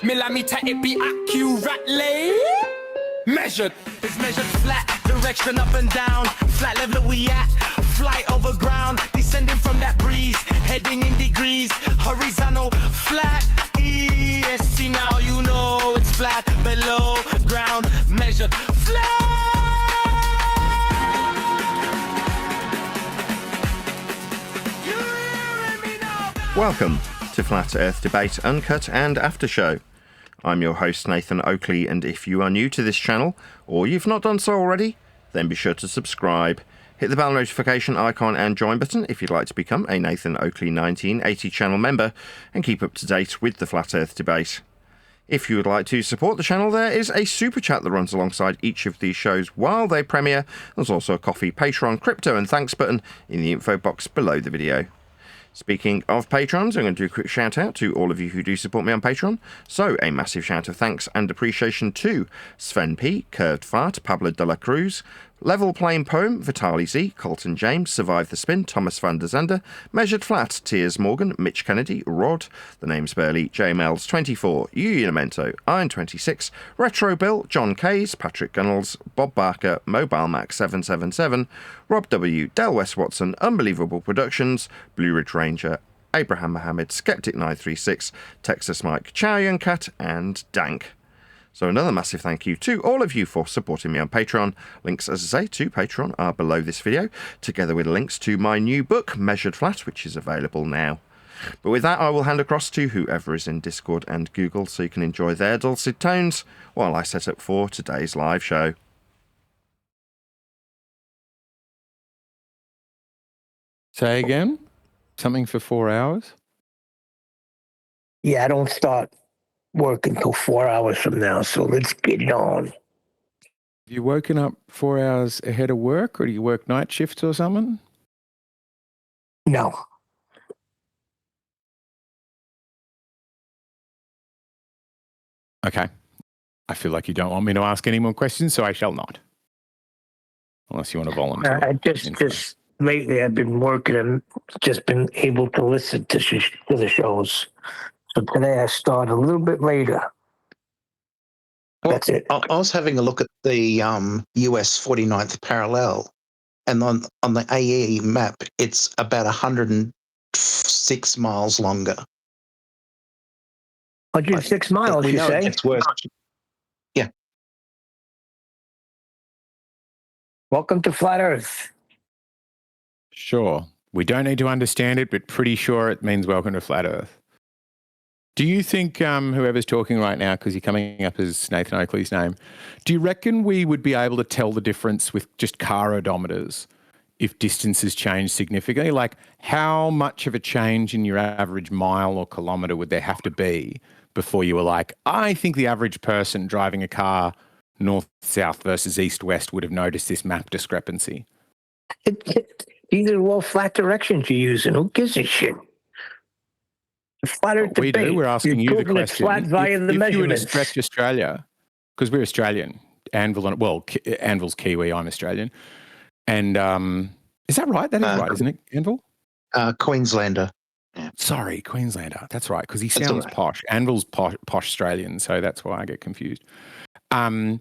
Millimeter, it be accurately measured. It's measured flat, direction up and down. Flat level we at, flight over ground. Descending from that breeze, heading in degrees. Horizontal, flat, ESC. Now you know it's flat, below ground. Measured flat. Welcome to Flat Earth Debate, Uncut and After Show. I'm your host Nathan Oakley, and if you are new to this channel, or you've not done so already, then be sure to subscribe. Hit the bell notification icon and join button if you'd like to become a Nathan Oakley 1980 channel member and keep up to date with the Flat Earth Debate. If you would like to support the channel, there is a super chat that runs alongside each of these shows while they premiere. There's also a coffee, Patreon, crypto and thanks button in the info box below the video. Speaking of patrons, I'm going to do a quick shout out to all of you who do support me on Patreon. So a massive shout of thanks and appreciation to Sven P, Curved Fart, Pablo de la Cruz, Level Plain Poem, Vitaly Z, Colton James, Survive the Spin, Thomas van der Zander, Measured Flat, Tiers Morgan, Mitch Kennedy, Rod, The Name's Burley, J Mel's 24, Unimento, Iron 26, Retro Bill, John Kays, Patrick Gunnels, Bob Barker, Mobile Mac 777, Rob W, Del West Watson, Unbelievable Productions, Blue Ridge Ranger, Abraham Mohammed, Skeptic 936, Texas Mike, Chow Yun Cat, and Dank. So another massive thank you to all of you for supporting me on Patreon. Links, as I say, to Patreon are below this video, together with links to my new book, Measured Flat, which is available now. But with that, I will hand across to whoever is in Discord and Google so you can enjoy their dulcet tones while I set up for today's live show. Say again? Something for 4 hours? Yeah, I don't start work until 4 hours from now, so let's get it on. Have you woken up 4 hours ahead of work, or do you work night shifts or something? No. Okay. I feel like you don't want me to ask any more questions, so I shall not. Unless you want to volunteer. Just lately I've been working and just been able to listen to the shows. So today I start a little bit later. Well, That's it. I was having a look at the US 49th parallel, and on the AE map, it's about 106 miles longer. 106 miles, We you know say? it gets worse. Yeah. Welcome to Flat Earth. Sure. We don't need to understand it, but pretty sure it means welcome to Flat Earth. Do you think whoever's talking right now, because you're coming up as Nathan Oakley's name, do you reckon we would be able to tell the difference with just car odometers if distances change significantly? Like, how much of a change in your average mile or kilometre would there have to be before you were like, I think the average person driving a car north-south versus east-west would have noticed this map discrepancy? These are all flat directions you're using. Who gives a shit? Flat Earth We debate. do. We're asking You're you the proving it's question. flat via the if you were to measurements. stretch Australia, because we're Australian, Anvil's Kiwi, I'm Australian. And is that right? That is right, isn't it, Anvil? Queenslander. Sorry, Queenslander. That's right, because he That's sounds all right. posh. Anvil's posh Australian, so that's why I get confused. As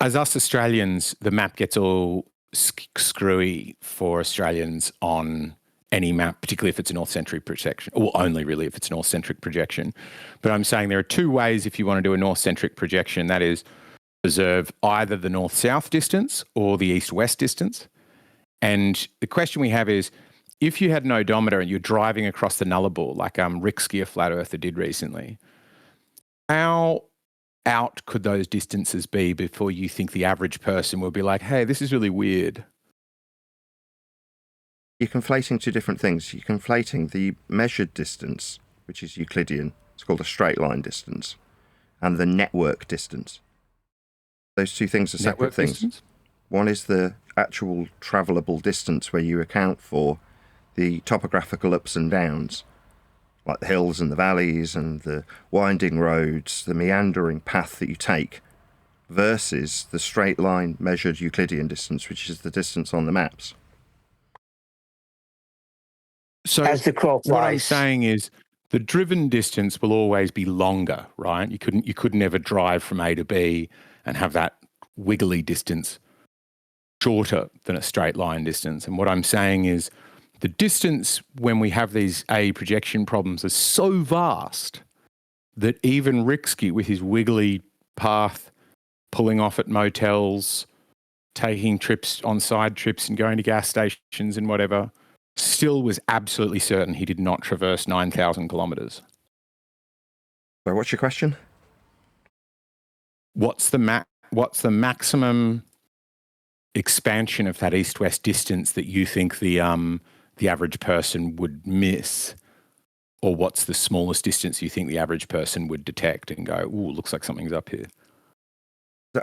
us Australians, the map gets all screwy for Australians on any map, particularly if it's a north-centric projection, or only really if it's a north-centric projection. But I'm saying there are two ways if you want to do a north-centric projection, that is observe either the north-south distance or the east-west distance. And the question we have is, if you had an odometer and you're driving across the Nullarbor, like Rick Skier Flat Earther did recently, how out could those distances be before you think the average person will be like, hey, this is really weird? You're conflating two different things. You're conflating the measured distance, which is Euclidean, it's called a straight line distance, and the network distance. Those two things are separate Network things. distance? One is the actual travelable distance where you account for the topographical ups and downs, like the hills and the valleys and the winding roads, the meandering path that you take, versus the straight line measured Euclidean distance, which is the distance on the maps. So As the crow what I'm flies. saying is the driven distance will always be longer, right? You could never drive from A to B and have that wiggly distance shorter than a straight line distance. And what I'm saying is the distance when we have these A projection problems is so vast that even Rixky with his wiggly path, pulling off at motels, taking trips on side trips and going to gas stations and whatever, still was absolutely certain he did not traverse 9,000 kilometres. So what's your question? What's the maximum expansion of that east-west distance that you think the average person would miss? Or what's the smallest distance you think the average person would detect and go, ooh, looks like something's up here?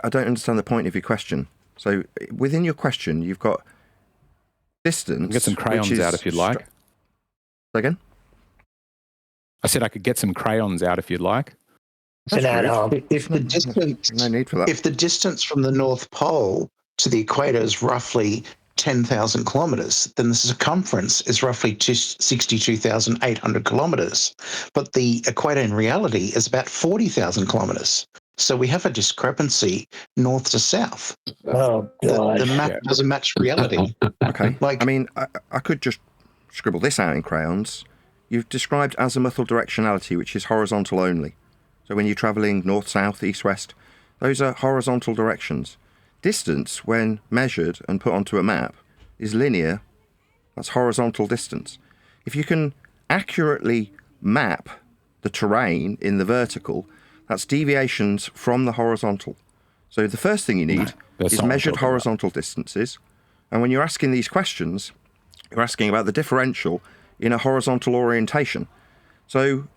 I don't understand the point of your question. So within your question, you've got distance. Get some crayons out if you'd like. Again? I said I could get some crayons out if you'd like. If No need for that. If the distance from the North Pole to the equator is roughly 10,000 kilometers, then the circumference is roughly 62,800 kilometers. But the equator in reality is about 40,000 kilometers. So we have a discrepancy north to south. Oh, God. The map doesn't match reality. Okay. I mean, I could just scribble this out in crayons. You've described azimuthal directionality, which is horizontal only. So when you're travelling north, south, east, west, those are horizontal directions. Distance, when measured and put onto a map, is linear. That's horizontal distance. If you can accurately map the terrain in the vertical, that's deviations from the horizontal. So the first thing you need is measured horizontal distances. And when you're asking these questions, you're asking about the differential in a horizontal orientation. So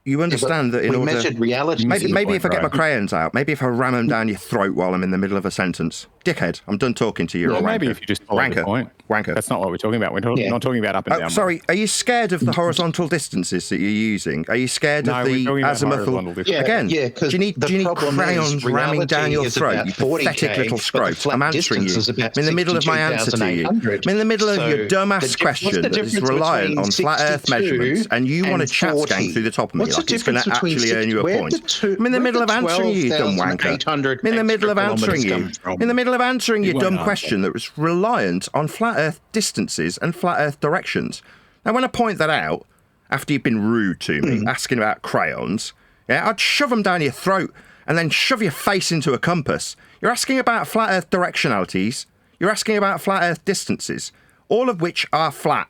you understand that in order... measured reality. Maybe if I get my crayons out, maybe if I ram them down your throat while I'm in the middle of a sentence. Dickhead, I'm done talking to you. Well, maybe if you just follow the point. Wanker. That's not what we're talking about. We're not talking about up and down. Sorry, are you scared of the horizontal distances that you're using? Are you scared of the azimuthal? Again, do you need crayons ramming down your throat, you pathetic little scrote? I'm answering you. I'm in the middle of my answer to you. I'm in the middle of your dumbass question that is reliant on flat Earth measurements, and you want to chat skank through the top of me like it's going to actually earn you a point. I'm in the middle of answering you, you dumb wanker. I'm in the middle of answering you. I'm in the middle of answering your dumb question that was reliant on flat Earth distances and flat Earth directions. Now, when I point that out, after you've been rude to me, asking about crayons, I'd shove them down your throat and then shove your face into a compass. You're asking about flat Earth directionalities. You're asking about flat Earth distances, all of which are flat.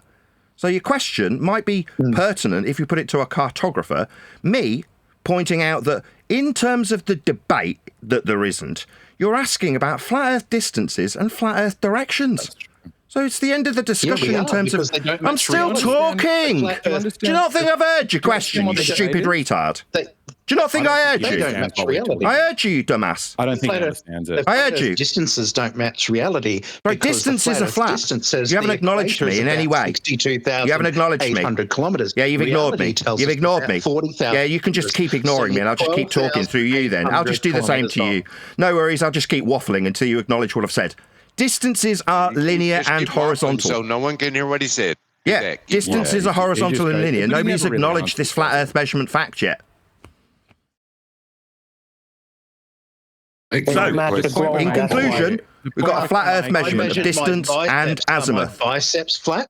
So your question might be pertinent if you put it to a cartographer. Me pointing out that in terms of the debate that there isn't, you're asking about flat Earth distances and flat Earth directions. So it's the end of the discussion in terms of... I'm still talking! Do you not think I've heard your question, you stupid retard? Do you not think I heard you? I heard you, dumbass. I don't think he understands it. I heard you. Distances don't match reality. Right, distances are flat. You haven't acknowledged me in any way. You haven't acknowledged me. 800 kilometers. Yeah, you've ignored me. You've ignored me. Yeah, you can just keep ignoring me and I'll just keep talking through you then. I'll just do the same to you. No worries, I'll just keep waffling until you acknowledge what I've said. Distances are linear and horizontal. So no one can hear what he said. Yeah, distances are horizontal and linear. Nobody's acknowledged this flat Earth measurement fact yet. So, in conclusion, we've got a flat Earth measurement of distance and azimuth. Biceps flat.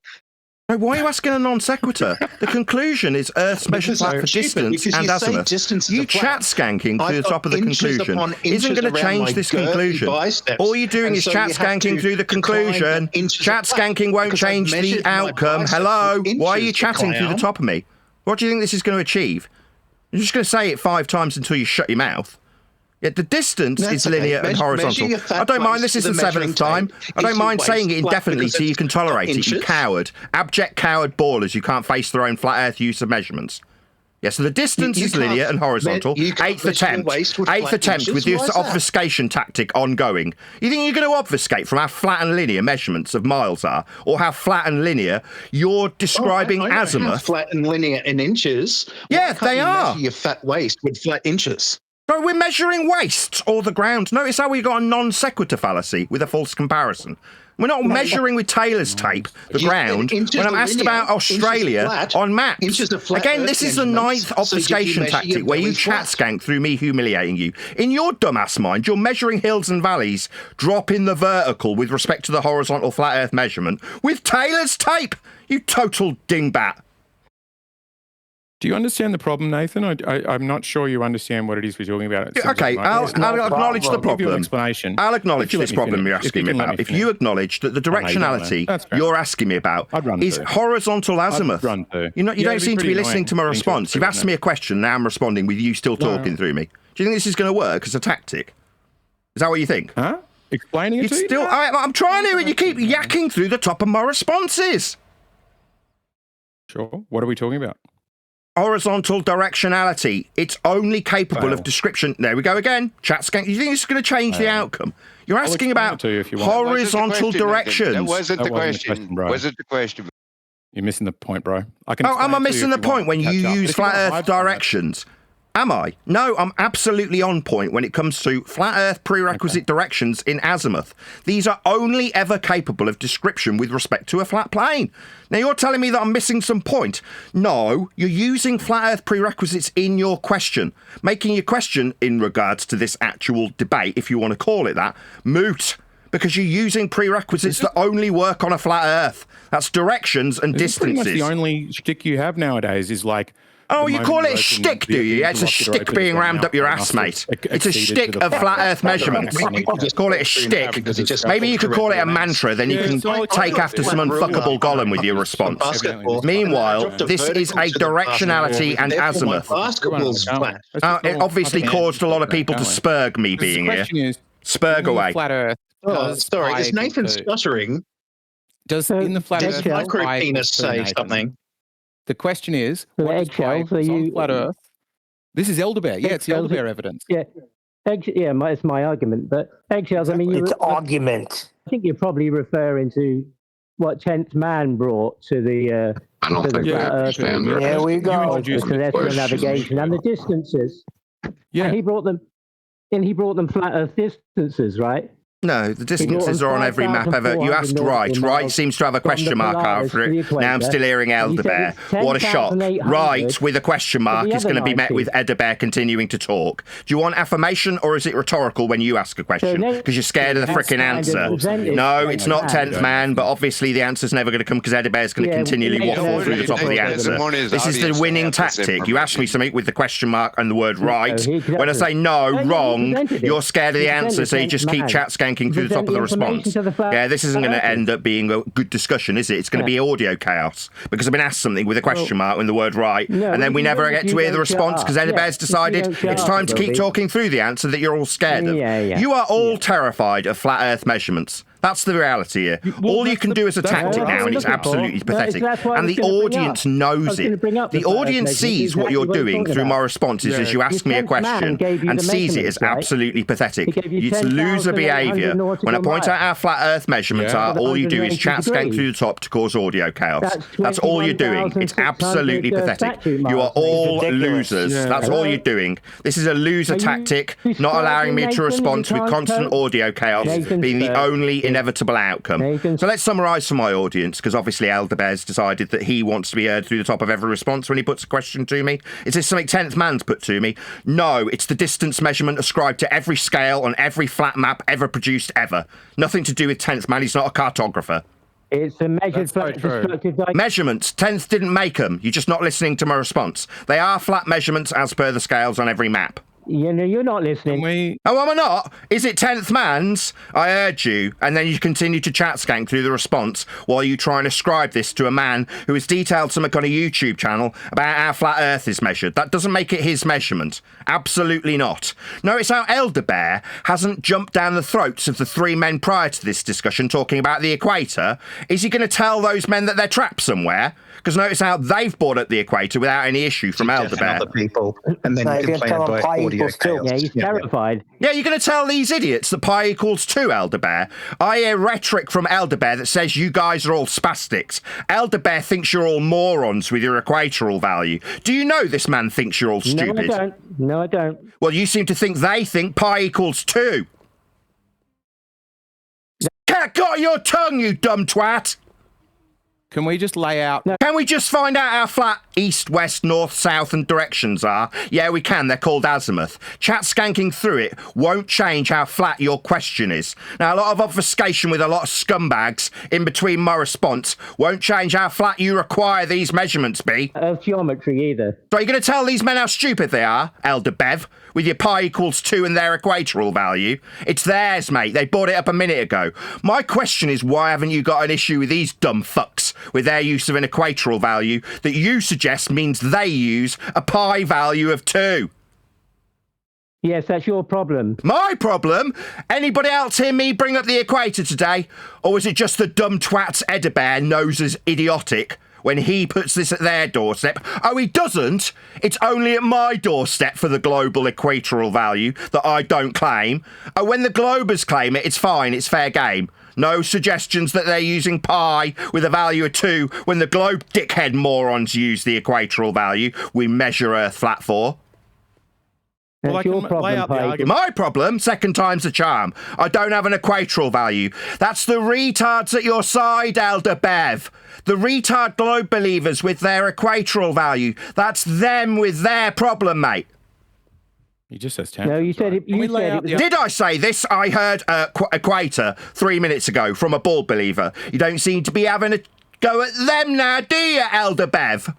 Why are you asking a non sequitur? The conclusion is Earth's measured flat for distance and azimuth. You chat skanking through the top of the conclusion isn't going to change this conclusion. All you're doing is chat skanking through the conclusion. Chat skanking won't change the outcome. Hello? Why are you chatting through the top of me? What do you think this is going to achieve? You're just going to say it 5 times until you shut your mouth. Yet the distance is linear and horizontal. I don't mind this is the 7th time. I don't mind saying it indefinitely so you can tolerate it, you coward. Abject coward ballers who can't face their own flat Earth use of measurements. Yeah, so the distance is linear and horizontal. 8th attempt. 8th attempt with this obfuscation tactic ongoing. You think you're going to obfuscate from how flat and linear measurements of miles are? Or how flat and linear you're describing azimuth? Flat and linear in inches. Yeah, they are. Measure your fat waist with flat inches. So we're measuring wastes or the ground. Notice how we got a non sequitur fallacy with a false comparison. We're not measuring with Taylor's tape the ground when I'm asked about Australia on maps. Again, this is the ninth obfuscation tactic where you chat skank through me humiliating you. In your dumbass mind, you're measuring hills and valleys, drop in the vertical with respect to the horizontal flat earth measurement with Taylor's tape, you total dingbat. Do you understand the problem, Nathan? I'm not sure you understand what it is we're talking about. Okay, I'll acknowledge the problem. I'll give you an explanation. I'll acknowledge this problem you're asking me about. If you acknowledge that the directionality you're asking me about is horizontal azimuth, you don't seem to be listening to my response. You've asked me a question, now I'm responding with you still talking through me. Do you think this is going to work as a tactic? Is that what you think? Huh? Explaining it to you? I'm trying to, and you keep yakking through the top of my responses. Sure. What are we talking about? Horizontal directionality. It's only capable of description. There we go again. Chat skank. You think this is going to change the outcome? You're asking about horizontal directions. That wasn't the question. Wasn't the question. You're missing the point, bro. Am I missing the point when you use flat earth directions? Am I? No, I'm absolutely on point when it comes to flat earth prerequisite directions in azimuth. These are only ever capable of description with respect to a flat plane. Now, you're telling me that I'm missing some point. No, you're using flat earth prerequisites in your question, making your question in regards to this actual debate, if you want to call it that, moot. Because you're using prerequisites that only work on a flat earth. That's directions and distances. Pretty much the only shtick you have nowadays is like... Oh, you call it a shtick, do you? It's a shtick being rammed up your ass, mate. It's a shtick of flat earth measurements. Just call it a shtick. Maybe you could call it a mantra, then you can take after some unfuckable golem with your response. Meanwhile, this is a directionality and azimuth. It obviously caused a lot of people to spurg me being here. Spurg away. Oh, sorry, is Nathan stuttering? Does in the flat earth micropenis say something? The question is, what is on flat Earth? This is elderbear. Yeah, it's the elderbear evidence. Yeah, it's my argument. But eggshells, I mean, it's argument. I think you're probably referring to what 10th man brought to the. I don't think I understand that. There we go. The celestial navigation and the distances. Yeah, and he brought them flat Earth distances, right? No, the distances are on every map ever. You asked right. Right seems to have a question mark after it. Now I'm still hearing elderbear. What a shock. Right with a question mark is going to be met with elderbear continuing to talk. Do you want affirmation or is it rhetorical when you ask a question? Because you're scared of the frickin' answer. No, it's not 10th man, but obviously the answer's never going to come because elderbear is going to continually waffle through the top of the answer. This is the winning tactic. You ask me something with the question mark and the word right. When I say no, wrong, you're scared of the answer, so you just keep chat skanking through the top of the response. Yeah, this isn't going to end up being a good discussion, is it? It's going to be audio chaos because I've been asked something with a question mark and the word right, and then we never get to hear the response because Eddiebear's decided it's time to keep talking through the answer that you're all scared of. You are all terrified of flat earth measurements. That's the reality here. All you can do is a tactic now, and it's absolutely pathetic. And the audience knows it. The audience sees what you're doing through my responses as you ask me a question and sees it as absolutely pathetic. It's loser behaviour. When I point out how flat earth measurements are, all you do is chat skank through the top to cause audio chaos. That's all you're doing. It's absolutely pathetic. You are all losers. That's all you're doing. This is a loser tactic, not allowing me to respond with constant audio chaos being the only inevitable outcome. So let's summarise for my audience, because obviously Elderbear's decided that he wants to be heard through the top of every response when he puts a question to me. Is this something 10th man's put to me? No, it's the distance measurement ascribed to every scale on every flat map ever produced ever. Nothing to do with 10th man, he's not a cartographer. It's a measured flat destructive measurements. 10th didn't make them. You're just not listening to my response. They are flat measurements as per the scales on every map. You know, you're not listening. Oh, am I not? Is it 10th man's? I heard you. And then you continue to chat skank through the response while you try and ascribe this to a man who has detailed something on a YouTube channel about how flat Earth is measured. That doesn't make it his measurement. Absolutely not. Notice how Elderbear hasn't jumped down the throats of the three men prior to this discussion talking about the equator. Is he going to tell those men that they're trapped somewhere? Because notice how they've brought up the equator without any issue from Elderbear. Other people, and then complain about audio radio still- chaos. Yeah, he's terrified. Yeah, you're going to tell these idiots that pi equals 2, Elder Bear? I hear rhetoric from Elder Bear that says you guys are all spastics. Elder Bear thinks you're all morons with your equatorial value. Do you know this man thinks you're all stupid? No, I don't. Well, you seem to think they think pi equals 2. Cat got your tongue, you dumb twat! Can we just lay out? Can we just find out how flat east, west, north, south and directions are? Yeah, we can. They're called azimuth. Chat skanking through it won't change how flat your question is. Now, a lot of obfuscation with a lot of scumbags in between my response won't change how flat you require these measurements be. Geometry either. So you're going to tell these men how stupid they are, Elder Bev, with your pi equals 2 and their equatorial value? It's theirs, mate. They bought it up a minute ago. My question is, why haven't you got an issue with these dumb fucks with their use of an equatorial value that you suggest means they use a pi value of 2? Yes, that's your problem. My problem? Anybody else hear me bring up the equator today? Or is it just the dumb twats Edabear knows as idiotic when he puts this at their doorstep? Oh, he doesn't. It's only at my doorstep for the global equatorial value that I don't claim. Oh, when the Globers claim it, it's fine. It's fair game. No suggestions that they're using pi with a value of 2 when the globe dickhead morons use the equatorial value we measure Earth flat for. Well, I That's your can lay problem, out the Pi. argument. My problem? Second time's the charm. I don't have an equatorial value. That's the retards at your side, Elder Bev. The retard globe believers with their equatorial value. That's them with their problem, mate. He just says No, you said it. Can we You lay said out it was. the- Did I say this? I heard equator 3 minutes ago from a bald believer. You don't seem to be having a go at them now, do you, Elder Bev?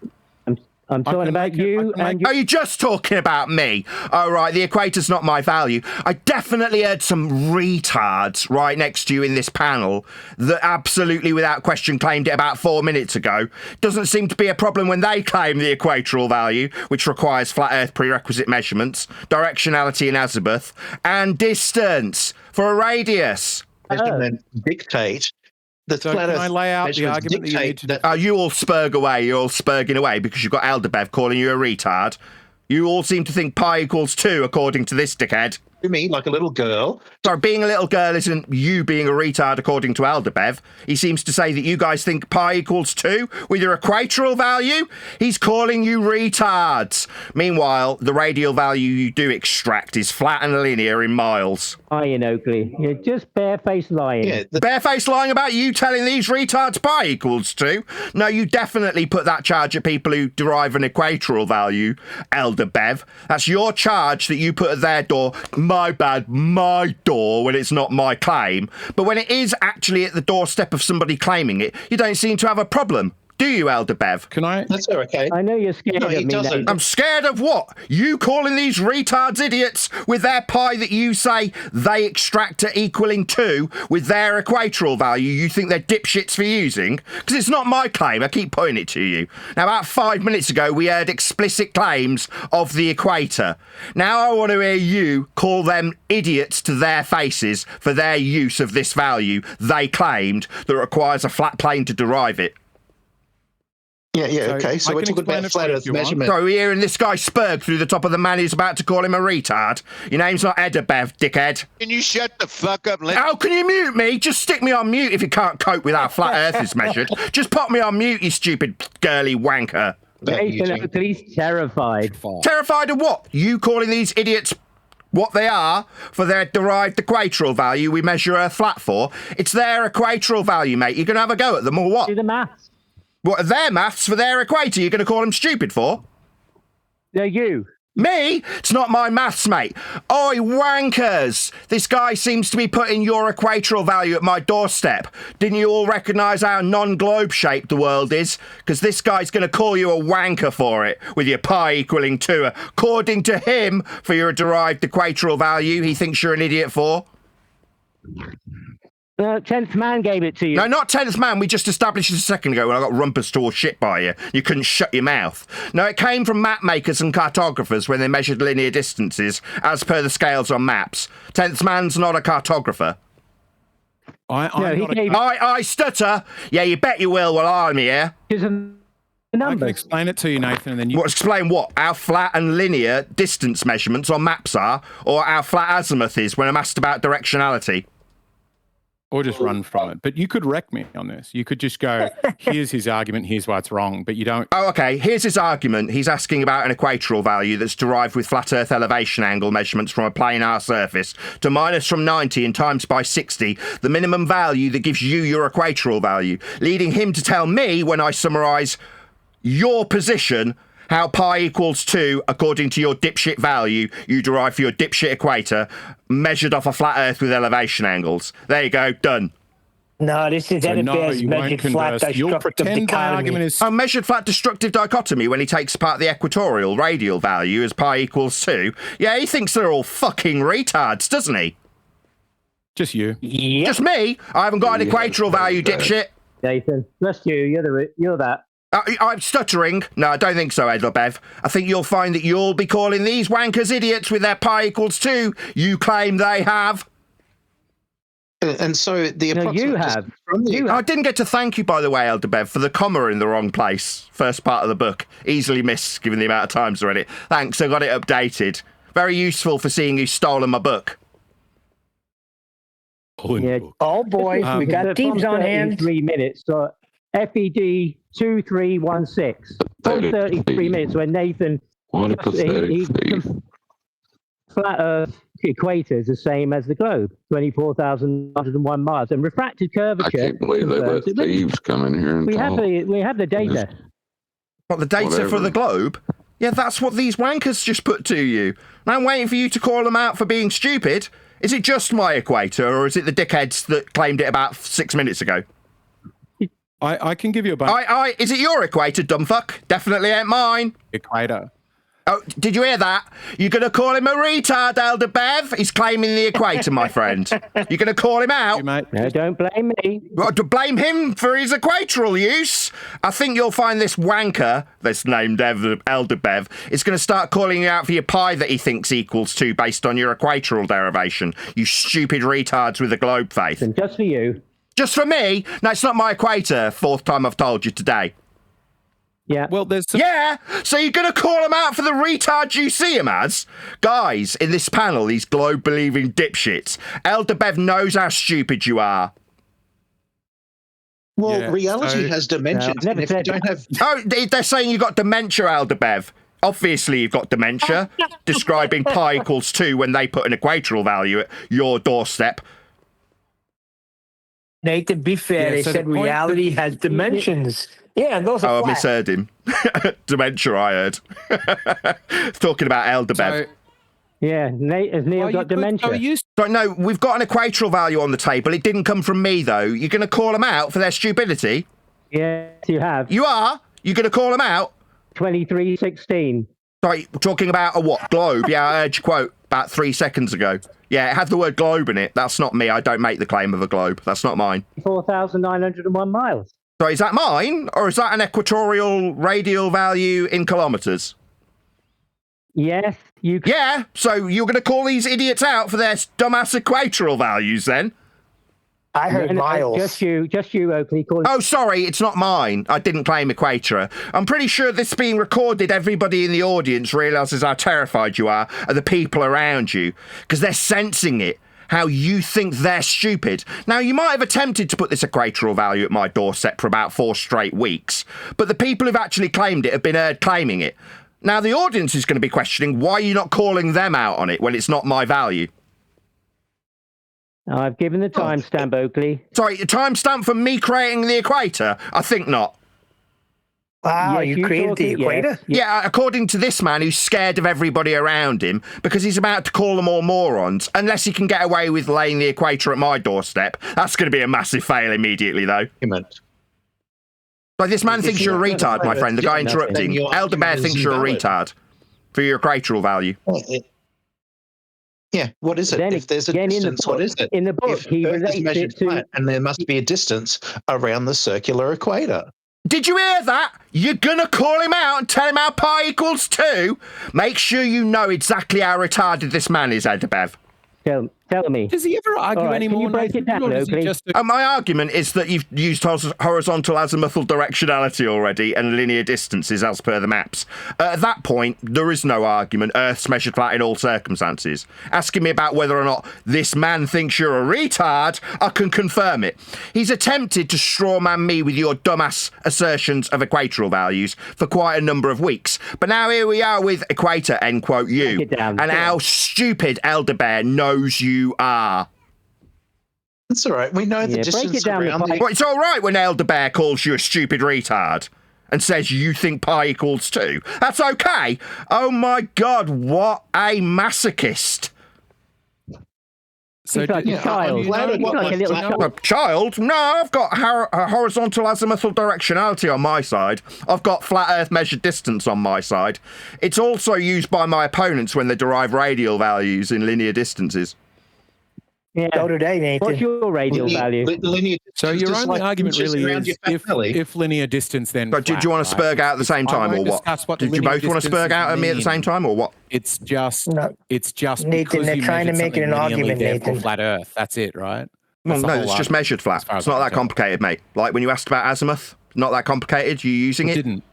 I'm talking can about make it- you I can and Are you just talking about me? Oh, right, the equator's not my value. I definitely heard some retards right next to you in this panel that absolutely without question claimed it about 4 minutes ago. Doesn't seem to be a problem when they claim the equatorial value, which requires flat Earth prerequisite measurements, directionality in azimuth, and distance for a radius. Measurement dictate the So flat can Earth I lay out the measurements argument that you need dictate to that You all spurg away, you're all spurging away because you've got Elderbev calling you a retard. You all seem to think pi equals 2 according to this dickhead. to me like a little girl. Sorry, being a little girl isn't you being a retard according to Elderbev. He seems to say that you guys think pi equals 2 with your equatorial value. He's calling you retards. Meanwhile, the radial value you do extract is flat and linear in miles. Ian Oakley. You're just barefaced lying. Yeah, Barefaced lying about you telling these retards pi equals 2? No, you definitely put that charge at people who derive an equatorial value, Elder Bev. That's your charge that you put at their door. My bad, my door, when it's not my claim. But when it is actually at the doorstep of somebody claiming it, you don't seem to have a problem. Do you, Elder Bev? Can I? that's okay. I know you're scared No, of he me, doesn't. Nathan. I'm scared of what? You calling these retards idiots with their pi that you say they extract at equaling 2 with their equatorial value you think they're dipshits for using? Because it's not my claim, I keep putting it to you. Now, about 5 minutes ago, we heard explicit claims of the equator. Now I want to hear you call them idiots to their faces for their use of this value they claimed that requires a flat plane to derive it. Yeah, So okay. So I we're can talking explain about it flat for you Earth if you want. measurement. So we're hearing this guy spurg through the top of the man who's about to call him a retard. Your name's not Edabev, dickhead. Can you shut the fuck up and let How can you mute me? Just stick me on mute if you can't cope with how flat Earth is measured. Just pop me on mute, you stupid girly wanker. about Nathan using- Oakley's terrified. Terrified of what? You calling these idiots what they are for their derived equatorial value we measure Earth flat for? It's their equatorial value, mate. You're going to have a go at them or what? Do the maths. What, their maths for their equator you're going to call them stupid for? They're you. Me? It's not my maths, mate. Oi, wankers! This guy seems to be putting your equatorial value at my doorstep. Didn't you all recognise how non-globe shaped the world is? Because this guy's going to call you a wanker for it, with your pi equaling 2. According to him, for your derived equatorial value, he thinks you're an idiot for. 10th man gave it to you. No, not 10th man. We just established this a second ago when I got rumpus tore shit by you. You couldn't shut your mouth. No, it came from map makers and cartographers when they measured linear distances as per the scales on maps. 10th man's not a cartographer. I'm No, he not a gave- I stutter. Yeah, you bet you will while I'm here. Isn't I can numbers. explain it to you, Nathan, and then you What, explain what our flat and linear distance measurements on maps are, or our flat azimuth is when I'm asked about directionality. or just run from it. But you could wreck me on this. You could just go, here's his argument, here's why it's wrong, but you don't. Oh, okay. Here's his argument. He's asking about an equatorial value that's derived with flat Earth elevation angle measurements from a planar surface to minus from 90 and times by 60, the minimum value that gives you your equatorial value, leading him to tell me, when I summarise your position, how pi equals 2 according to your dipshit value you derive for your dipshit equator measured off a flat Earth with elevation angles. There you go, done. No, this is NFS you won't measured flat converse. You'll destructive pretend my argument dichotomy. is A measured flat destructive dichotomy when he takes apart the equatorial radial value as pi equals 2. Yeah, he thinks they're all fucking retards, doesn't he? just you. Yep. Just me? I haven't got an equatorial value, dipshit. Nathan, just you. You're that. I'm stuttering. No, I don't think so, Edelbev. I think you'll find that you'll be calling these wankers idiots with their pi equals 2 you claim they have. And so the No, you approximate have. distance from the You I didn't get to thank you, by the way, Elderbev, for the comma in the wrong place. First part of the book. Easily missed, given the amount of times I read it. Thanks, I got it updated. Very useful for seeing who's stolen my book. Yeah. Oh boy, we got teams on hand. 3 minutes. So FED 2316. From 33 minutes when Nathan What a pathetic thief. flat Earth equator is the same as the globe, 24,101 miles, and refracted I curvature. can't believe they let confirms it. thieves come in here and We have talk. the data. What, the data for Whatever. the globe? Yeah, that's what these wankers just put to you. And I'm waiting for you to call them out for being stupid. Is it just my equator, or is it the dickheads that claimed it about 6 minutes ago? I can give you a bunch Is it your equator, dumbfuck? Definitely ain't mine. equator. Oh, did you hear that? You're going to call him a retard, Elder Bev? He's claiming the equator, my friend. You're going to call him out? You, mate. No, don't blame me. Well, to blame him for his equatorial use? I think you'll find this wanker, that's named Elder Bev, is going to start calling you out for your pi that he thinks equals 2 based on your equatorial derivation. You stupid retards with a globe faith. And just for you. Just for me? No, it's not my equator, 4th time I've told you today. Yeah. Well, there's some, Yeah, so you're going to call him out for the retard you see him as? Guys, in this panel, these globe-believing dipshits, Elder Bev knows how stupid you are. Well, Yeah, reality so- has dimensions, No, and if you don't have Oh, they're saying you got dementia, Elder Bev. Obviously, you've got dementia, describing pi equals 2 when they put an equatorial value at your doorstep. Nathan, be fair. Yeah, They so said the point reality has dimensions. Yeah, and those are Oh, I flat. misheard him. Dementia, I heard. Talking about Elder Bev. so, Yeah. Has Neil well, got dementia? Right, no, we've got an equatorial value on the table. It didn't come from me, though. You're going to call them out for their stupidity? Yes, you have. You are? You're going to call them out? 2316. Sorry, talking about a what? Globe? Yeah, I heard your quote about 3 seconds ago. Yeah, it had the word globe in it. That's not me. I don't make the claim of a globe. That's not mine. 4,901 miles. So is that mine, or is that an equatorial radial value in kilometres? Yes, you can. Yeah, so you're going to call these idiots out for their dumbass equatorial values then? I heard miles. Just you, Oakley. Calling. Oh, sorry, it's not mine. I didn't claim equator. I'm pretty sure this being recorded, everybody in the audience realises how terrified you are of the people around you, because they're sensing it, how you think they're stupid. Now, you might have attempted to put this equatorial value at my doorstep for about 4 straight weeks, but the people who've actually claimed it have been heard claiming it. Now, the audience is going to be questioning why you're not calling them out on it when it's not my value. I've given the timestamp, Oakley. Sorry, a timestamp for me creating the equator? I think not. Wow, Yes, you created thought the it, equator? yes. Yeah, according to this man who's scared of everybody around him because he's about to call them all morons, unless he can get away with laying the equator at my doorstep. That's going to be a massive fail immediately, though. argument. Like, this man If thinks you're you're a not gonna retard, my play friend, the with guy it, interrupting. then your Elder Bear argument is thinks you're a invalid. retard for your equatorial value. Yeah, what is it? Then If there's a again, in the distance, what book- is it? in the book, If he Earth is relates measured it to- flat, and there must be a distance around the circular equator. Did you hear that? You're going to call him out and tell him how pi equals 2? Make sure you know exactly how retarded this man is, Elder Bev. Tell me. Does he ever argue All right, anymore? can you break Nathan, it down, or does he Oakley? just My argument is that you've used horizontal azimuthal directionality already and linear distances as per the maps. At that point, there is no argument. Earth's measured flat in all circumstances. Asking me about whether or not this man thinks you're a retard, I can confirm it. He's attempted to strawman me with your dumbass assertions of equatorial values for quite a number of weeks. But now here we are with equator, end quote, you. Break it down. And how stupid Elder Bear knows you are. That's all right. We know the Yeah, break distance it down around the the Well, it's all right when Elder Bear calls you a stupid retard and says you think pi equals 2. That's okay. Oh my God, what a masochist. so? He's like a child. I'm glad He's what like my a little flat- child. A child? No, I've got a horizontal azimuthal directionality on my side. I've got flat Earth measured distance on my side. It's also used by my opponents when they derive radial values in linear distances. So Yeah. do they, Nathan. What's your radial value? linear So your just only like argument inches really around is your fat belly. if linear distance then. But did you want to flat, spurg out at the same I time or won't what? discuss what the Did you linear both want to spurg distances out at me at the mean. same time or what? It's just No. Nathan, Nathan, because they're you trying to measured make it an something linearly, argument, therefore Nathan. flat Earth. That's it, right? Well, That's the no, whole it's just argument, measured flat. as far It's as not I that can tell. complicated, mate. Like when you asked about azimuth, not that complicated. You using I it? didn't.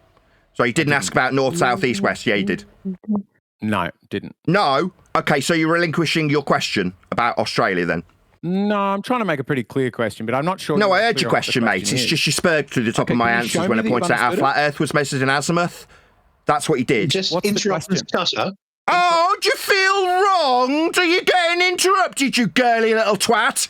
So you didn't ask about north, south, east, west? Yeah, you did. No, didn't. No? Okay, so you're relinquishing your question about Australia then? No, I'm trying to make a pretty clear question, but I'm not sure. No, you're I heard clear your on what the question, mate. It's is. just you spurred through the top Okay, of my can you answers show when me I that you've pointed out how understood flat Earth was measured in azimuth. That's what you did. Just What's the interrupt the question? discussion. Oh, do you feel wronged? Are you getting interrupted, you girly little twat?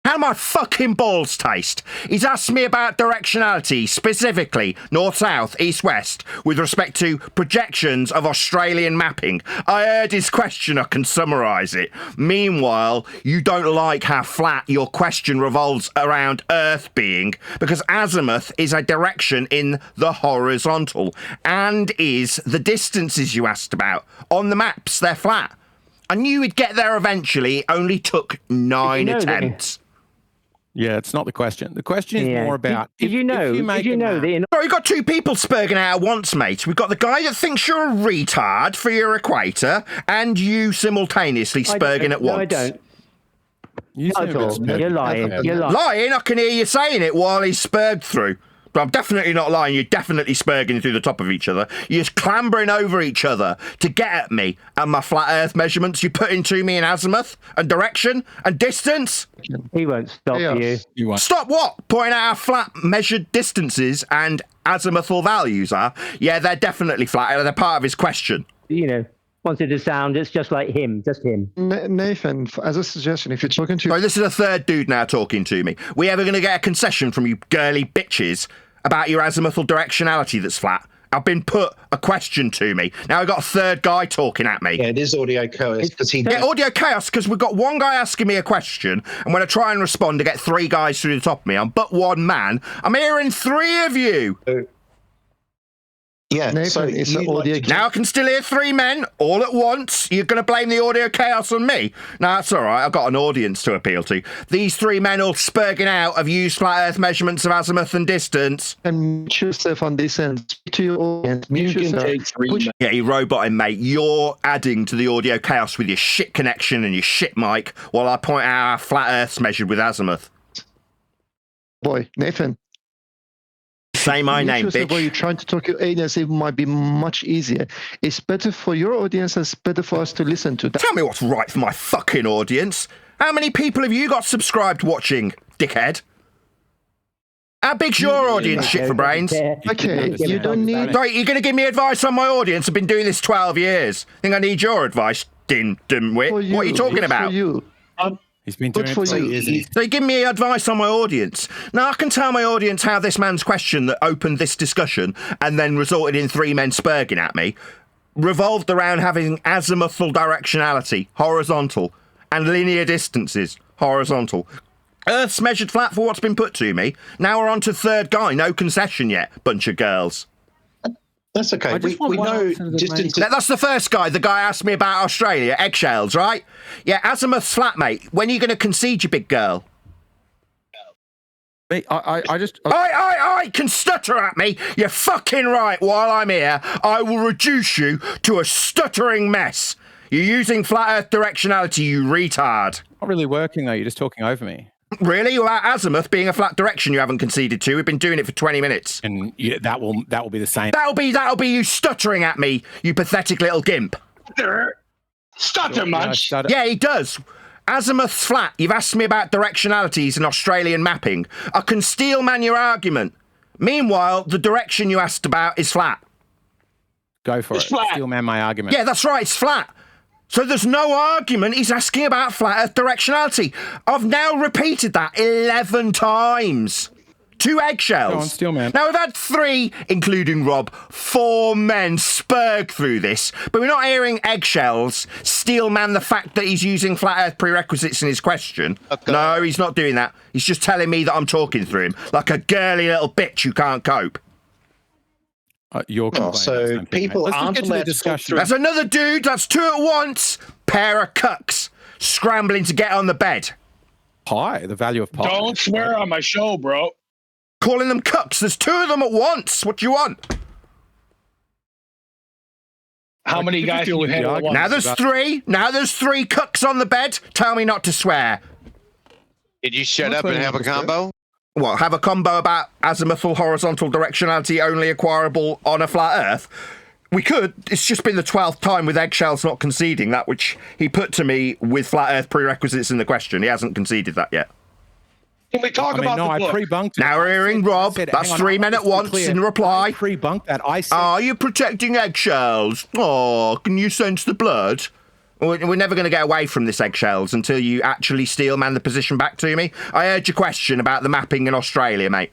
How my fucking balls taste? He's asked me about directionality, specifically north-south, east-west, with respect to projections of Australian mapping. I heard his question, I can summarise it. Meanwhile, you don't like how flat your question revolves around Earth being, because azimuth is a direction in the horizontal, and is the distances you asked about. On the maps, they're flat. I knew we'd get there eventually, it only took 9 know that- attempts. Yeah, it's not the question. The question is Yeah. more about. Did you know? Did you know that in Sorry, you've got two people spurging out at once, mate. We've got the guy that thinks you're a retard for your equator, and you simultaneously spurging at once. No, I don't. You Not seem at a bit all. spurred. You're lying. You're lying. Lying? I can hear you saying it while he's spurged through. But I'm definitely not lying. You're definitely spurging through the top of each other. You're just clambering over each other to get at me and my flat Earth measurements you put into me in azimuth and direction and distance. He won't stop you. You won't. Stop what? Pointing out how flat measured distances and azimuthal values are. Yeah, they're definitely flat. They're part of his question. You know, wanted to sound. It's just like him. Just him. Nathan, as a suggestion, if you're talking to So this is a third dude now talking to me. We ever going to get a concession from you girly bitches about your azimuthal directionality that's flat? I've been put a question to me. Now I've got a third guy talking at me. Yeah, it is audio chaos because he. Yeah, audio chaos, because we've got one guy asking me a question, and when I try and respond, I get three guys through the top of me. I'm but one man. I'm hearing three of you. Yeah, Nathan, so it's you'd an like audio to- Now I can still hear three men all at once. You're going to blame the audio chaos on me? No, that's all right. I've got an audience to appeal to. These three men all spurging out have used flat Earth measurements of azimuth and distance. and mute yourself on this end. Speak to your audience. You Mute can yourself. take three. Push- Yeah, you roboting, mate. You're adding to the audio chaos with your shit connection and your shit mic while I point out how flat Earth's measured with azimuth. Boy, Nathan. Say my mute name, yourself while you're bitch. trying to talk to your audience. It might be much easier. It's better for your audience. It's better for us to listen to. Tell me what's right for my fucking audience. How many people have you got subscribed watching, dickhead? How big's your audience, shit for brains? Okay, you don't need. Sorry, you're going to give me advice on my audience? I've been doing this 12 years. Think I need your advice, dimwit? For you. What are you talking Good about? For you. He's been Good doing for it for you. years. And he's So you give me advice on my audience. Now I can tell my audience how this man's question that opened this discussion and then resulted in three men spurging at me revolved around having azimuthal directionality, horizontal, and linear distances, horizontal. Earth's measured flat for what's been put to me. Now we're on to third guy. No concession yet, bunch of girls. That's okay. I just want We one know answer that distance. That's the first guy. The guy asked me about Australia. Eggshells, right? Yeah, azimuth's flat, mate. When are you going to concede, you big girl? I just. I can stutter at me. You're fucking right. While I'm here, I will reduce you to a stuttering mess. You're using flat Earth directionality, you retard. Not really working though. You're just talking over me. Really? About azimuth being a flat direction you haven't conceded to. We've been doing it for 20 minutes. And that will be the same. That'll be you stuttering at me, you pathetic little gimp. Stutter much. Yeah, he does. Azimuth's flat. You've asked me about directionalities and Australian mapping. I can steelman your argument. Meanwhile, the direction you asked about is flat. Go for it. Steelman my argument. Yeah, that's right. It's flat. So there's no argument. He's asking about flat Earth directionality. I've now repeated that 11 times. 2 eggshells. Go on, Steelman. Now, we've had 3, including Rob, 4 men spurg through this, but we're not hearing eggshells steelman the fact that he's using flat Earth prerequisites in his question. Okay. No, he's not doing that. He's just telling me that I'm talking through him, like a girly little bitch who can't cope. So people aren't allowed to talk through. That's another dude. That's 2 at once. Pair of cucks scrambling to get on the bed. Pi, the value of pi. Don't swear on my show, bro. Calling them cucks. There's 2 of them at once. What do you want? How many guys do you handle at once? Now there's 3. Now there's 3 cucks on the bed. Tell me not to swear. Did you shut up and have a combo? What, have a combo about azimuthal horizontal directionality only acquirable on a flat Earth? We could. It's just been the 12th time with eggshells not conceding that, which he put to me with flat Earth prerequisites in the question. He hasn't conceded that yet. Can we talk about the book? I pre-bunked it. Now we're hearing Rob. That's 3 men at once in reply. I pre-bunked that. I said... Are you protecting eggshells? Oh, can you sense the blood? We're never going to get away from this eggshells until you actually steelman the position back to me. I heard your question about the mapping in Australia, mate.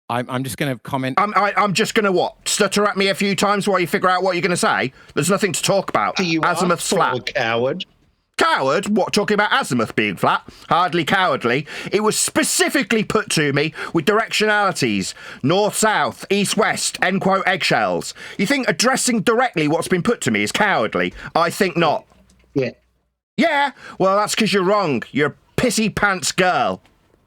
I'm just going to comment. I'm just going to what? Stutter at me a few times while you figure out what you're going to say? There's nothing to talk about. Azimuth's flat. Coward. Coward? What, talking about azimuth being flat? Hardly cowardly. It was specifically put to me with directionalities. North-south, east-west, end quote, eggshells. You think addressing directly what's been put to me is cowardly? I think not. Yeah. Yeah? Well, that's because you're wrong. You're a pissy pants girl.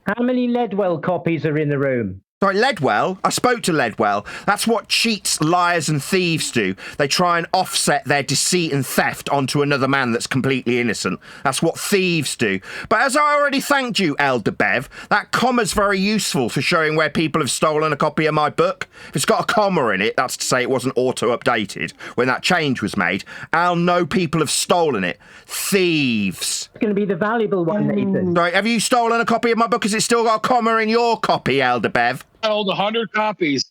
How many Ledwell copies are in the room? Sorry, Ledwell? I spoke to Ledwell. That's what cheats, liars and thieves do. They try and offset their deceit and theft onto another man that's completely innocent. That's what thieves do. But as I already thanked you, Elder Bev, that comma's very useful for showing where people have stolen a copy of my book. If it's got a comma in it, that's to say it wasn't auto-updated when that change was made, I'll know people have stolen it. Thieves. It's going to be the valuable one, Nathan. Sorry, have you stolen a copy of my book? Has it still got a comma in your copy, Elder Bev? Sold 100 copies.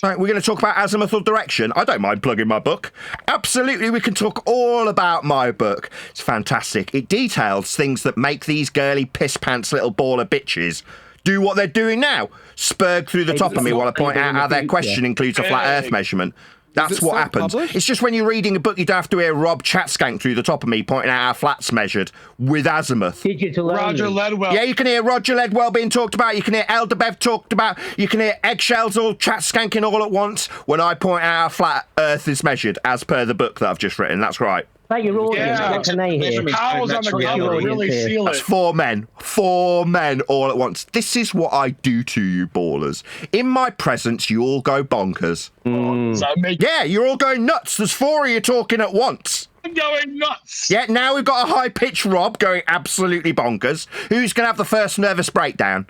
Right, we're going to talk about azimuthal direction. I don't mind plugging my book. Absolutely, we can talk all about my book. It's fantastic. It details things that make these girly piss-pants little baller bitches do what they're doing now. Spurg through the top of me while I point out how their question includes a flat Earth measurement. That's what happens. It's just when you're reading a book, you don't have to hear Rob Chatskank through the top of me pointing out how flat's measured with azimuth. Digital Roger Ledwell. Yeah, you can hear Roger Ledwell being talked about. You can hear Elder Bev talked about. You can hear eggshells all Chatskanking all at once when I point out how flat Earth is measured as per the book that I've just written. That's right. That your audience, Yeah. what can they hear? Powers on the cover really seal That's it. 4 men. 4 men all at once. This is what I do to you, ballers. In my presence, you all go bonkers. Yeah, you're all going nuts. There's 4 of you talking at once. I'm going nuts. Yeah, now we've got a high-pitched Rob going absolutely bonkers. Who's going to have the first nervous breakdown?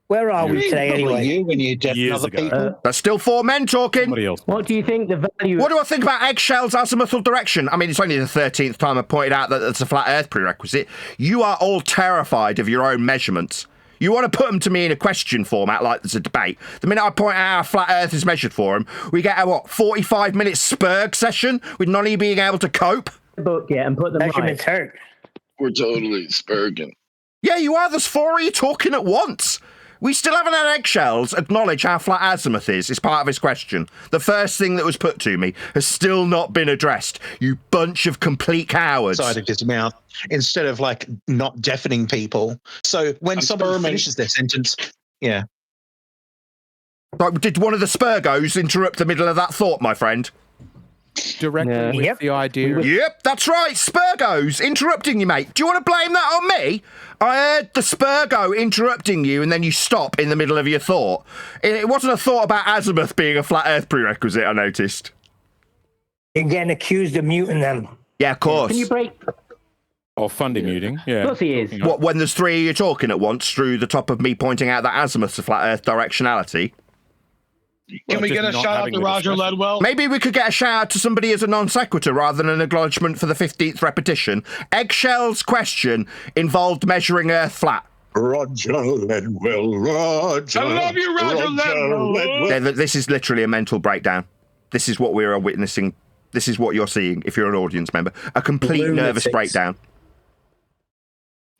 Where are we today Probably anyway? you when you deafen Years other ago. people. That's still 4 men talking. Somebody else. What do you think the value? What do I think about eggshells azimuthal direction? I mean, it's only the 13th time I pointed out that it's a flat Earth prerequisite. You are all terrified of your own measurements. You want to put them to me in a question format like there's a debate. The minute I point out how flat Earth is measured for them, we get a, 45-minute Spurg session with none of you being able to cope? Book, yeah, and put them Measurements right. hurt. We're totally spurging. Yeah, you are. There's 4 of you talking at once. We still haven't had eggshells acknowledge how flat azimuth is part of his question. The first thing that was put to me has still not been addressed. You bunch of complete cowards. Side of his mouth instead of like not deafening people. So when someone finishes their sentence, yeah. Like, did one of the Spurgos interrupt the middle of that thought, my friend? Directly with Yep. the idea. Yep, that's right. Spurgos interrupting you, mate. Do you want to blame that on me? I heard the Spurgo interrupting you and then you stop in the middle of your thought. It wasn't a thought about azimuth being a flat Earth prerequisite, I noticed. You're getting accused of muting them. Yeah, of course. Can you break? Or funding muting, yeah. Of course he is. What, when there's three of you talking at once through the top of me pointing out that azimuth's a flat Earth directionality? Can we get a shout out to Roger Ledwell? Maybe we could get a shout out to somebody as a non sequitur rather than an acknowledgement for the 15th repetition. Eggshell's question involved measuring Earth flat. Roger Ledwell, Roger. I love you, Roger Ledwell. Yeah, this is literally a mental breakdown. This is what we are witnessing. This is what you're seeing if you're an audience member. A complete nervous breakdown.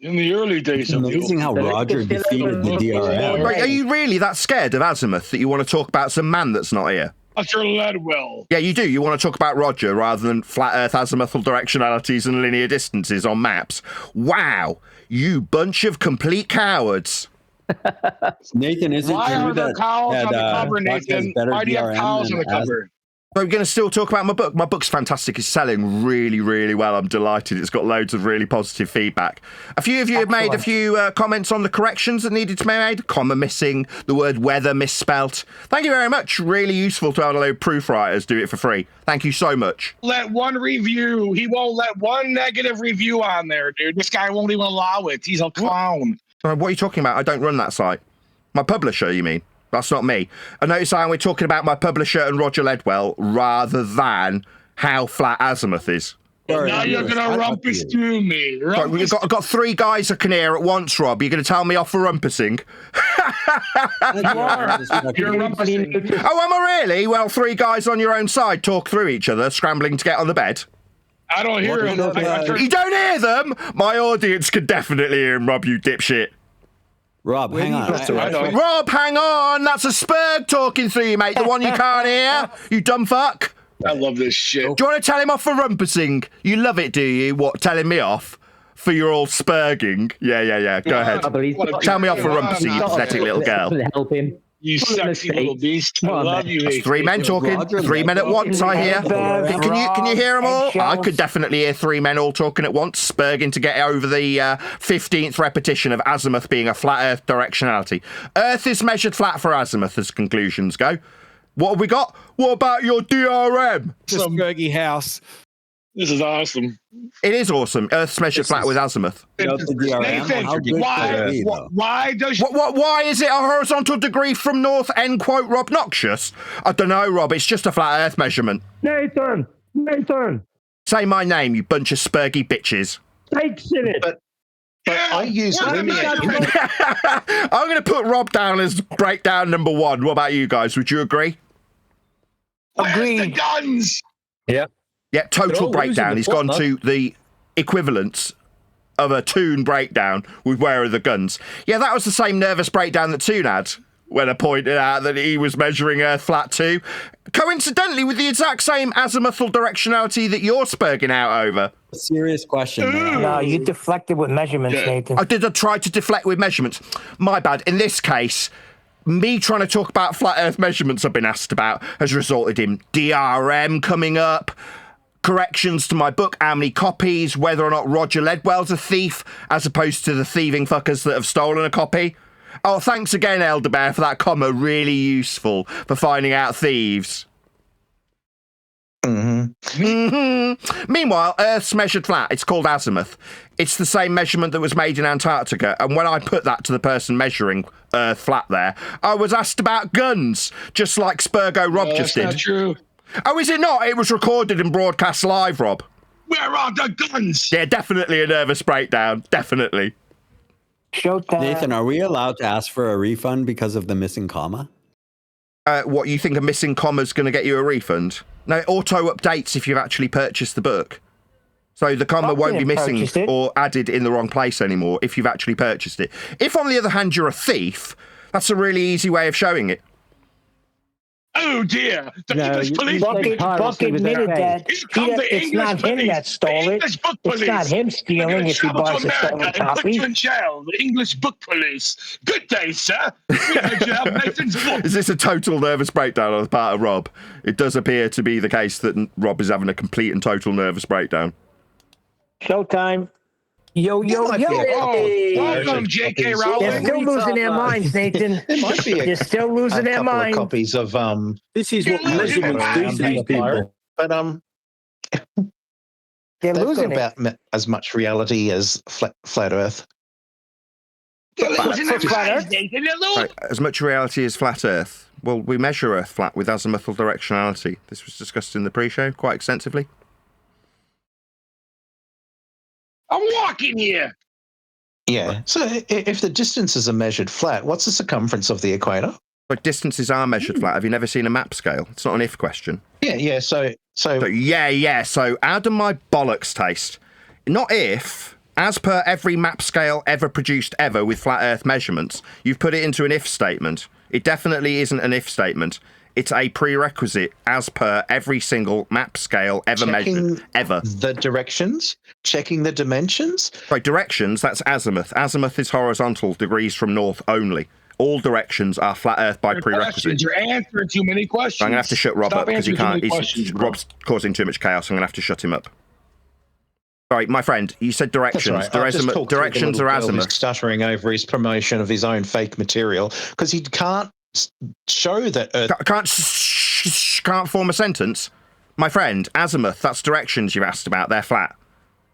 In the early days of amazing how Roger defeated the DRM. Right, are you really that scared of azimuth that you want to talk about some man that's not here? Roger Ledwell. Yeah, you do. You want to talk about Roger rather than flat Earth azimuthal directionalities and linear distances on maps. Wow, you bunch of complete cowards. Nathan, isn't Why true are there that cows on the cover, Fox has Nathan? better Why do you have DRM cows on the than cover? So we're going to still talk about my book. My book's fantastic. It's selling really, really well. I'm delighted. It's got loads of really positive feedback. A few of you have made a few comments on the corrections that needed to be made. Comma missing, the word weather misspelt. Thank you very much. Really useful to have a load of proofwriters do it for free. Thank you so much. Let one review. He won't let one negative review on there, dude. This guy won't even allow it. He's a clown. What are you talking about? I don't run that site. My publisher, you mean? That's not me. I notice how we're talking about my publisher and Roger Ledwell rather than how flat azimuth is. Now you're going to rumpus through me. I've got three guys that can hear at once, Rob. You're going to tell me off for rumpusing? You're rumpusing. Oh, am I really? Well, three guys on your own side talk through each other, scrambling to get on the bed. I don't hear him. You don't hear them? My audience could definitely hear him, Rob, you dipshit. Rob, hang on. Rob, hang on. That's a Spurg talking through you, mate. The one you can't hear. You dumb fuck. I love this shit. Do you want to tell him off for rumpusing? You love it, do you? What, telling me off? For your all spurging? Yeah. Go ahead. Tell me off for rumpusing, you pathetic little girl. Help him. You sexy little beast. I love you. That's three men talking. Three men at once, I hear. Can you hear them all? I could definitely hear three men all talking at once, spurging to get over the 15th repetition of azimuth being a flat Earth directionality. Earth is measured flat for azimuth as conclusions go. What have we got? What about your DRM? Some Fergie house. This is awesome. It is awesome. Earth's measured flat with azimuth. Nathan, why does... Why is it a horizontal degree from north? End quote, Rob Noxious. I don't know, Rob. It's just a flat Earth measurement. Nathan. Say my name, you bunch of spurgy bitches. Takes in it. But I use linear. I'm going to put Rob down as breakdown number one. What about you guys? Would you agree? Where's the guns? Yeah, total breakdown. He's gone to the equivalence of a Toon breakdown with where are the guns. Yeah, that was the same nervous breakdown that Toon had when I pointed out that he was measuring Earth flat too. Coincidentally, with the exact same azimuthal directionality that you're spurging out over. Serious question. No, you deflected with measurements, Nathan. I try to deflect with measurements. My bad. In this case, me trying to talk about flat Earth measurements I've been asked about has resulted in DRM coming up, corrections to my book, how many copies, whether or not Roger Ledwell's a thief, as opposed to the thieving fuckers that have stolen a copy. Oh, thanks again, Elder Bear, for that comma. Really useful for finding out thieves. Meanwhile, Earth's measured flat. It's called azimuth. It's the same measurement that was made in Antarctica. And when I put that to the person measuring Earth flat there, I was asked about guns, just like Spurgo Rob just did. That's not true. Oh, is it not? It was recorded and broadcast live, Rob. Where are the guns? Yeah, definitely a nervous breakdown. Definitely. Showtime. Nathan, are we allowed to ask for a refund because of the missing comma? What, you think a missing comma's going to get you a refund? No, it auto-updates if you've actually purchased the book. So the comma won't be missing or added in the wrong place anymore if you've actually purchased it. If, on the other hand, you're a thief, that's a really easy way of showing it. Oh dear! The English police. Buck admitted that it's not him that stole it. It's not him stealing if he buys a stolen copy. Put you in jail. The English book police. Good day, sir. We heard you have Nathan's book. Is this a total nervous breakdown on the part of Rob? It does appear to be the case that Rob is having a complete and total nervous breakdown. Showtime. Yo. Welcome, J.K. Rowling. They're still losing their minds, Nathan. They're still losing their minds. Copies of This is what measurements do to these people. But They're They've got losing it. about as much reality as flat Earth. They're Flat- losing their flat minds, Earth? Nathan. They're losing. Right, as much reality as flat Earth. Well, we measure Earth flat with azimuthal directionality. This was discussed in the pre-show quite extensively. I'm walking here. Yeah. So if the distances are measured flat, what's the circumference of the equator? But distances are measured flat. Have you never seen a map scale? It's not an if question. Yeah. So So how do my bollocks taste? Not if, as per every map scale ever produced ever with flat Earth measurements, you've put it into an if statement. It definitely isn't an if statement. It's a prerequisite as per every single map scale ever measured, ever. The directions, checking the dimensions. Right, directions, that's azimuth. Azimuth is horizontal, degrees from north only. All directions are flat Earth by prerequisite. You're answering too many questions. I'm going to have to shut Rob Stop up because he answering too can't. many questions, bro. Rob's causing too much chaos. I'm going to have to shut him up. Right, my friend, you said directions. Directions are azimuth. Stuttering over his promotion of his own fake material because he can't show that Earth. Can't form a sentence. My friend, azimuth, that's directions you asked about. They're flat.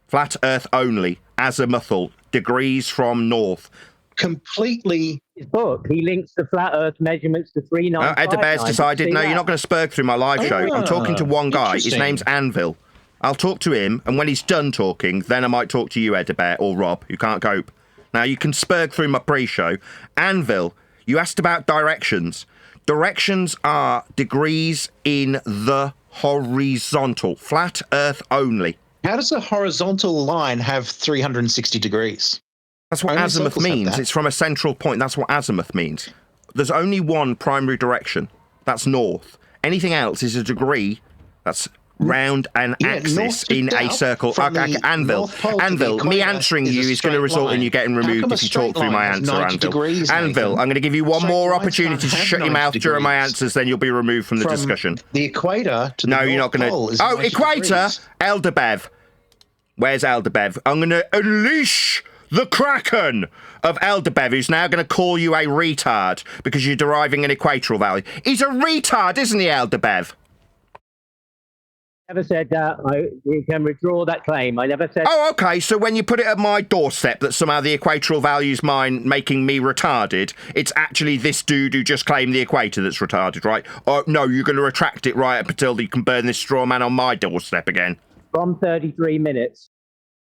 Flat Earth only. Azimuthal. Degrees from north. Completely. His book, he links the flat Earth measurements to 3959. Ed Bear's decided, no, you're not going to spurg through my live show. I'm talking to one guy. His name's Anvil. I'll talk to him, and when he's done talking, then I might talk to you, Ed Bear, or Rob, who can't cope. Now, you can spurg through my pre-show. Anvil, you asked about directions. Directions are degrees in the horizontal. Flat Earth only. How does a horizontal line have 360 degrees? That's what Only azimuth circles have means. that. It's from a central point. That's what azimuth means. There's only one primary direction. That's north. Anything else is a degree that's round an axis in a circle. Anvil, me answering you is going to result in you getting removed if you talk through my answer, Anvil. I'm going to give you one more opportunity to shut your mouth during my answers, then you'll be removed from the discussion. The equator to the No, you're not going to. to. Oh, equator! Elderbev. Where's Elderbev? I'm going to unleash the Kraken of Elderbev, who's now going to call you a retard because you're deriving an equatorial value. He's a retard, isn't he, Elderbev? Never said that. You can withdraw that claim. I never said. Oh, okay. So when you put it at my doorstep that somehow the equatorial value's mine making me retarded, it's actually this dude who just claimed the equator that's retarded, right? Oh, no, you're going to retract it right up until you can burn this straw man on my doorstep again. From 33 minutes,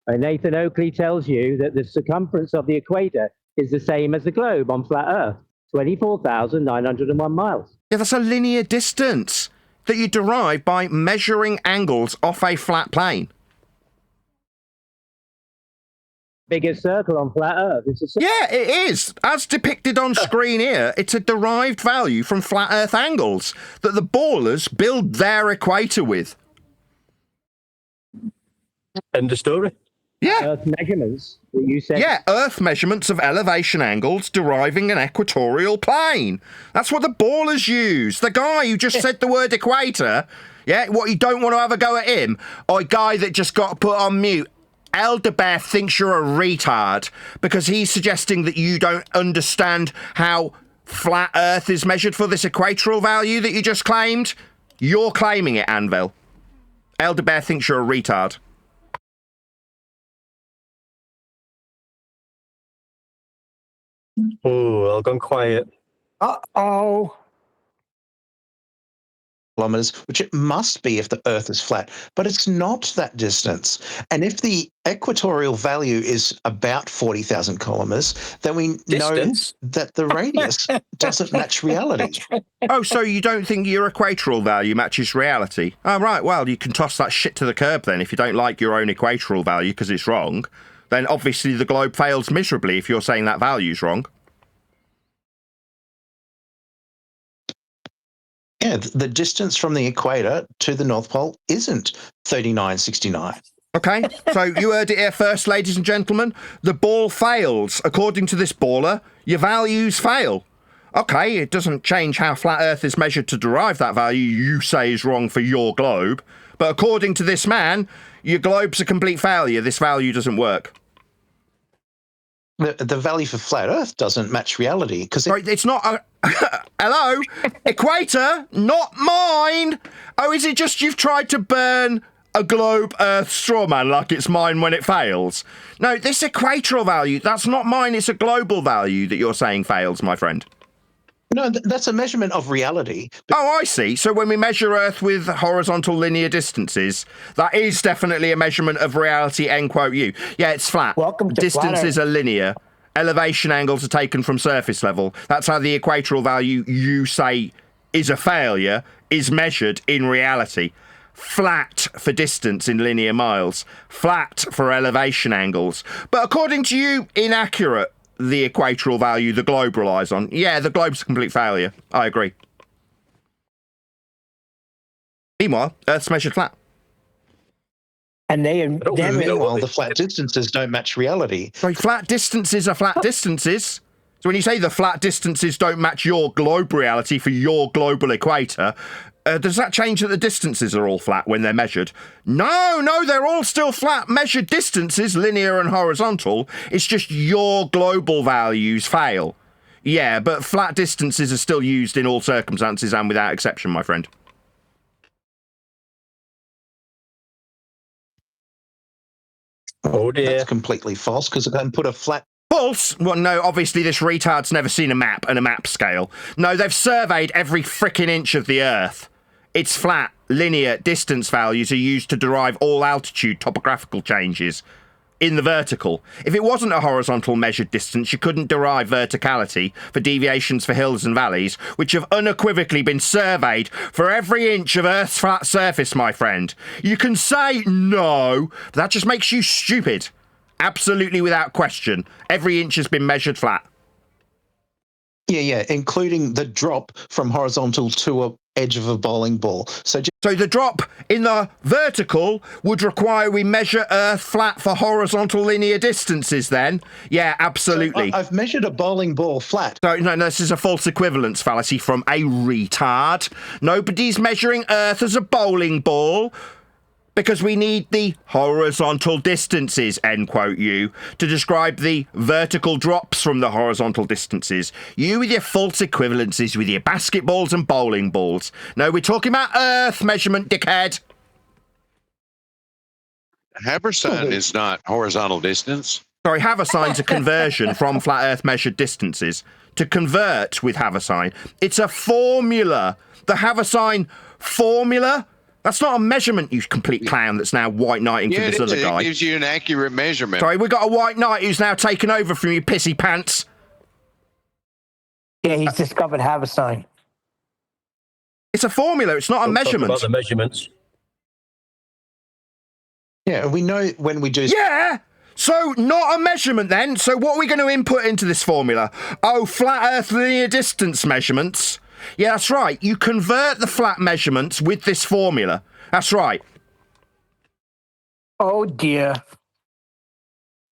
Nathan Oakley tells you that the circumference of the equator is the same as the globe on flat Earth, 24,901 miles. Yeah, that's a linear distance that you derive by measuring angles off a flat plane. Biggest circle on flat Earth. Yeah, it is. As depicted on screen here, it's a derived value from flat Earth angles that the ballers build their equator with. End of story. Yeah. Earth measurements that you said. Yeah, Earth measurements of elevation angles deriving an equatorial plane. That's what the ballers use. The guy who just said the word equator, yeah, what, you don't want to have a go at him? Or a guy that just got put on mute. Elderbear thinks you're a retard because he's suggesting that you don't understand how flat Earth is measured for this equatorial value that you just claimed. You're claiming it, Anvil. Elderbear thinks you're a retard. Oh, I've gone quiet. Uh-oh. Kilometers, which it must be if the Earth is flat, but it's not that distance. And if the equatorial value is about 40,000 kilometers, then we know that the radius doesn't match reality. Oh, so you don't think your equatorial value matches reality? Oh, right, well, you can toss that shit to the curb then if you don't like your own equatorial value because it's wrong. Then obviously the globe fails miserably if you're saying that value's wrong. Yeah, the distance from the equator to the North Pole isn't 3969. Okay, so you heard it here first, ladies and gentlemen. The ball fails. According to this baller, your values fail. Okay, it doesn't change how flat Earth is measured to derive that value you say is wrong for your globe. But according to this man, your globe's a complete failure. This value doesn't work. The value for flat Earth doesn't match reality because it's not a hello equator, not mine. Oh, is it just you've tried to burn a globe Earth straw man like it's mine when it fails. No, this equatorial value, that's not mine, it's a global value that you're saying fails, my friend. No, that's a measurement of reality. Oh, I see. So when we measure Earth with horizontal linear distances, that is definitely a measurement of reality, end quote you. Yeah, it's flat. Welcome to Distances are linear. Elevation angles are taken from surface level. That's how the equatorial value you say is a failure is measured in reality. Flat for distance in linear miles. Flat for elevation angles. But according to you, inaccurate. The equatorial value the globe relies on. Yeah, the globe's a complete failure. I agree. Meanwhile, Earth's measured flat. And meanwhile, the flat distances don't match reality. Sorry, flat distances are flat distances. So when you say the flat distances don't match your globe reality for your global equator, does that change that the distances are all flat when they're measured? No, they're all still flat measured distances, linear and horizontal. It's just your global values fail. Yeah, but flat distances are still used in all circumstances and without exception, my friend. Oh dear. That's completely false because I can put a flat... False? Well, no, obviously this retard's never seen a map and a map scale. No, they've surveyed every frickin' inch of the Earth. It's flat, linear, distance values are used to derive all altitude topographical changes in the vertical. If it wasn't a horizontal measured distance, you couldn't derive verticality for deviations for hills and valleys, which have unequivocally been surveyed for every inch of Earth's flat surface, my friend. You can say no, but that just makes you stupid. Absolutely without question. Every inch has been measured flat. Yeah, including the drop from horizontal to a edge of a bowling ball. So the drop in the vertical would require we measure Earth flat for horizontal linear distances then? Yeah, absolutely. So I've measured a bowling ball flat. So, no, this is a false equivalence fallacy from a retard. Nobody's measuring Earth as a bowling ball. Because we need the horizontal distances, end quote you, to describe the vertical drops from the horizontal distances. You with your false equivalences with your basketballs and bowling balls. No, we're talking about Earth measurement, dickhead. Habersign is not horizontal distance. Sorry, Haversign's a conversion from flat Earth measured distances. To convert with Haversign, it's a formula. The Haversign formula... That's not a measurement, you complete clown that's now white knighting for this other guy. It gives you an accurate measurement. Sorry, we've got a white knight who's now taken over from you pissy pants. Yeah, he's discovered Haversign. It's a formula, it's not a measurement. About the measurements. Yeah, we know when we do... Yeah! So, not a measurement then. So what are we going to input into this formula? Oh, flat Earth linear distance measurements. Yeah, that's right. You convert the flat measurements with this formula. That's right. Oh, dear.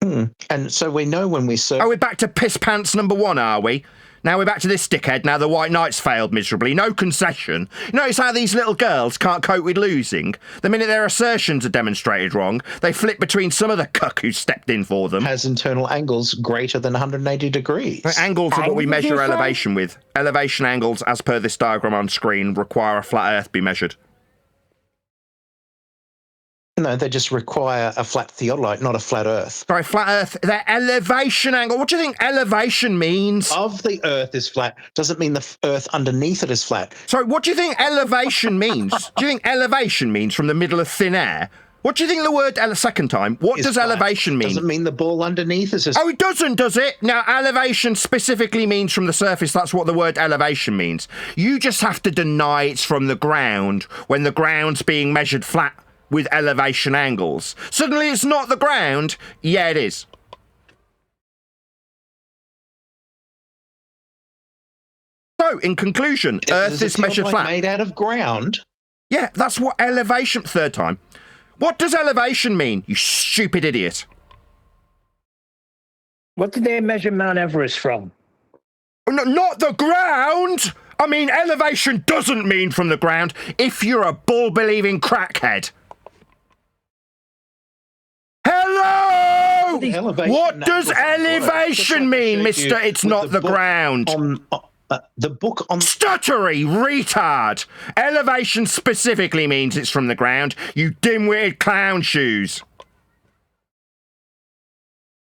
And so we know when we serve... Are we back to piss pants number 1, are we? Now we're back to this dickhead. Now the White Knight's failed miserably. No concession. You notice how these little girls can't cope with losing? The minute their assertions are demonstrated wrong, they flip between some other cuck who stepped in for them. Has internal angles greater than 180 degrees. Angles are what we measure elevation with. Elevation angles, as per this diagram on screen, require a flat Earth be measured. No, they just require a flat theodolite, not a flat Earth. Sorry, flat Earth, their elevation angle. What do you think elevation means? Of the Earth is flat doesn't mean the Earth underneath it is flat. Sorry, what do you think elevation means? Do you think elevation means from the middle of thin air? What do you think the word, second time, what does elevation mean? Doesn't mean the ball underneath is... Oh, it doesn't, does it? Now, elevation specifically means from the surface. That's what the word elevation means. You just have to deny it's from the ground when the ground's being measured flat with elevation angles. Suddenly it's not the ground. Yeah, it is. So, in conclusion, Earth is measured flat. Made out of ground? Yeah, that's what elevation... Third time. What does elevation mean, you stupid idiot? What did they measure Mount Everest from? No, not the ground! I mean, elevation doesn't mean from the ground if you're a bull-believing crackhead. Hello! What does elevation mean, mister? It's not the ground. The book on Stuttery retard! Elevation specifically means it's from the ground, you dim-witted clown shoes.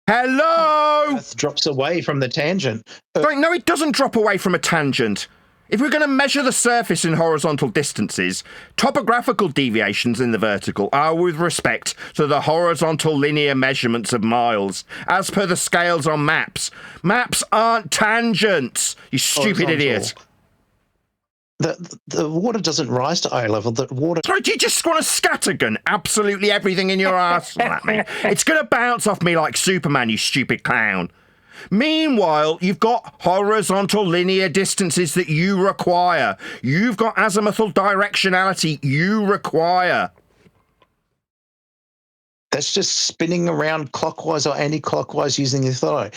Hello? Earth drops away from the tangent. Sorry, no, it doesn't drop away from a tangent. If we're going to measure the surface in horizontal distances, topographical deviations in the vertical are with respect to the horizontal linear measurements of miles, as per the scales on maps. Maps aren't tangents, you stupid idiot. The water doesn't rise to eye level. The water. Sorry, do you just want to scattergun absolutely everything in your arsenal at me? It's going to bounce off me like Superman, you stupid clown. Meanwhile, you've got horizontal linear distances that you require. You've got azimuthal directionality you require. That's just spinning around clockwise or anti-clockwise using your thigh.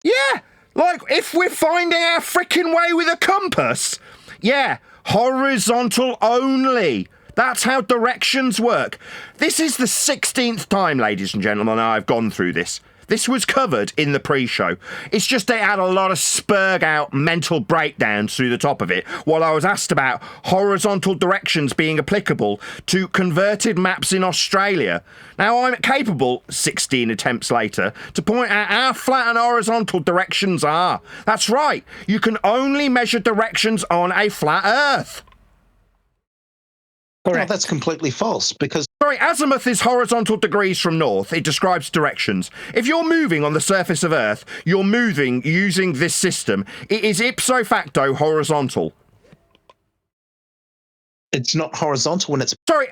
Yeah, like if we're finding our frickin' way with a compass. Yeah, horizontal only. That's how directions work. This is the 16th time, ladies and gentlemen, I've gone through this. This was covered in the pre-show. It's just they had a lot of spurg-out mental breakdowns through the top of it while I was asked about horizontal directions being applicable to converted maps in Australia. Now, I'm capable, 16 attempts later, to point out how flat and horizontal directions are. That's right. You can only measure directions on a flat Earth. No, that's completely false because... Sorry, azimuth is horizontal degrees from north. It describes directions. If you're moving on the surface of Earth, you're moving using this system. It is ipso facto horizontal. It's not horizontal when it's... Sorry,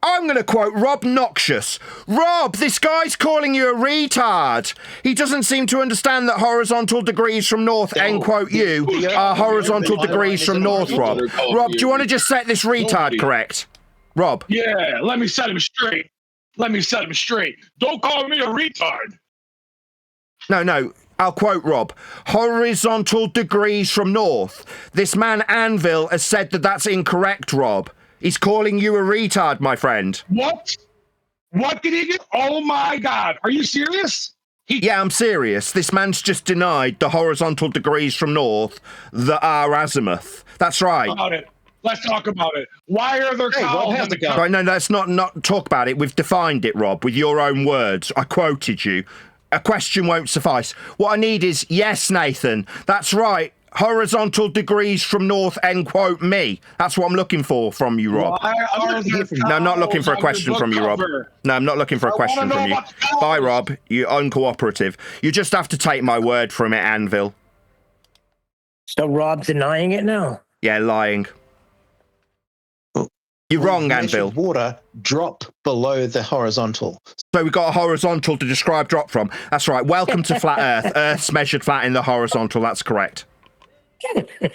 I'm going to quote Rob Noxious. Rob, this guy's calling you a retard. He doesn't seem to understand that horizontal degrees from north, end quote you, are horizontal degrees from north, Rob. Rob, do you want to just set this retard correct? Rob. Yeah, let me set him straight. Don't call me a retard. No, I'll quote Rob. Horizontal degrees from north. This man Anvil has said that that's incorrect, Rob. He's calling you a retard, my friend. What? What did he do? Oh my God. Are you serious? Yeah, I'm serious. This man's just denied the horizontal degrees from north that are azimuth. That's right. Let's talk about it. Why are there cows? Right, no, let's not talk about it. We've defined it, Rob, with your own words. I quoted you. A question won't suffice. What I need is, yes, Nathan, that's right. Horizontal degrees from north, end quote me. That's what I'm looking for from you, Rob. No, I'm not looking for a question from you, Rob. No, I'm not looking for a question from you. Bye, Rob. You're uncooperative. You just have to take my word from it, Anvil. So Rob's denying it now? Yeah, lying. You're wrong, Anvil. Water drop below the horizontal. So we've got a horizontal to describe drop from. That's right. Welcome to Flat Earth. Earth's measured flat in the horizontal. That's correct.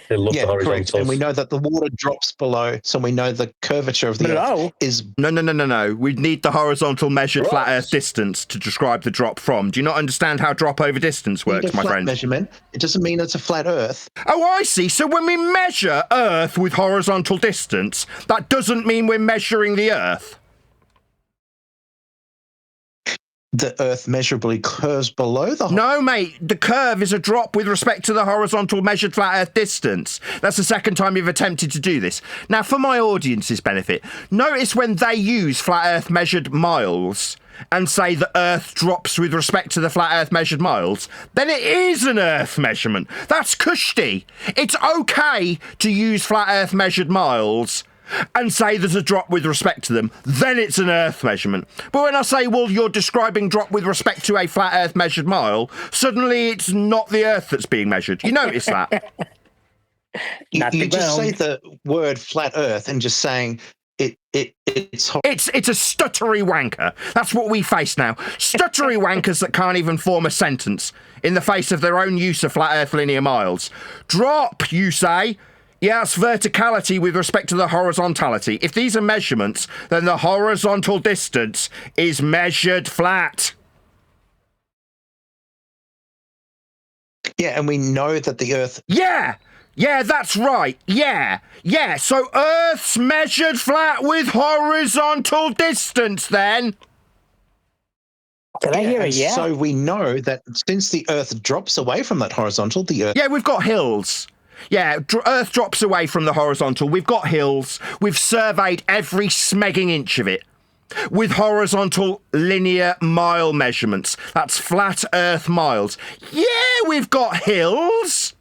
They love the correct. And we know that the water drops below, so we know the curvature of the Earth is... No. We need the horizontal measured flat Earth distance to describe the drop from. Do you not understand how drop over distance works, my friend? Measurement. It doesn't mean it's a flat Earth. Oh, I see. So when we measure Earth with horizontal distance, that doesn't mean we're measuring the Earth. The Earth measurably curves below the... No, mate. The curve is a drop with respect to the horizontal measured flat Earth distance. That's the second time you've attempted to do this. Now, for my audience's benefit, notice when they use flat Earth measured miles and say the Earth drops with respect to the flat Earth measured miles, then it is an Earth measurement. That's kushti. It's okay to use flat Earth measured miles and say there's a drop with respect to them, then it's an Earth measurement. But when I say, well, you're describing drop with respect to a flat Earth measured mile, suddenly it's not the Earth that's being measured. You notice that? you just say the word flat Earth and just saying it's a stuttery wanker. That's what we face now. Stuttery wankers that can't even form a sentence in the face of their own use of flat Earth linear miles. Drop, you say? Yeah, it's verticality with respect to the horizontality. If these are measurements, then the horizontal distance is measured flat. Yeah, and we know that the Earth... Yeah, that's right. Yeah. So Earth's measured flat with horizontal distance, then. Did I hear it? Yeah. So we know that since the Earth drops away from that horizontal, the Earth... Yeah, we've got hills. Yeah, Earth drops away from the horizontal. We've got hills. We've surveyed every smegging inch of it with horizontal linear mile measurements. That's flat Earth miles. Yeah, we've got hills.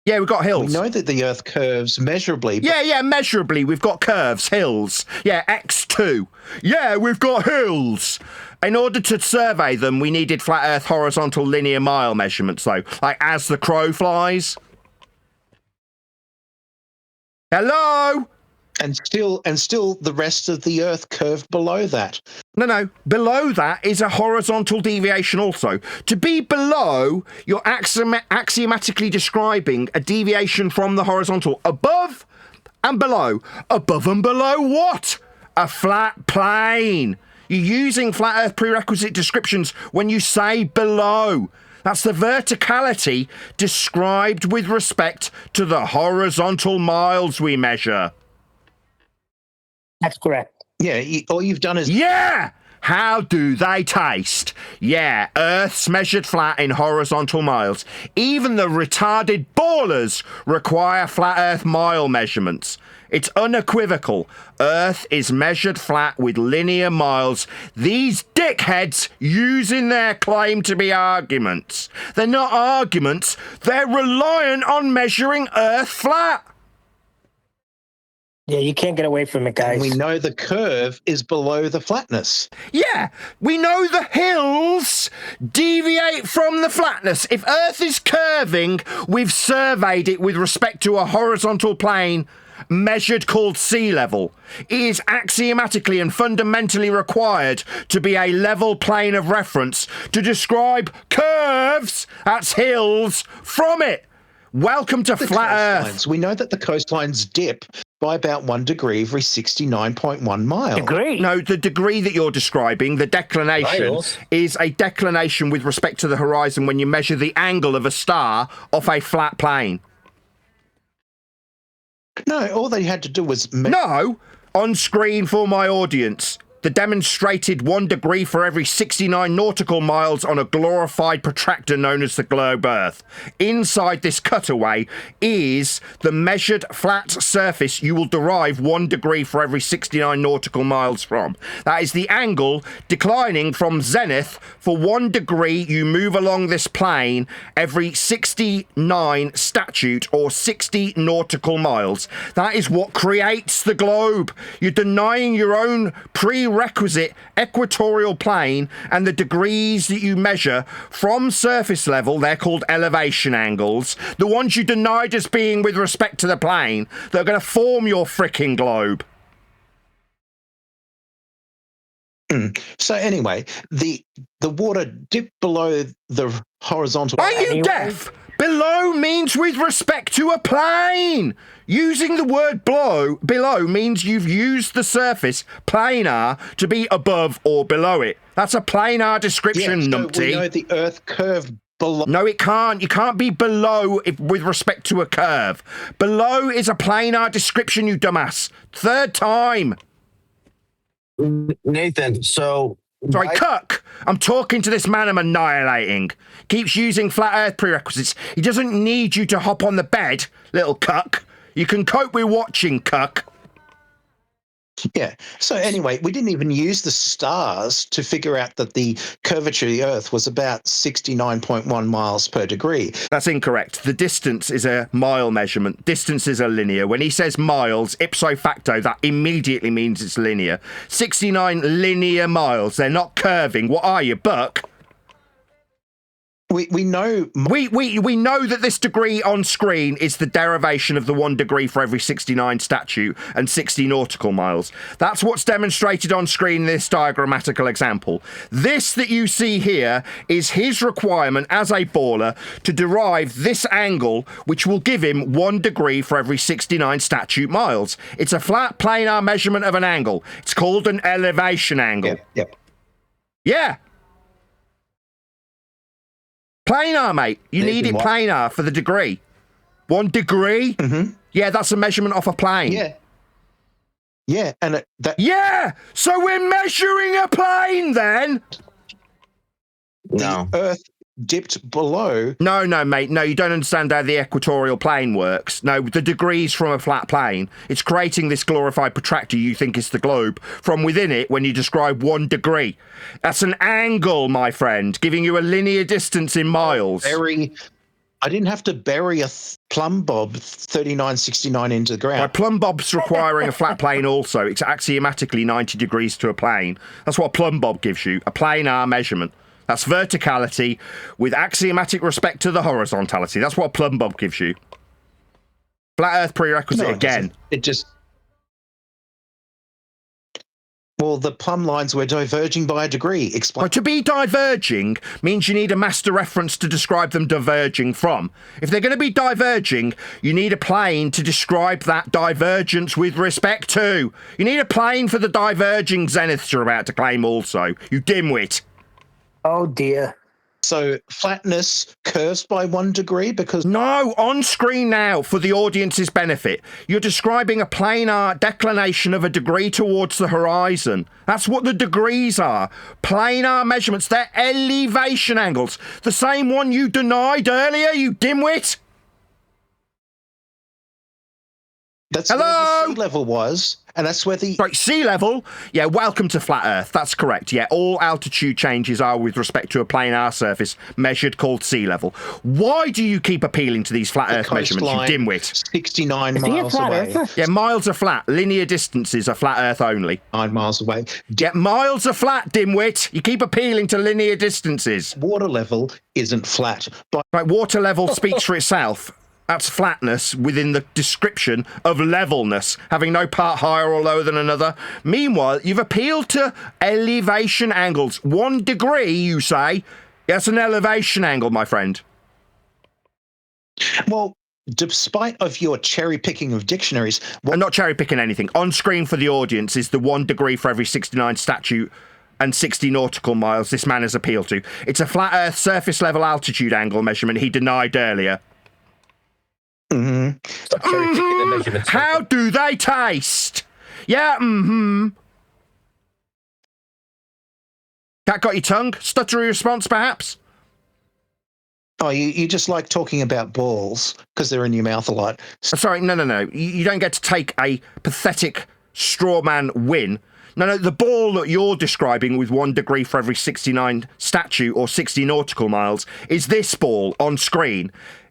Yeah, we've got hills. We know that the Earth curves measurably. Yeah, measurably. We've got curves, hills. Yeah, X2. Yeah, we've got hills. In order to survey them, we needed flat Earth horizontal linear mile measurements, though. Like, as the crow flies. Hello? And still the rest of the Earth curved below that. No. Below that is a horizontal deviation also. To be below, you're axiomatically describing a deviation from the horizontal. Above and below. Above and below what? A flat plane. You're using flat Earth prerequisite descriptions when you say below. That's the verticality described with respect to the horizontal miles we measure. That's correct. Yeah, all you've done is... Yeah! How do they taste? Yeah, Earth's measured flat in horizontal miles. Even the retarded ballers require flat Earth mile measurements. It's unequivocal. Earth is measured flat with linear miles. These dickheads using their claim to be arguments. They're not arguments. They're reliant on measuring Earth flat. Yeah, you can't get away from it, guys. And we know the curve is below the flatness. Yeah, we know the hills deviate from the flatness. If Earth is curving, we've surveyed it with respect to a horizontal plane measured called sea level. It is axiomatically and fundamentally required to be a level plane of reference to describe curves, that's hills, from it. Welcome to flat Earth. We know that the coastlines dip by about 1 degree every 69.1 miles. Degree? No, the degree that you're describing, the declination, is a declination with respect to the horizon when you measure the angle of a star off a flat plane. No, all they had to do was... No! On screen for my audience. The demonstrated 1 degree for every 69 nautical miles on a glorified protractor known as the globe Earth. Inside this cutaway is the measured flat surface you will derive 1 degree for every 69 nautical miles from. That is the angle declining from zenith. For 1 degree, you move along this plane every 69 statute or 60 nautical miles. That is what creates the globe. You're denying your own prerequisite equatorial plane and the degrees that you measure from surface level. They're called elevation angles. The ones you denied as being with respect to the plane that are going to form your fricking globe. So anyway, the water dipped below the horizontal... Are you deaf? Below means with respect to a plane. Using the word below means you've used the surface, planar, to be above or below it. That's a planar description, numpty. We know the Earth curved below... No, it can't. You can't be below with respect to a curve. Below is a planar description, you dumbass. 3rd time. Nathan, so... Sorry, cuck. I'm talking to this man I'm annihilating. Keeps using flat Earth prerequisites. He doesn't need you to hop on the bed, little cuck. You can cope with watching, cuck. Yeah. So anyway, we didn't even use the stars to figure out that the curvature of the Earth was about 69.1 miles per degree. That's incorrect. The distance is a mile measurement. Distances are linear. When he says miles, ipso facto, that immediately means it's linear. 69 linear miles. They're not curving. What are you, Buck? We know... We know that this degree on screen is the derivation of the 1 degree for every 69 statute and 60 nautical miles. That's what's demonstrated on screen in this diagrammatical example. This that you see here is his requirement as a baller to derive this angle, which will give him 1 degree for every 69 statute miles. It's a flat planar measurement of an angle. It's called an elevation angle. Yeah. Planar, mate. You need it planar for the degree. 1 degree? Mm-hmm. Yeah, that's a measurement off a plane. Yeah. Yeah, and Yeah! So we're measuring a plane, then? No. dipped below. No, mate. No, you don't understand how the equatorial plane works. No, the degrees from a flat plane. It's creating this glorified protractor you think is the globe from within it when you describe 1 degree. That's an angle, my friend, giving you a linear distance in miles. I didn't have to bury a plumb bob 3969 into the ground. My plumb bob's requiring a flat plane also. It's axiomatically 90 degrees to a plane. That's what a plumb bob gives you, a planar measurement. That's verticality with axiomatic respect to the horizontality. That's what a plumb bob gives you. Flat Earth prerequisite again. It just... Well, the plumb lines were diverging by a degree. Explain. Well, to be diverging means you need a master reference to describe them diverging from. If they're going to be diverging, you need a plane to describe that divergence with respect to. You need a plane for the diverging zeniths you're about to claim also, you dimwit. Oh, dear. So flatness curves by 1 degree because... No, on screen now, for the audience's benefit, you're describing a planar declination of a degree towards the horizon. That's what the degrees are. Planar measurements, they're elevation angles. The same one you denied earlier, you dimwit. That's where the sea level was, and that's where the... Right, sea level? Yeah, welcome to flat Earth. That's correct. Yeah, all altitude changes are with respect to a planar surface measured called sea level. Why do you keep appealing to these flat Earth measurements, you dimwit? 69 miles away. Yeah, miles are flat. Linear distances are flat Earth only. 9 miles away. Yeah, miles are flat, dimwit. You keep appealing to linear distances. Water level isn't flat. But right, water level speaks for itself. That's flatness within the description of levelness, having no part higher or lower than another. Meanwhile, you've appealed to elevation angles. 1 degree, you say? That's an elevation angle, my friend. Well, despite of your cherry picking of dictionaries... I'm not cherry picking anything. On screen for the audience is the 1 degree for every 69 statute and 60 nautical miles this man has appealed to. It's a flat Earth surface level altitude angle measurement he denied earlier. How do they taste? Yeah, Cat got your tongue? Stuttery response, perhaps? Oh, you just like talking about balls because they're in your mouth a lot. Sorry, no. You don't get to take a pathetic straw man win. No, the ball that you're describing with 1 degree for every 69 statute or 60 nautical miles is this ball on screen.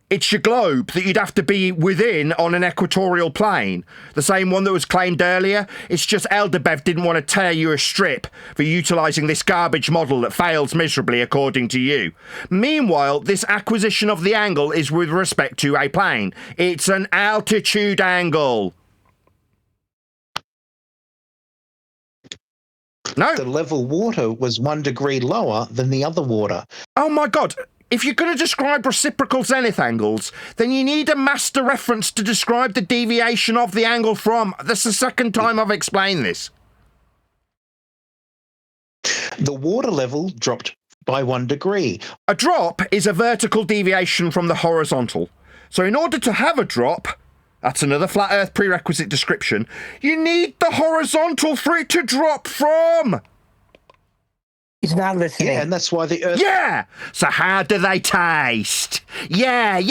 It's your globe that you'd have to be within on an equatorial plane. The same one that was claimed earlier. It's just Elderbev didn't want to tear you a strip for utilising this garbage model that fails miserably according to you. Meanwhile, this acquisition of the angle is with respect to a plane. It's an altitude angle. No. The level water was 1 degree lower than the other water. Oh my God. If you're going to describe reciprocal zenith angles, then you need a master reference to describe the deviation of the angle from. That's the second time I've explained this. The water level dropped by 1 degree. A drop is a vertical deviation from the horizontal. So in order to have a drop, that's another flat Earth prerequisite description, you need the horizontal for it to drop from. He's not listening. Yeah, and that's why the Earth... Yeah! So how do they taste? Yeah,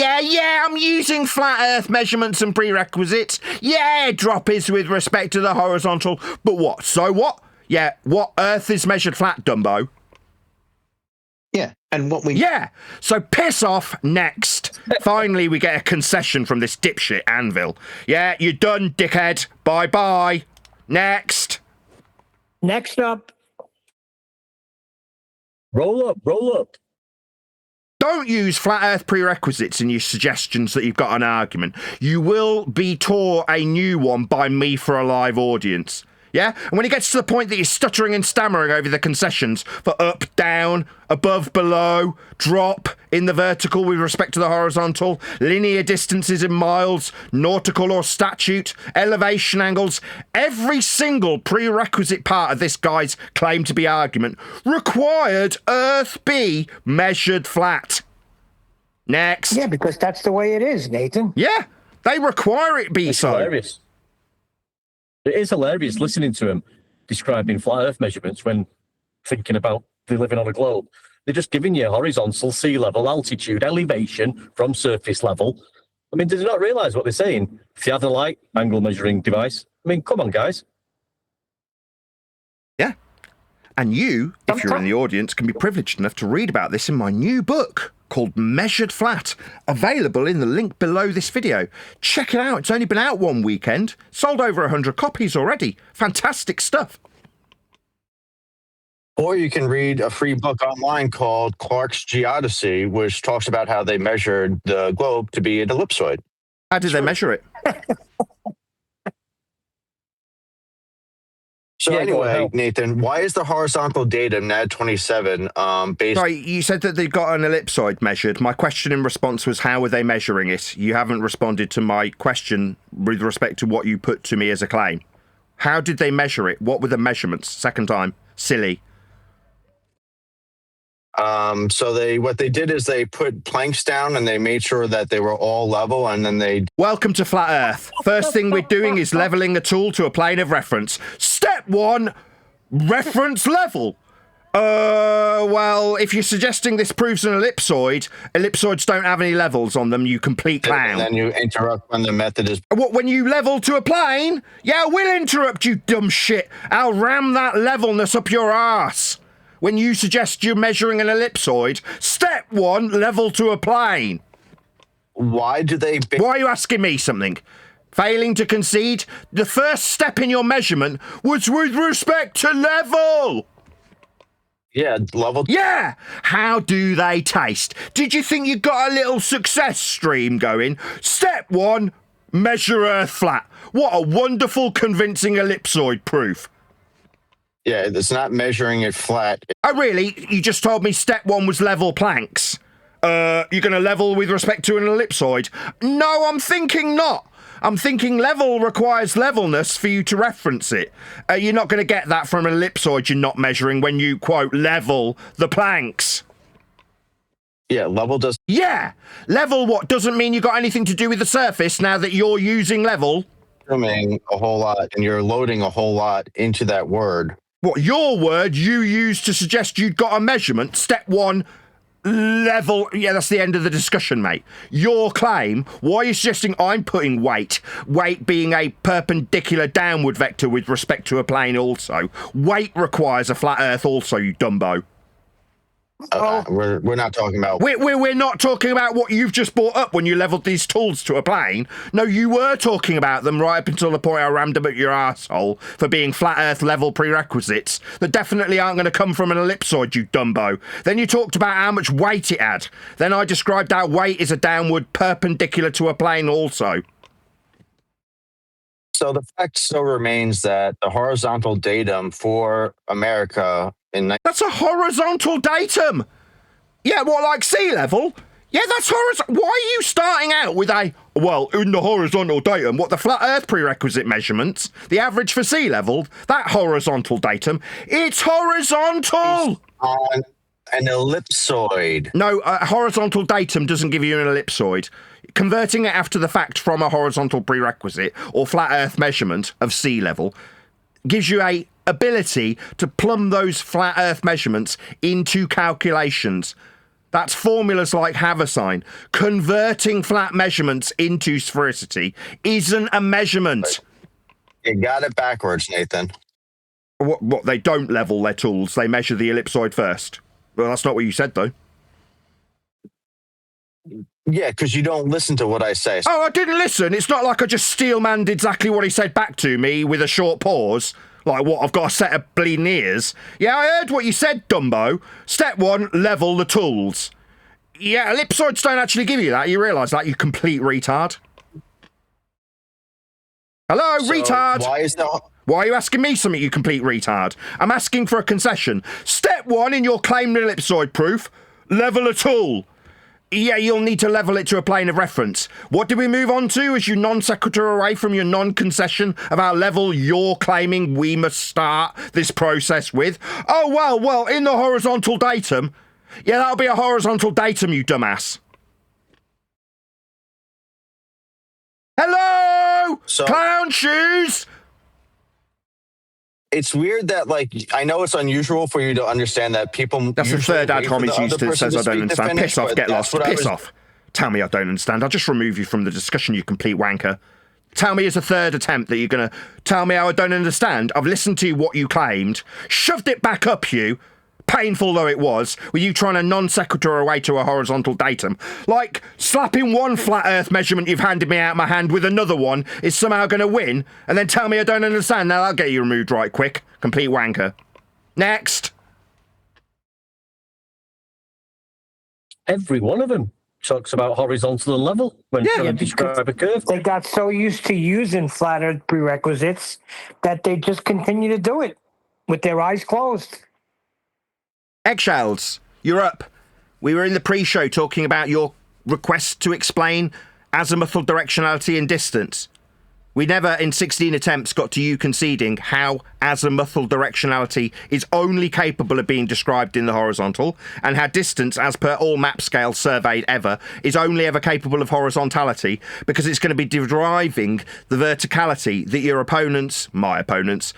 I'm using flat Earth measurements and prerequisites. Yeah, drop is with respect to the horizontal. But what? So what? Yeah, what Earth is measured flat, Dumbo? Yeah, and what we... Yeah, so piss off next. Finally, we get a concession from this dipshit Anvil. Yeah, you're done, dickhead. Bye-bye. Next. Next up. Roll up. Don't use flat Earth prerequisites in your suggestions that you've got an argument. You will be taught a new one by me for a live audience. Yeah? And when it gets to the point that you're stuttering and stammering over the concessions for up, down, above, below, drop in the vertical with respect to the horizontal, linear distances in miles, nautical or statute, elevation angles, every single prerequisite part of this guy's claim to be argument required Earth be measured flat. Next. Yeah, because that's the way it is, Nathan. Yeah, they require it be so. Hilarious. It is hilarious listening to him describing flat Earth measurements when thinking about living on a globe. They're just giving you horizontal, sea level, altitude, elevation from surface level. I mean, do they not realise what they're saying? Theodolite angle measuring device. I mean, come on, guys. Yeah. And you, if you're in the audience, can be privileged enough to read about this in my new book called Measured Flat, available in the link below this video. Check it out. It's only been out 1 weekend. Sold over 100 copies already. Fantastic stuff. Or you can read a free book online called Clark's Geodesy, which talks about how they measured the globe to be an ellipsoid. How did they measure it? So anyway, Nathan, why is the horizontal datum NAD27 based? Sorry, you said that they got an ellipsoid measured. My question in response was, how were they measuring it? You haven't responded to my question with respect to what you put to me as a claim. How did they measure it? What were the measurements? Second time. Silly. So what they did is they put planks down and they made sure that they were all level, and then they... Welcome to Flat Earth. First thing we're doing is leveling a tool to a plane of reference. Step 1, reference level. Well, if you're suggesting this proves an ellipsoid, ellipsoids don't have any levels on them, you complete clown. And then you interrupt when the method is... What, when you level to a plane? Yeah, we'll interrupt, you dumb shit. I'll ram that levelness up your arse. When you suggest you're measuring an ellipsoid, step 1, level to a plane. Why do they... Why are you asking me something? Failing to concede? The first step in your measurement was with respect to level. Yeah, level. Yeah! How do they taste? Did you think you got a little success stream going? Step 1, measure Earth flat. What a wonderful, convincing ellipsoid proof. Yeah, it's not measuring it flat. Oh, really? You just told me step 1 was level planks. You're going to level with respect to an ellipsoid? No, I'm thinking not. I'm thinking level requires levelness for you to reference it. You're not going to get that from an ellipsoid you're not measuring when you, quote, level the planks. Yeah, level does... Yeah! Level what? Doesn't mean you got anything to do with the surface now that you're using level. Assuming a whole lot, and you're loading a whole lot into that word. What, your word you used to suggest you'd got a measurement? Step 1, level. Yeah, that's the end of the discussion, mate. Your claim, why are you suggesting I'm putting weight? Weight being a perpendicular downward vector with respect to a plane also. Weight requires a flat earth also, you dumbo. We're not talking about... We're not talking about what you've just brought up when you levelled these tools to a plane. No, you were talking about them right up until the point I rammed them at your arsehole for being flat earth level prerequisites that definitely aren't going to come from an ellipsoid, you dumbo. Then you talked about how much weight it had. Then I described how weight is a downward perpendicular to a plane also. So the fact still remains that the horizontal datum for America... That's a horizontal datum. Yeah, what, like sea level? Yeah, that's horizontal. Why are you starting out with a, well, in the horizontal datum, what, the flat earth prerequisite measurements, the average for sea level, that horizontal datum, it's horizontal. On an ellipsoid. No, a horizontal datum doesn't give you an ellipsoid. Converting it after the fact from a horizontal prerequisite or flat earth measurement of sea level gives you a ability to plumb those flat earth measurements into calculations. That's formulas like Haversine. Converting flat measurements into sphericity isn't a measurement. You got it backwards, Nathan. What, they don't level their tools, they measure the ellipsoid first. Well, that's not what you said, though. Yeah, because you don't listen to what I say. Oh, I didn't listen. It's not like I just steel-manned exactly what he said back to me with a short pause. Like, what, I've got a set of bleeding ears? Yeah, I heard what you said, Dumbo. Step 1, level the tools. Yeah, ellipsoids don't actually give you that. You realise that, you complete retard? Hello, So retard! Why are you asking me something, you complete retard? I'm asking for a concession. Step 1 in your claimed ellipsoid proof, level a tool. Yeah, you'll need to level it to a plane of reference. What did we move on to as you non-sequitur away from your non-concession about level you're claiming we must start this process with? Oh, well, in the horizontal datum. Yeah, that'll be a horizontal datum, you dumbass. Hello? Clown shoes? it's weird that, like, I know it's unusual for you to understand that people. That's the third ad hom's used that says I don't understand. Piss off, get lost, piss off. Tell me I don't understand. I'll just remove you from the discussion, you complete wanker. Tell me as a third attempt that you're going to tell me how I don't understand. I've listened to what you claimed, shoved it back up you, painful though it was, with you trying to non sequitur away to a horizontal datum. Like, slapping one flat earth measurement you've handed me out of my hand with another one is somehow going to win, and then tell me I don't understand. Now I'll get you removed right quick. Complete wanker. Next. Every one of them talks about horizontal and level when trying to describe a curve. They got so used to using flat earth prerequisites that they just continue to do it with their eyes closed. Eggshells, you're up. We were in the pre-show talking about your request to explain azimuthal directionality and distance. We never, in 16 attempts, got to you conceding how azimuthal directionality is only capable of being described in the horizontal, and how distance, as per all map scales surveyed ever, is only ever capable of horizontality, because it's going to be deriving the verticality that your opponents, my opponents,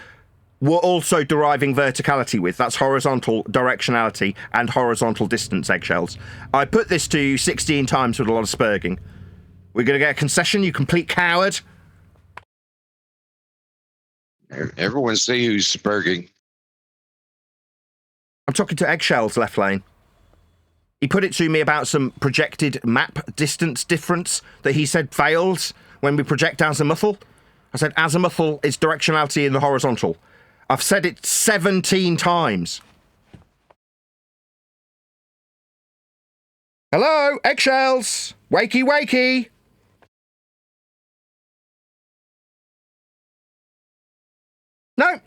were also deriving verticality with. That's horizontal directionality and horizontal distance, Eggshells. I put this to you 16 times with a lot of spurging. We're going to get a concession, you complete coward. Everyone see who's spurging. I'm talking to Eggshells, left lane. He put it to me about some projected map distance difference that he said fails when we project azimuthal. I said azimuthal is directionality in the horizontal. I've said it 17 times. Hello, Eggshells! Wakey, wakey!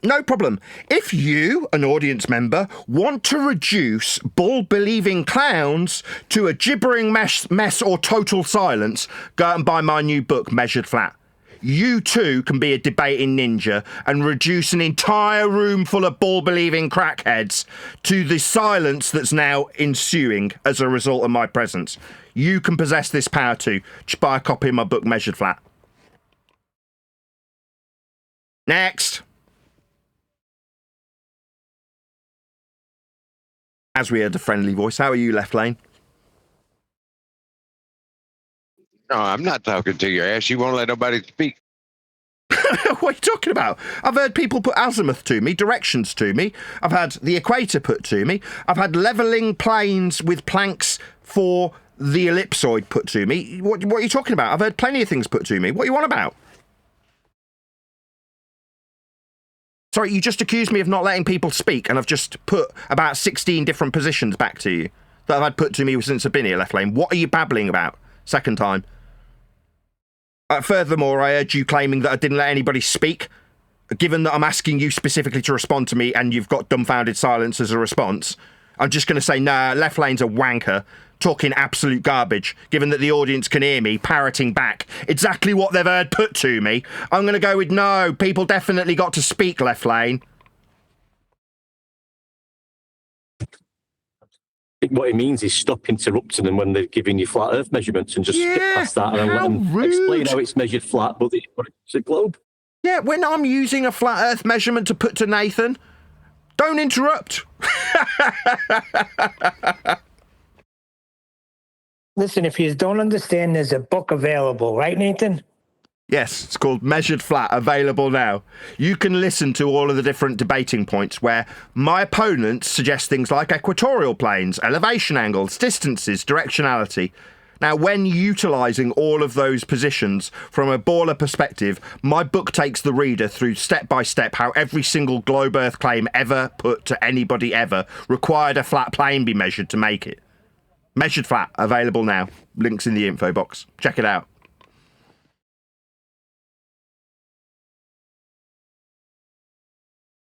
No problem. If you, an audience member, want to reduce ball-believing clowns to a gibbering mess or total silence, go out and buy my new book, Measured Flat. You too can be a debating ninja and reduce an entire room full of ball-believing crackheads to the silence that's now ensuing as a result of my presence. You can possess this power too. Just buy a copy of my book, Measured Flat. Next. As we heard a friendly voice, how are you, left lane? No, I'm not talking to your ass. You won't let nobody speak. What are you talking about? I've heard people put azimuth to me, directions to me. I've had the equator put to me. I've had levelling planes with planks for the ellipsoid put to me. What are you talking about? I've heard plenty of things put to me. What are you on about? Sorry, you just accused me of not letting people speak, and I've just put about 16 different positions back to you that I've had put to me since I've been here, left lane. What are you babbling about? Second time. Furthermore, I heard you claiming that I didn't let anybody speak. Given that I'm asking you specifically to respond to me and you've got dumbfounded silence as a response, I'm just going to say, nah, left lane's a wanker, talking absolute garbage, given that the audience can hear me parroting back exactly what they've heard put to me. I'm going to go with no, people definitely got to speak, left lane. What it means is stop interrupting them when they're giving you flat earth measurements and just skip past that and then let them explain how it's measured flat, but it's a globe. Yeah, when I'm using a flat earth measurement to put to Nathan, don't interrupt. Listen, if you don't understand, there's a book available, right, Nathan? Yes, it's called Measured Flat, available now. You can listen to all of the different debating points where my opponents suggest things like equatorial planes, elevation angles, distances, directionality. Now, when utilising all of those positions from a baller perspective, my book takes the reader through step by step how every single globe Earth claim ever put to anybody ever required a flat plane be measured to make it. Measured Flat, available now. Links in the info box. Check it out.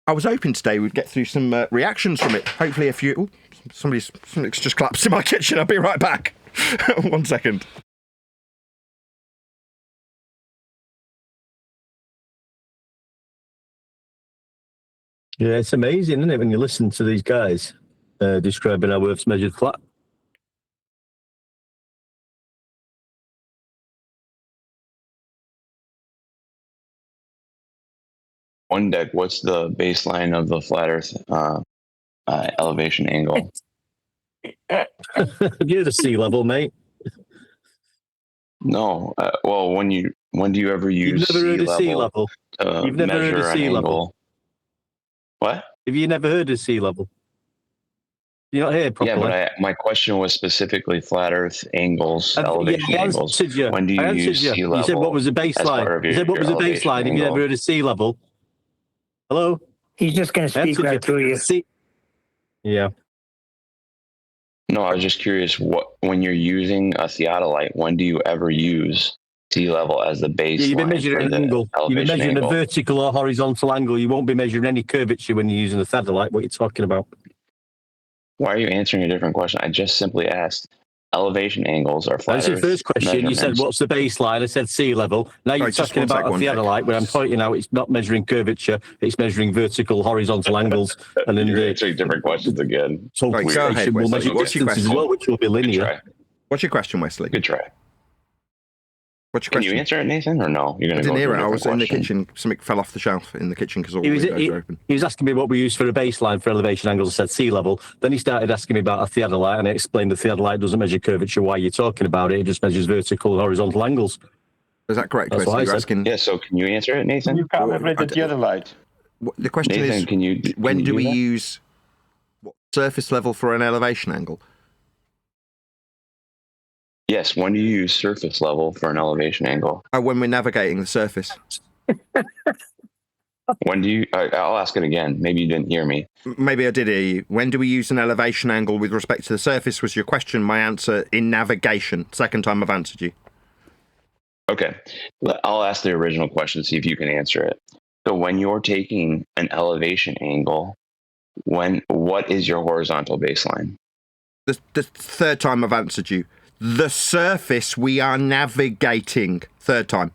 I was hoping today we'd get through some reactions from it. Hopefully a few... Ooh, something's just collapsed in my kitchen. I'll be right back. 1 second. Yeah, it's amazing, isn't it, when you listen to these guys describing how Earth's measured flat. One deck, what's the baseline of the flat Earth elevation angle? You're the sea level, mate. No. Well, when do you ever use You've never heard of sea level? to You've never heard measure of an sea angle? level? What? Have you never heard of sea level? You're not here properly. Yeah, but my question was specifically flat Earth angles, elevation angles. When do you use sea level? You said what was the baseline? You said what was the baseline? Have you never heard of sea level? Hello? He's just going to speak right through you. Yeah. No, I was just curious. When you're using a theodolite, when do you ever use sea level as the baseline? Yeah, you've been measuring an angle. You've been measuring angle? a vertical or horizontal angle. You won't be measuring any curvature when you're using a theodolite. What are you talking about? Why are you answering a different question? I just simply asked. Elevation angles are flat. That's your first question. You said, what's the baseline? I said sea level. Now you're talking about a theodolite, where I'm pointing out it's not measuring curvature, it's measuring vertical, horizontal angles. And then you're answering different questions again. Go ahead, will Wesley. measure distances as well, which will be linear. What's your question, Wesley? Good try. What's your question? Can you answer it, Nathan, or no? You're going to go hear it. I was question. in the kitchen. Something fell off the shelf in the kitchen because all the windows are open. He was asking me what we use for a baseline for elevation angles. I said sea level. Then he started asking me about a theodolite, and I explained the theodolite doesn't measure curvature. Why you're talking about it? It just measures vertical and horizontal angles. Is that correct? That's what I said. Asking... Yeah. So can you answer it, Nathan? You can't read the theodolite. The question Nathan, is, when do we use surface level for an elevation angle? Yes, when do you use surface level for an elevation angle? When we're navigating the surface. When do you... I'll ask it again. Maybe you didn't hear me. Maybe I did hear you. When do we use an elevation angle with respect to the surface was your question. My answer in navigation. Second time I've answered you. Okay. I'll ask the original question, see if you can answer it. So when you're taking an elevation angle, what is your horizontal baseline? The third time I've answered you. The surface we are navigating. Third time.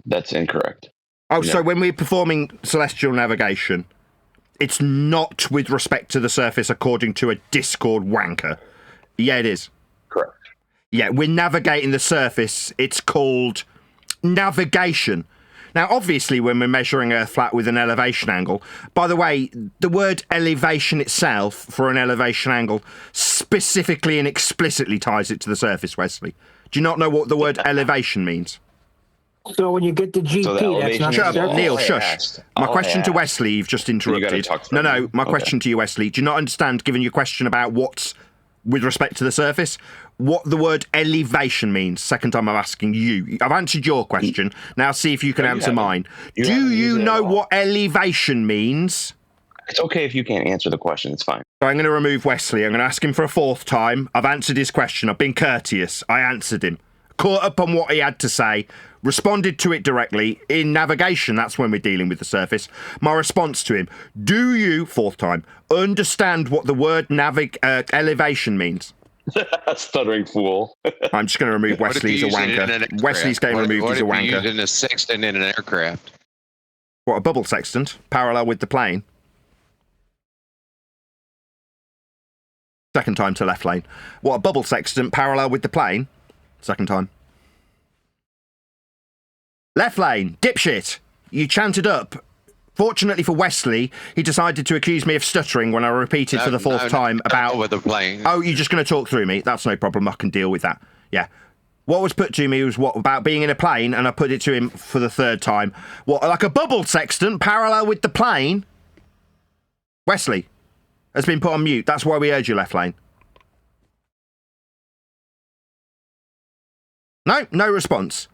That's incorrect. Oh, so when we're performing celestial navigation, it's not with respect to the surface according to a Discord wanker. Yeah, it is. Correct. Yeah, we're navigating the surface. It's called navigation. Now, obviously, when we're measuring Earth flat with an elevation angle, by the way, the word elevation itself for an elevation angle specifically and explicitly ties it to the surface, Wesley. Do you not know what the word elevation means? So when you get the GP, that's not... Shut up, Neil, shush. My question to Wesley, you've just interrupted. No, my question to you, Wesley. Do you not understand, given your question about what's with respect to the surface, what the word elevation means? Second time I'm asking you. I've answered your question. Now see if you can answer mine. Do you know what elevation means? It's okay if you can't answer the question. It's fine. So I'm going to remove Wesley. I'm going to ask him for a fourth time. I've answered his question. I've been courteous. I answered him. Caught up on what he had to say. Responded to it directly. In navigation, that's when we're dealing with the surface. My response to him, do you, fourth time, understand what the word elevation means? Stuttering fool. I'm just going to remove Wesley as a wanker. Wesley's getting removed as a wanker. What if you're using a sextant in an aircraft? What, a bubble sextant? Parallel with the plane? Second time to left lane. What, a bubble sextant parallel with the plane? Second time. Left lane, dipshit. You chanted up. Fortunately for Wesley, he decided to accuse me of stuttering when I repeated for the fourth time about... with the plane. Oh, you're just going to talk through me? That's no problem. I can deal with that. Yeah. What was put to me was what about being in a plane, and I put it to him for the third time. What, like a bubble sextant parallel with the plane? Wesley has been put on mute. That's why we urge you left lane. No response.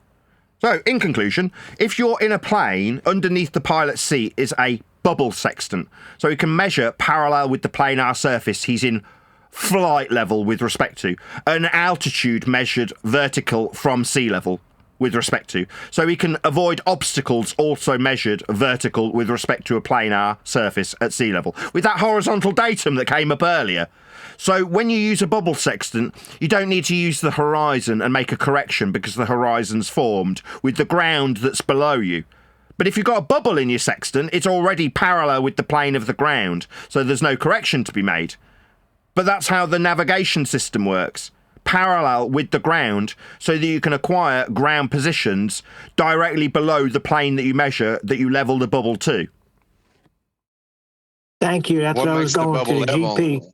So, in conclusion, if you're in a plane, underneath the pilot's seat is a bubble sextant. So he can measure parallel with the planar surface he's in flight level with respect to, an altitude measured vertical from sea level with respect to. So he can avoid obstacles also measured vertical with respect to a planar surface at sea level, with that horizontal datum that came up earlier. So when you use a bubble sextant, you don't need to use the horizon and make a correction because the horizon's formed with the ground that's below you. But if you've got a bubble in your sextant, it's already parallel with the plane of the ground, so there's no correction to be made. But that's how the navigation system works. parallel with the ground so that you can acquire ground positions directly below the plane that you measure, that you level the bubble to. Thank you. That's what I was going to, the GP.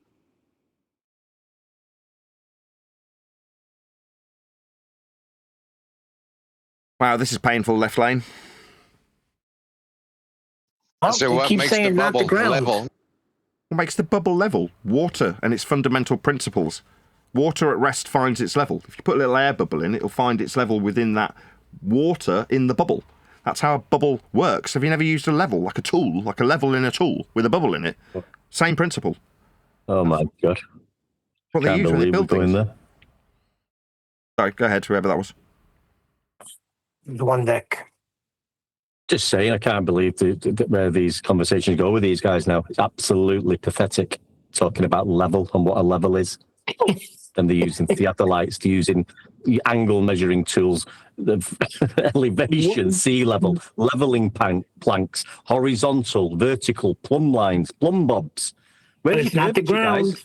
Wow, this is painful, left lane. Oh, So you what keep makes the saying not the bubble ground. level? What makes the bubble level? Water and its fundamental principles. Water at rest finds its level. If you put a little air bubble in, it'll find its level within that water in the bubble. That's how a bubble works. Have you never used a level, like a tool, like a level in a tool with a bubble in it? Same principle. Oh my God. What they use when they build things. There. Sorry, go ahead, whoever that was. The one deck. Just saying, I can't believe where these conversations go with these guys now. It's absolutely pathetic talking about level and what a level is. And they're using theodolites, they're using the angle measuring tools, the elevation, sea level, leveling planks, horizontal, vertical, plumb lines, plumb bobs. But it's not the ground.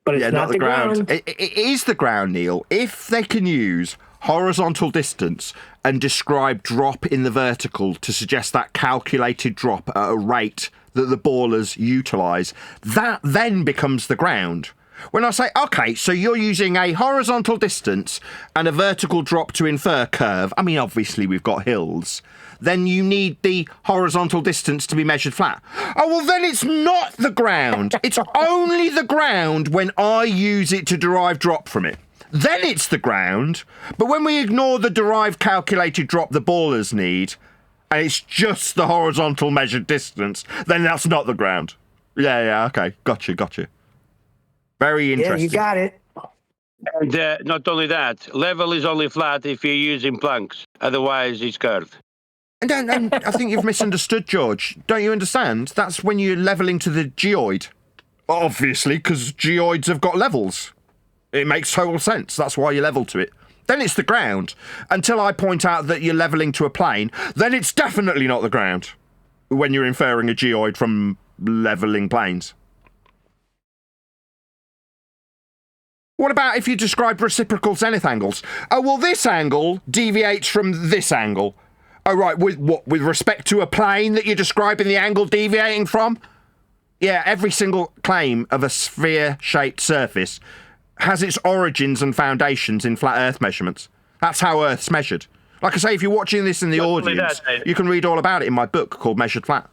But it's not the ground. It is the ground, Neil. If they can use horizontal distance and describe drop in the vertical to suggest that calculated drop at a rate that the ballers utilise, that then becomes the ground. When I say, okay, so you're using a horizontal distance and a vertical drop to infer curve, I mean, obviously we've got hills, then you need the horizontal distance to be measured flat. Oh, well, then it's not the ground. It's only the ground when I use it to derive drop from it. Then it's the ground. But when we ignore the derived calculated drop the ballers need, and it's just the horizontal measured distance, then that's not the ground. Yeah, okay. Got you. Very interesting. Yeah, you got it. And not only that, level is only flat if you're using planks. Otherwise, it's curved. And I think you've misunderstood, George. Don't you understand? That's when you're levelling to the geoid. Obviously, because geoids have got levels. It makes total sense. That's why you level to it. Then it's the ground. Until I point out that you're levelling to a plane, then it's definitely not the ground when you're inferring a geoid from levelling planes. What about if you describe reciprocal zenith angles? Oh, well, this angle deviates from this angle. Oh, right, with what? With respect to a plane that you're describing the angle deviating from? Yeah, every single claim of a sphere-shaped surface has its origins and foundations in flat Earth measurements. That's how Earth's measured. Like I say, if you're watching this in the audience, you can read all about it in my book called Measured Flat.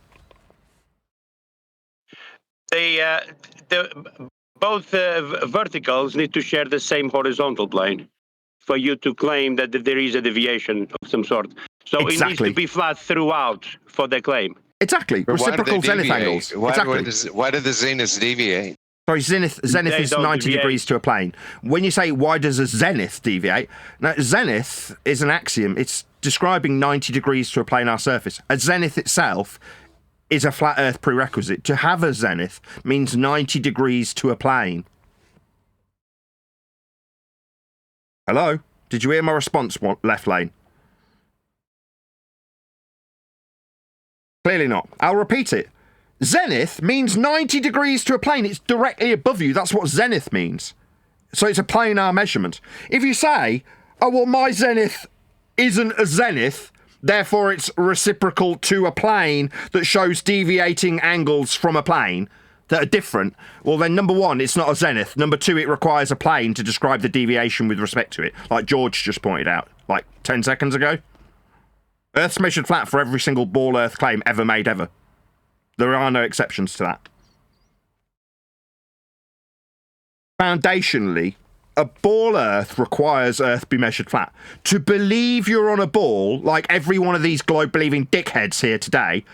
Both verticals need to share the same horizontal plane for you to claim that there is a deviation of some sort. So It needs to be flat throughout for the claim. Exactly. But reciprocal zenith angles. Why do the zeniths deviate? Sorry, zenith is 90 degrees to a plane. When you say, why does a zenith deviate? Now, zenith is an axiom. It's describing 90 degrees to a planar surface. A zenith itself is a flat Earth prerequisite. To have a zenith means 90 degrees to a plane. Hello? Did you hear my response, left lane? Clearly not. I'll repeat it. Zenith means 90 degrees to a plane. It's directly above you. That's what zenith means. So it's a planar measurement. If you say, oh, well, my zenith isn't a zenith, therefore it's reciprocal to a plane that shows deviating angles from a plane that are different, well, then number one, it's not a zenith. Number two, it requires a plane to describe the deviation with respect to it, like George just pointed out, like 10 seconds ago. Earth's measured flat for every single ball Earth claim ever made ever. There are no exceptions to that. Foundationally, a ball Earth requires Earth be measured flat. To believe you're on a ball, like every one of these globe-believing dickheads here today,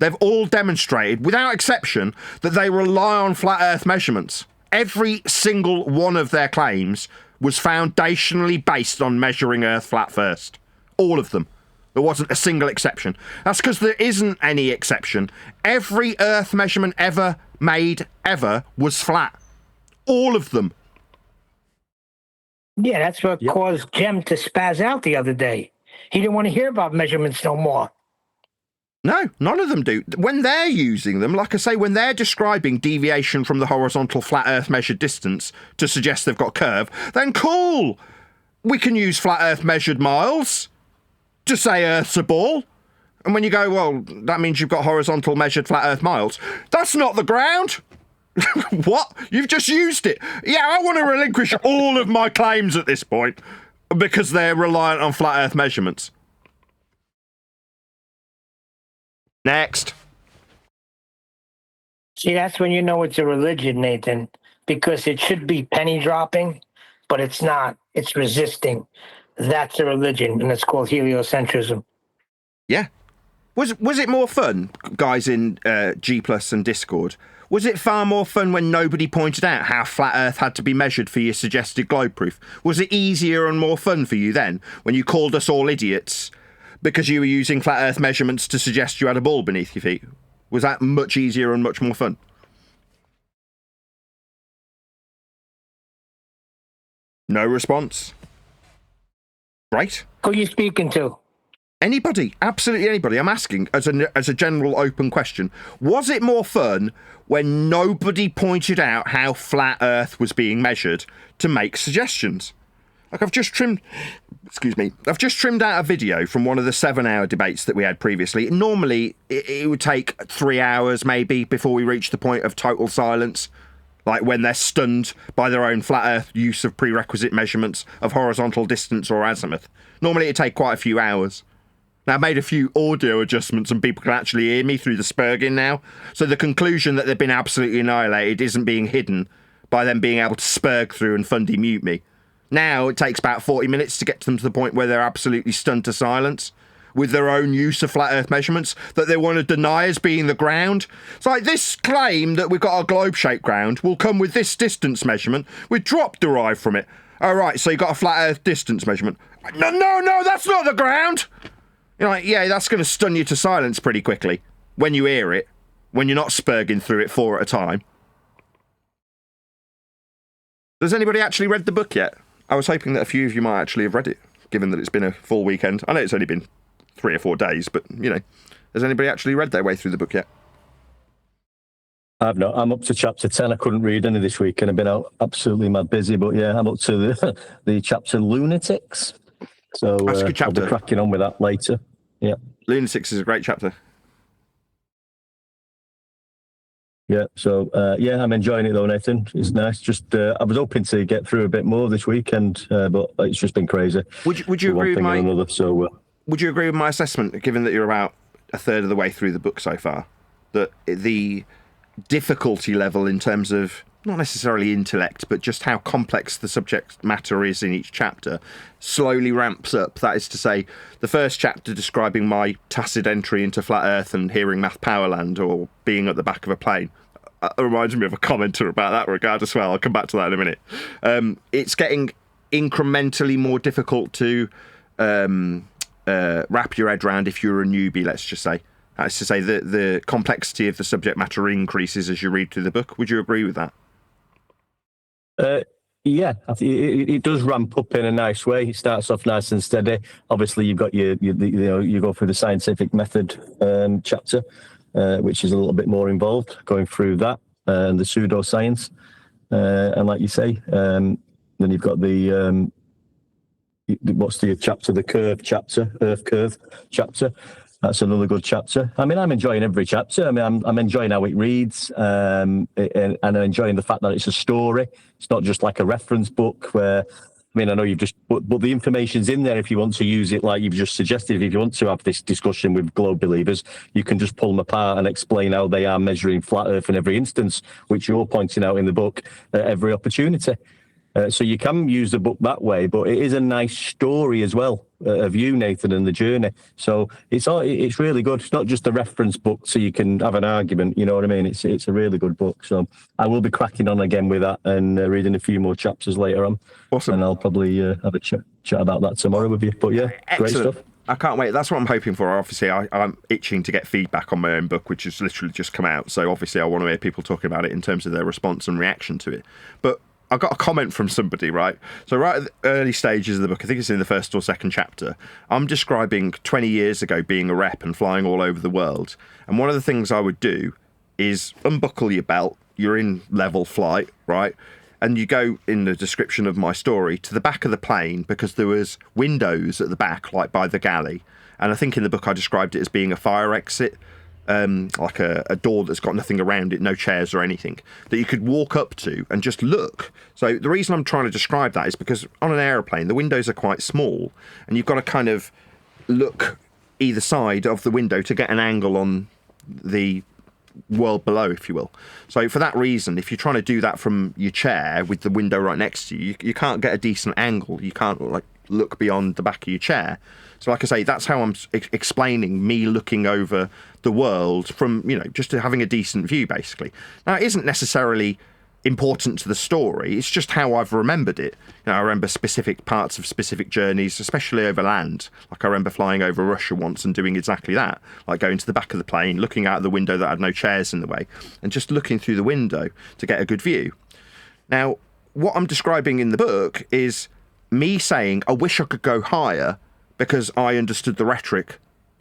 they've all demonstrated, without exception, that they rely on flat Earth measurements. Every single one of their claims was foundationally based on measuring Earth flat first. All of them. There wasn't a single exception. That's because there isn't any exception. Every Earth measurement ever made, ever, was flat. All of them. Yeah, that's what caused Jem to spaz out the other day. He didn't want to hear about measurements no more. No, none of them do. When they're using them, like I say, when they're describing deviation from the horizontal flat Earth measured distance to suggest they've got curve, then cool. We can use flat Earth measured miles to say Earth's a ball. And when you go, well, that means you've got horizontal measured flat Earth miles. That's not the ground. What? You've just used it. Yeah, I want to relinquish all of my claims at this point because they're reliant on flat Earth measurements. Next. See, that's when you know it's a religion, Nathan, because it should be penny dropping, but it's not. It's resisting. That's a religion, and it's called heliocentrism. Yeah. Was it more fun, guys in G Plus and Discord? Was it far more fun when nobody pointed out how flat Earth had to be measured for your suggested globe proof? Was it easier and more fun for you then, when you called us all idiots because you were using flat Earth measurements to suggest you had a ball beneath your feet? Was that much easier and much more fun? No response. Right. Who are you speaking to? Anybody, absolutely anybody. I'm asking as a general open question. Was it more fun when nobody pointed out how flat Earth was being measured to make suggestions? Like I've just trimmed out a video from one of the 7-hour debates that we had previously. Normally, it would take 3 hours maybe before we reach the point of total silence, like when they're stunned by their own flat Earth use of prerequisite measurements of horizontal distance or azimuth. Normally, it'd take quite a few hours. Now, I made a few audio adjustments and people can actually hear me through the spurging now. So the conclusion that they've been absolutely annihilated isn't being hidden by them being able to spurg through and Fundy mute me. Now it takes about 40 minutes to get them to the point where they're absolutely stunned to silence with their own use of flat Earth measurements that they want to deny as being the ground. It's like this claim that we've got a globe-shaped ground will come with this distance measurement with drop derived from it. Oh, right, so you got a flat Earth distance measurement. No, that's not the ground. You're like, yeah, that's going to stun you to silence pretty quickly when you hear it, when you're not spurging through it 4 at a time. Has anybody actually read the book yet? I was hoping that a few of you might actually have read it, given that it's been a full weekend. I know it's only been 3 or 4 days, but, you know, has anybody actually read their way through the book yet? I've not. I'm up to chapter 10. I couldn't read any this week and I've been out absolutely mad busy, but yeah, I'm up to the chapter Lunatics. So that's a good chapter. I'll be cracking on with that later. Yeah. Lunatics is a great chapter. Yeah, so I'm enjoying it though, Nathan. It's nice. Just I was hoping to get through a bit more this weekend, but it's just been crazy. Would you agree with my Would you agree with my assessment, given that you're about a third of the way through the book so far, that the difficulty level in terms of not necessarily intellect, but just how complex the subject matter is in each chapter slowly ramps up? That is to say, the first chapter describing my tacit entry into flat Earth and hearing Math Powerland or being at the back of a plane reminds me of a commenter about that regard as well. I'll come back to that in a minute. It's getting incrementally more difficult to wrap your head around if you're a newbie, let's just say. That's to say, the complexity of the subject matter increases as you read through the book. Would you agree with that? Yeah, I think it does ramp up in a nice way. It starts off nice and steady. Obviously, you've got you go through the scientific method chapter, which is a little bit more involved, going through that and the pseudoscience, and like you say, then you've got the what's the chapter? The curve chapter, Earth curve chapter. That's another good chapter. I mean, I'm enjoying every chapter. I mean, I'm enjoying how it reads, and I'm enjoying the fact that it's a story. It's not just like a reference book where, I mean, I know you've just, but the information's in there if you want to use it like you've just suggested. If you want to have this discussion with globe believers, you can just pull them apart and explain how they are measuring flat Earth in every instance, which you're pointing out in the book at every opportunity. So you can use the book that way, but it is a nice story as well of you, Nathan, and the journey. So it's really good. It's not just a reference book so you can have an argument. You know what I mean? It's a really good book. So I will be cracking on again with that and reading a few more chapters later on. Awesome. And I'll probably have a chat about that tomorrow with you. But yeah, excellent. Great stuff. I can't wait. That's what I'm hoping for. Obviously, I'm itching to get feedback on my own book, which has literally just come out. So obviously, I want to hear people talking about it in terms of their response and reaction to it. But I got a comment from somebody, right? So right at the early stages of the book, I think it's in the first or second chapter, I'm describing 20 years ago being a rep and flying all over the world. And one of the things I would do is unbuckle your belt. You're in level flight, right? And you go, in the description of my story, to the back of the plane because there was windows at the back, like by the galley. And I think in the book I described it as being a fire exit. Like a door that's got nothing around it, no chairs or anything, that you could walk up to and just look. So the reason I'm trying to describe that is because on an aeroplane, the windows are quite small, and you've got to kind of look either side of the window to get an angle on the world below, if you will. So for that reason, if you're trying to do that from your chair with the window right next to you, you can't get a decent angle. You can't like look beyond the back of your chair. So like I say, that's how I'm explaining me looking over the world from, just having a decent view, basically. Now, it isn't necessarily important to the story. It's just how I've remembered it. I remember specific parts of specific journeys, especially over land. Like I remember flying over Russia once and doing exactly that, like going to the back of the plane, looking out the window that had no chairs in the way, and just looking through the window to get a good view. Now, what I'm describing in the book is me saying, I wish I could go higher, because I understood the rhetoric,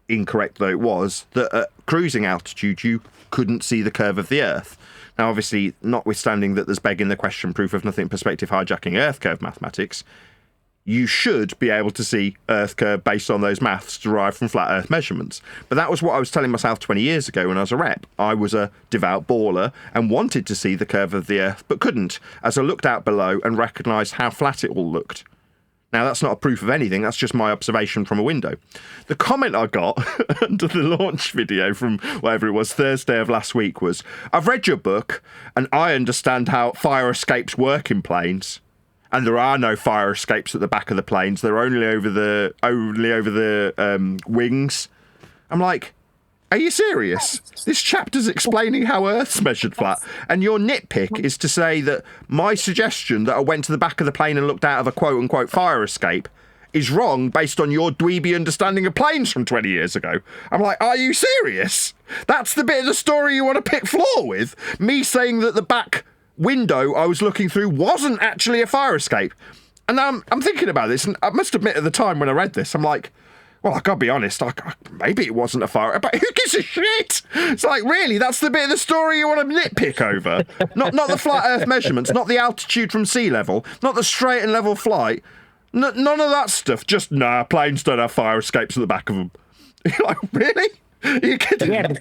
incorrect though it was, that at cruising altitude you couldn't see the curve of the Earth. Now, obviously, notwithstanding that there's begging the question, proof of nothing, perspective hijacking Earth curve mathematics, you should be able to see Earth curve based on those maths derived from flat Earth measurements. But that was what I was telling myself 20 years ago when I was a rep. I was a devout baller and wanted to see the curve of the Earth, but couldn't, as I looked out below and recognised how flat it all looked. Now, that's not a proof of anything. That's just my observation from a window. The comment I got under the launch video from whatever it was, Thursday of last week was, I've read your book and I understand how fire escapes work in planes. And there are no fire escapes at the back of the planes. They're only over the wings. I'm like, are you serious? This chapter's explaining how Earth's measured flat, and your nitpick is to say that my suggestion that I went to the back of the plane and looked out of a quote-unquote fire escape is wrong based on your dweeby understanding of planes from 20 years ago. I'm like, are you serious? That's the bit of the story you want to pick flaw with? Me saying that the back window I was looking through wasn't actually a fire escape. And I'm thinking about this, and I must admit at the time when I read this, I'm like, well, I gotta be honest, maybe it wasn't a fire, but who gives a shit? It's like, really, that's the bit of the story you want to nitpick over? Not the flat Earth measurements, not the altitude from sea level, not the straight and level flight, none of that stuff. Just, planes don't have fire escapes at the back of them. You're like, really? Are you kidding? Yeah,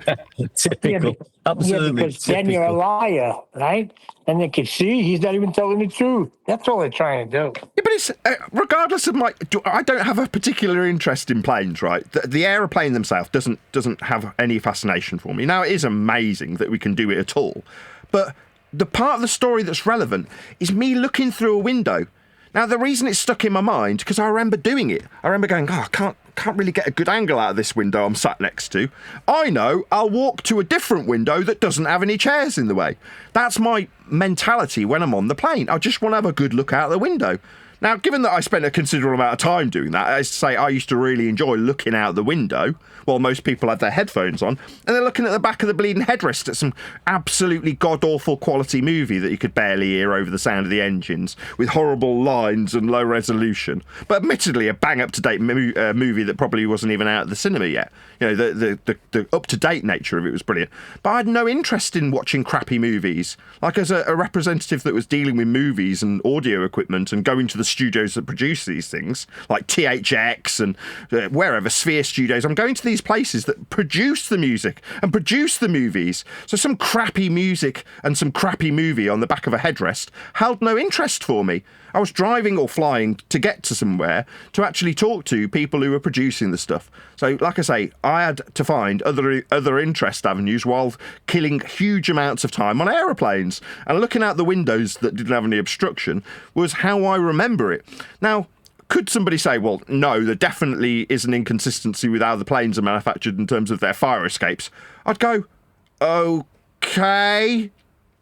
Typical. Absolutely. Yeah, because then you're a liar, right? And they can see he's not even telling the truth. That's all they're trying to do. Yeah, but it's regardless of I don't have a particular interest in planes, right? The aeroplane themselves doesn't have any fascination for me. Now, it is amazing that we can do it at all, but the part of the story that's relevant is me looking through a window. Now, the reason it's stuck in my mind, because I remember doing it. I remember going, I can't really get a good angle out of this window I'm sat next to. I know I'll walk to a different window that doesn't have any chairs in the way. That's my mentality when I'm on the plane. I just want to have a good look out the window. Now, given that I spent a considerable amount of time doing that, as to say, I used to really enjoy looking out the window while most people had their headphones on, and they're looking at the back of the bleeding headrest at some absolutely god-awful quality movie that you could barely hear over the sound of the engines, with horrible lines and low resolution. But admittedly, a bang-up-to-date movie that probably wasn't even out at the cinema yet. The up-to-date nature of it was brilliant. But I had no interest in watching crappy movies. Like, as a representative that was dealing with movies and audio equipment and going to the studios that produce these things, like THX and wherever, Sphere Studios, I'm going to these places that produce the music and produce the movies. So some crappy music and some crappy movie on the back of a headrest held no interest for me. I was driving or flying to get to somewhere to actually talk to people who were producing the stuff. So, like I say, I had to find other interest avenues while killing huge amounts of time on aeroplanes. And looking out the windows that didn't have any obstruction was how I remember it. Now, could somebody say, well, no, there definitely is an inconsistency with how the planes are manufactured in terms of their fire escapes? I'd go, okay.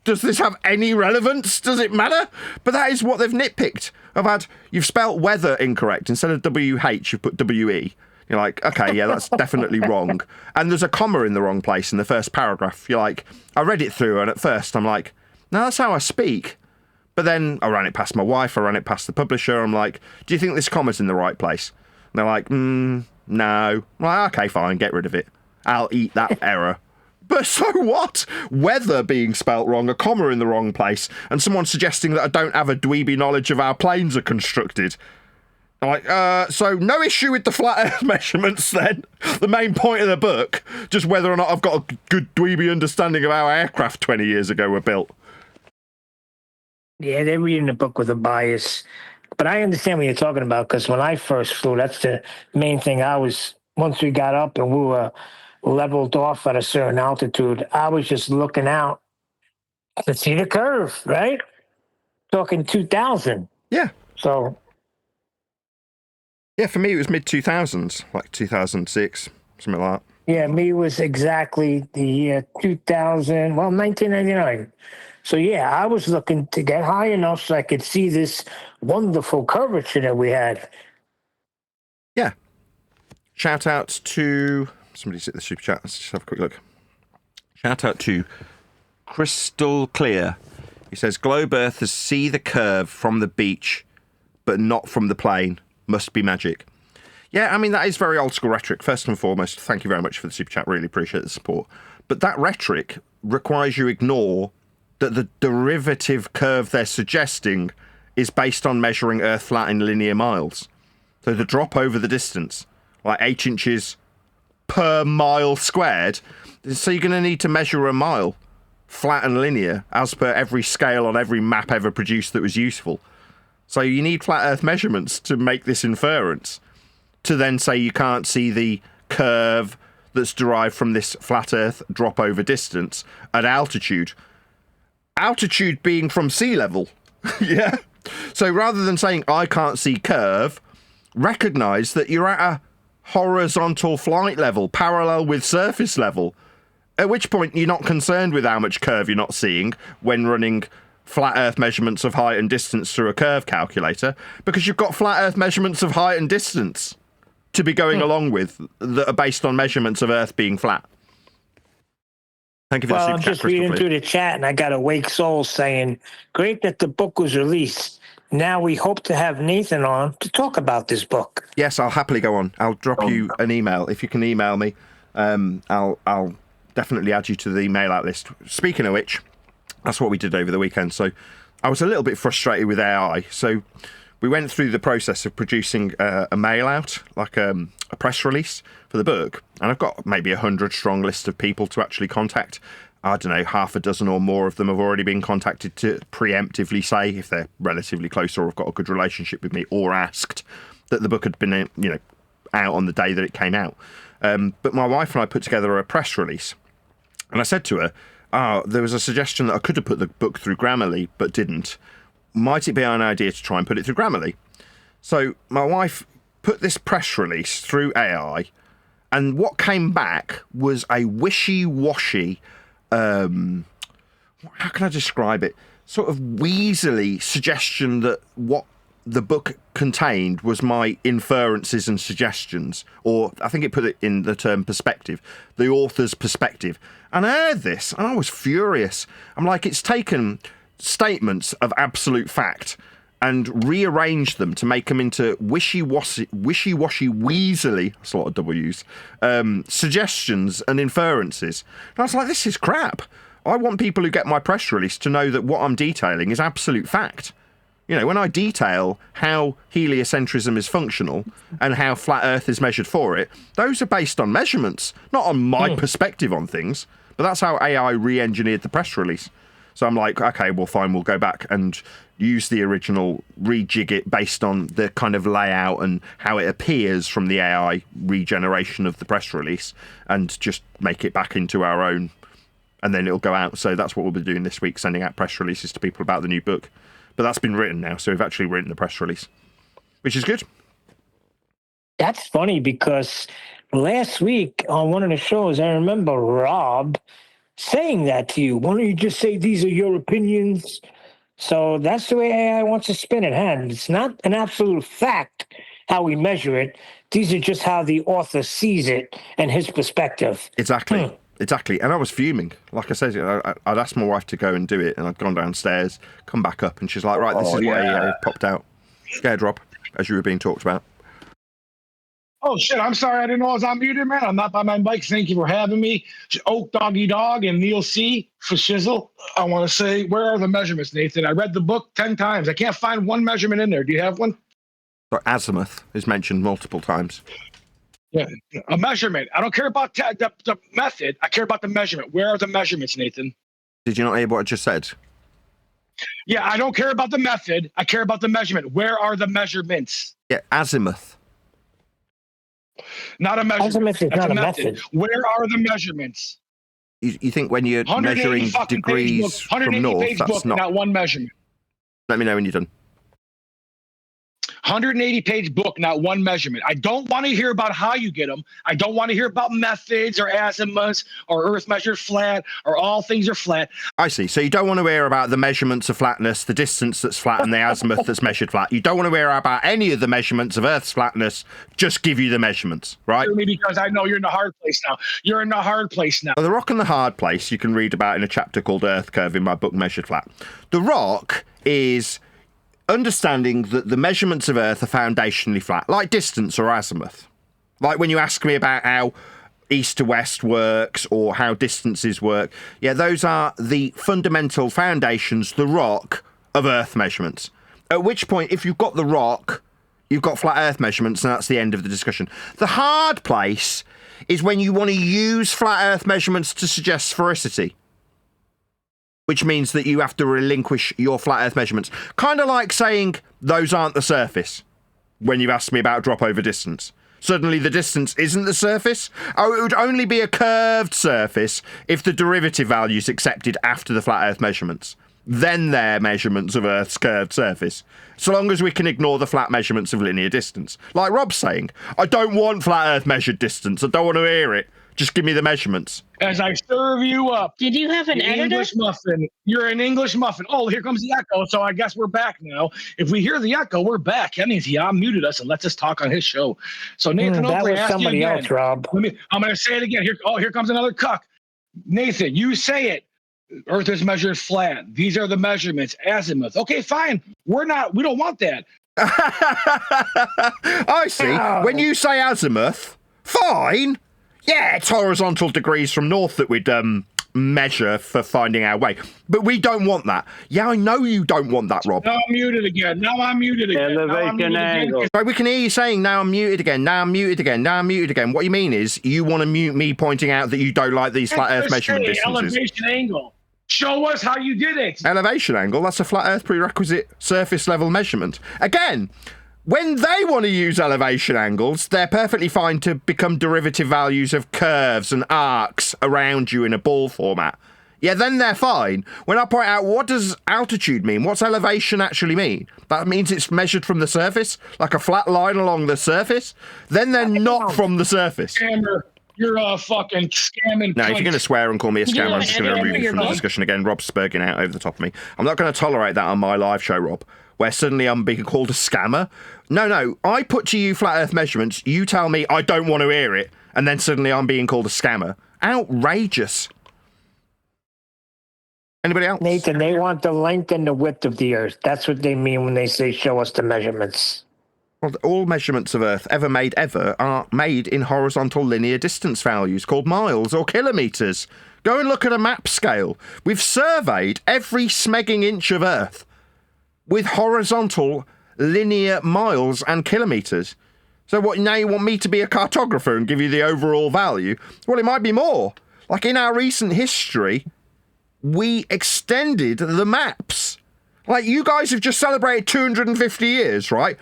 Does this have any relevance? Does it matter? But that is what they've nitpicked. You've spelt weather incorrect. Instead of WH, you've put WE. You're like, okay, yeah, that's definitely wrong. And there's a comma in the wrong place in the first paragraph. You're like, I read it through, and at first I'm like, no, that's how I speak. But then I ran it past my wife, I ran it past the publisher. I'm like, do you think this comma's in the right place? And they're like, no. I'm like, okay, fine, get rid of it. I'll eat that error. But so what? Weather being spelt wrong, a comma in the wrong place, and someone suggesting that I don't have a dweeby knowledge of how planes are constructed. I'm like, so no issue with the flat earth measurements then. The main point of the book, just whether or not I've got a good dweeby understanding of how aircraft 20 years ago were built. Yeah, they're reading the book with a bias. But I understand what you're talking about, because when I first flew, that's the main thing. Once we got up and we were leveled off at a certain altitude, I was just looking out to see the curve, right? Talking 2000. Yeah. So. Yeah, for me, it was mid-2000s, like 2006, something like that. Yeah, me was exactly the year 1999. So, yeah, I was looking to get high enough so I could see this wonderful curvature that we had. Yeah. Shout out to... Somebody's at the super chat. Let's just have a quick look. Shout out to Crystal Clear. He says, Globe Earthers see the curve from the beach, but not from the plane. Must be magic. Yeah, I mean, that is very old school rhetoric. First and foremost, thank you very much for the super chat. Really appreciate the support. But that rhetoric requires you ignore that the derivative curve they're suggesting is based on measuring Earth flat in linear miles. So the drop over the distance, like 8 inches per mile squared. So you're going to need to measure a mile flat and linear as per every scale on every map ever produced that was useful. So you need flat Earth measurements to make this inference, to then say you can't see the curve that's derived from this flat Earth drop over distance at altitude. Altitude being from sea level. Yeah. So rather than saying I can't see curve, recognize that you're at a horizontal flight level parallel with surface level, at which point you're not concerned with how much curve you're not seeing when running flat Earth measurements of height and distance through a curve calculator, because you've got flat Earth measurements of height and distance to be going along with that are based on measurements of Earth being flat. Thank you for the super I'm chat, just reading through the chat, and I got Awake Soul saying, great that the book was released. Now we hope to have Nathan on to talk about this book. Yes, I'll happily go on. I'll drop you an email. If you can email me, I'll definitely add you to the email out list. Speaking of which, that's what we did over the weekend. So I was a little bit frustrated with AI. So we went through the process of producing a mail out, like a press release for the book. And I've got maybe 100 strong list of people to actually contact. I don't know, half a dozen or more of them have already been contacted to preemptively say, if they're relatively close or have got a good relationship with me, or asked that the book had been, out on the day that it came out. But my wife and I put together a press release. And I said to her, there was a suggestion that I could have put the book through Grammarly, but didn't. Might it be an idea to try and put it through Grammarly? So my wife put this press release through AI, and what came back was a wishy-washy, how can I describe it? Sort of weaselly suggestion that what the book contained was my inferences and suggestions, or I think it put it in the term perspective, the author's perspective. And I heard this, and I was furious. I'm like, it's taken statements of absolute fact and rearranged them to make them into wishy-washy, weaselly, that's a lot of W's, suggestions and inferences. And I was like, this is crap. I want people who get my press release to know that what I'm detailing is absolute fact. When I detail how heliocentrism is functional and how flat Earth is measured for it, those are based on measurements, not on my perspective on things. But that's how AI re-engineered the press release. So I'm like, okay, well, fine, we'll go back and use the original, rejig it based on the kind of layout and how it appears from the AI regeneration of the press release, and just make it back into our own, and then it'll go out. So that's what we'll be doing this week, sending out press releases to people about the new book. But that's been written now, so we've actually written the press release, which is good. That's funny, because last week on one of the shows, I remember Rob saying that to you. Why don't you just say these are your opinions? So that's the way AI wants to spin it. And it's not an absolute fact how we measure it. These are just how the author sees it and his perspective. Exactly. exactly. And I was fuming. Like I said, I'd asked my wife to go and do it, and I'd gone downstairs, come back up, and she's like, right, this is what EA popped out. Scared Rob, as you were being talked about. Oh, shit. I'm sorry. I didn't know I was on muted, man. I'm not by my mic. Thank you for having me. Oak Doggy Dog and Neil C. for Shizzle. I want to say, where are the measurements, Nathan? I read the book 10 times. I can't find one measurement in there. Do you have one? Azimuth is mentioned multiple times. Yeah, a measurement. I don't care about the method. I care about the measurement. Where are the measurements, Nathan? Did you not hear what I just said? Yeah, I don't care about the method. I care about the measurement. Where are the measurements? Yeah, azimuth. Not a measurement. Azimuth is not a method. Where are the measurements? You think when you're measuring degrees from north, that's not one measurement. Let me know when you're done. 180-page book, not one measurement. I don't want to hear about how you get them. I don't want to hear about methods or azimuths or Earth measured flat or all things are flat. I see. So you don't want to hear about the measurements of flatness, the distance that's flat, and the azimuth that's measured flat. You don't want to hear about any of the measurements of Earth's flatness. Just give you the measurements, right? Because I know you're in the hard place now. You're in the hard place now. Well, the rock and the hard place you can read about in a chapter called Earth Curve in my book Measured Flat. The rock is understanding that the measurements of Earth are foundationally flat, like distance or azimuth. Like when you ask me about how east to west works or how distances work, yeah, those are the fundamental foundations, the rock of Earth measurements. At which point, if you've got the rock, you've got flat Earth measurements, and that's the end of the discussion. The hard place is when you want to use flat Earth measurements to suggest sphericity, which means that you have to relinquish your flat Earth measurements. Kind of like saying those aren't the surface when you've asked me about drop over distance. Suddenly the distance isn't the surface. Oh, it would only be a curved surface if the derivative value is accepted after the flat Earth measurements. Then they're measurements of Earth's curved surface. So long as we can ignore the flat measurements of linear distance. Like Rob's saying, I don't want flat Earth measured distance. I don't want to hear it. Just give me the measurements. As I serve you up. Did you have an editor? English muffin. You're an English muffin. Oh, here comes the echo. So I guess we're back now. If we hear the echo, we're back. That means he unmuted us and lets us talk on his show. So Nathan Oakley, that was somebody else, Rob. I'm going to say it again. Here comes another cuck. Nathan, you say it. Earth is measured flat. These are the measurements. Azimuth. Okay, fine. We don't want that. I see. When you say azimuth, fine. Yeah, it's horizontal degrees from north that we'd measure for finding our way. But we don't want that. Yeah, I know you don't want that, Rob. Now I'm muted again. Elevation angle. Right, we can hear you saying, now I'm muted again, now I'm muted again, now I'm muted again. What you mean is you want to mute me pointing out that you don't like these flat Earth measurement distances. Elevation angle. Show us how you did it. Elevation angle, that's a flat Earth prerequisite surface level measurement. Again, when they want to use elevation angles, they're perfectly fine to become derivative values of curves and arcs around you in a ball format. Yeah, then they're fine. When I point out, what does altitude mean? What's elevation actually mean? That means it's measured from the surface, like a flat line along the surface. Then they're not from the surface. Scammer. You're a fucking scamming. No, if you're going to swear and call me a scammer, I'm just going to remove you from the discussion again. Rob's spurging out over the top of me. I'm not going to tolerate that on my live show, Rob, where suddenly I'm being called a scammer. No, I put to you flat Earth measurements, you tell me I don't want to hear it, and then suddenly I'm being called a scammer. Outrageous. Anybody else? Nathan, they want the length and the width of the Earth. That's what they mean when they say show us the measurements. Well, all measurements of Earth ever made are made in horizontal linear distance values called miles or kilometres. Go and look at a map scale. We've surveyed every smegging inch of Earth with horizontal linear miles and kilometres. So what, now you want me to be a cartographer and give you the overall value? Well, it might be more. Like in our recent history, we extended the maps. Like, you guys have just celebrated 250 years, right?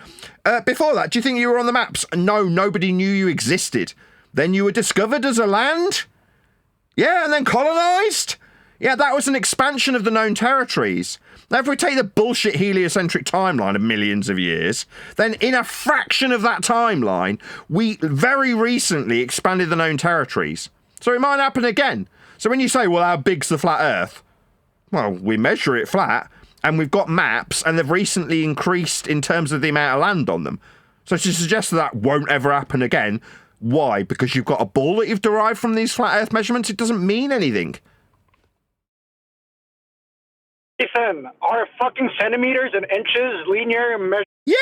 Before that, do you think you were on the maps? No, nobody knew you existed. Then you were discovered as a land? Yeah, and then colonised? Yeah, that was an expansion of the known territories. Now, if we take the bullshit heliocentric timeline of millions of years, then in a fraction of that timeline, we very recently expanded the known territories. So it might happen again. So when you say, well, how big's the flat Earth? Well, we measure it flat, and we've got maps, and they've recently increased in terms of the amount of land on them. So to suggest that won't ever happen again, Why? Because you've got a ball that you've derived from these flat Earth measurements? It doesn't mean anything. Ethan, are fucking centimeters and inches linear measure? Yeah!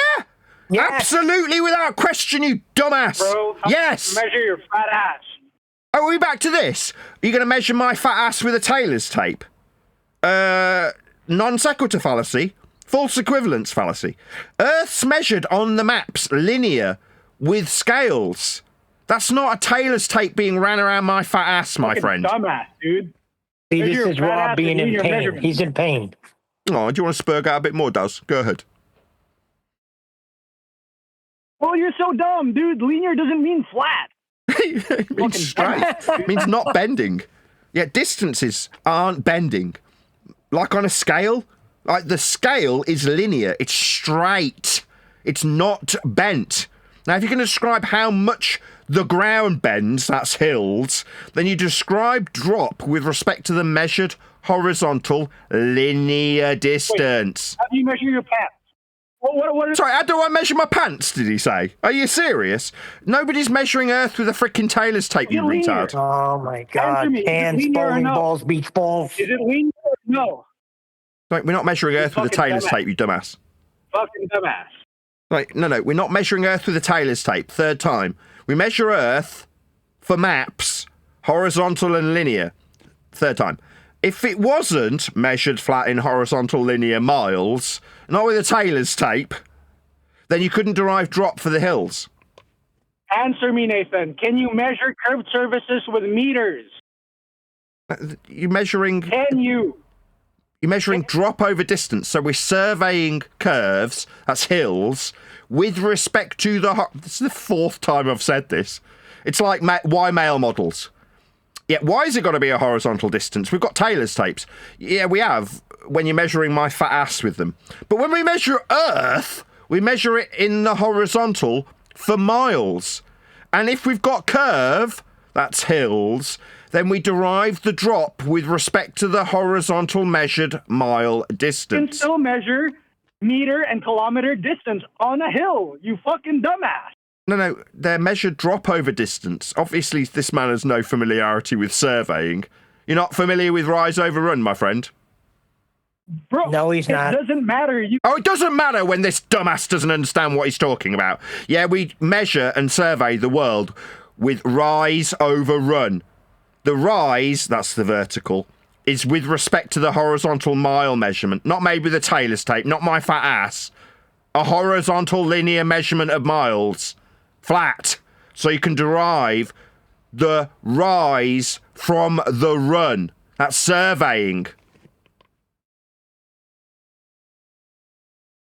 Yes. Absolutely, without question, you dumbass! Bro, yes! Measure your fat ass. Oh, are we back to this? Are you going to measure my fat ass with a tailor's tape? Non sequitur fallacy. False equivalence fallacy. Earth's measured on the maps linear with scales. That's not a tailor's tape being ran around my fat ass, my friend. Dumbass, dude. See, this is Rob being in pain. Measurement. He's in pain. Oh, do you want to spurg out a bit more, Daz? Go ahead. Well, you're so dumb, dude. Linear doesn't mean flat. It means straight. It means not bending. Yeah, distances aren't bending. Like on a scale, like the scale is linear. It's straight. It's not bent. Now, if you can describe how much the ground bends, that's hills, then you describe drop with respect to the measured horizontal linear distance. Wait, how do you measure your pants? What Sorry, how do I measure my pants, did he say? Are you serious? Nobody's measuring Earth with a freaking tailor's tape, you retard. Oh, my God. Hands, bowling balls, beach balls. Is it linear or no? Like, we're not measuring Earth with a tailor's tape, you dumbass. Fucking dumbass. Like, no, we're not measuring Earth with a tailor's tape. Third time. We measure Earth for maps, horizontal and linear. Third time. If it wasn't measured flat in horizontal linear miles, not with a tailor's tape, then you couldn't derive drop for the hills. Answer me, Nathan. Can you measure curved surfaces with meters? You're measuring... Can you? You're measuring drop over distance. So we're surveying curves, that's hills, with respect to the... This is the fourth time I've said this. It's like Y male models. Yeah, why has it got to be a horizontal distance? We've got tailor's tapes. Yeah, we have, when you're measuring my fat ass with them. But when we measure Earth, we measure it in the horizontal for miles. And if we've got curve, that's hills, then we derive the drop with respect to the horizontal measured mile distance. You can still measure meter and kilometer distance on a hill, you fucking dumbass. No, they're measured drop over distance. Obviously, this man has no familiarity with surveying. You're not familiar with rise over run, my friend? Bro, no, he's not. It doesn't matter. Oh, it doesn't matter when this dumbass doesn't understand what he's talking about. Yeah, we measure and survey the world with rise over run. The rise, that's the vertical, is with respect to the horizontal mile measurement, not made with a tailor's tape, not my fat ass. A horizontal linear measurement of miles. Flat. So you can derive the rise from the run. That's surveying.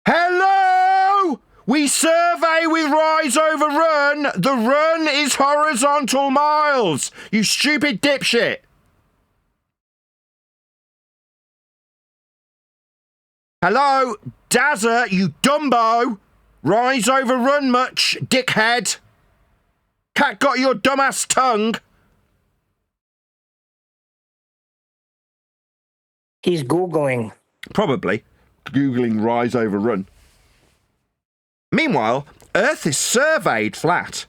Hello! We survey with rise over run. The run is horizontal miles. You stupid dipshit. Hello? Dazza, you dumbo. Rise over run much, dickhead. Cat got your dumbass tongue. He's Googling. Probably. Googling rise over run. Meanwhile, Earth is surveyed flat.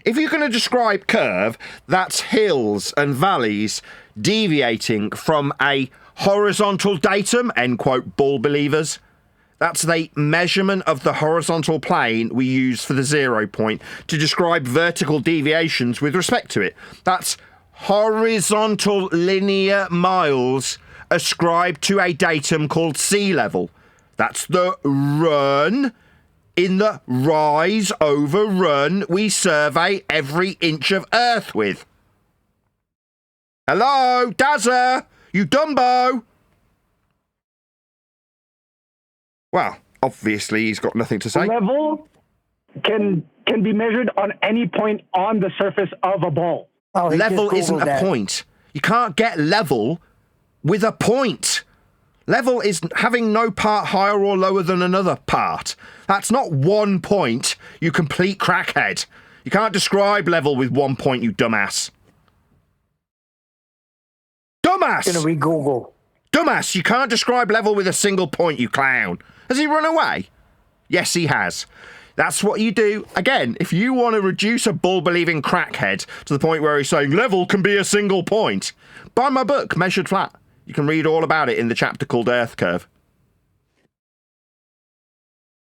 If you're going to describe curve, that's hills and valleys deviating from a horizontal datum, end quote, ball believers. That's the measurement of the horizontal plane we use for the 0 point to describe vertical deviations with respect to it. That's horizontal linear miles ascribed to a datum called sea level. That's the run. In the rise over run we survey every inch of Earth with. Hello, Dazza, you dumbo. Well, obviously he's got nothing to say. Level can be measured on any point on the surface of a ball. Oh, level isn't a point. You can't get level with a point. Level is having no part higher or lower than another part. That's not 1 point, you complete crackhead. You can't describe level with 1 point, you dumbass. Dumbass! Gonna re-Google. Dumbass, you can't describe level with a single point, you clown. Has he run away? Yes, he has. That's what you do. Again, if you want to reduce a bull-believing crackhead to the point where he's saying level can be a single point, buy my book, Measured Flat. You can read all about it in the chapter called Earth Curve.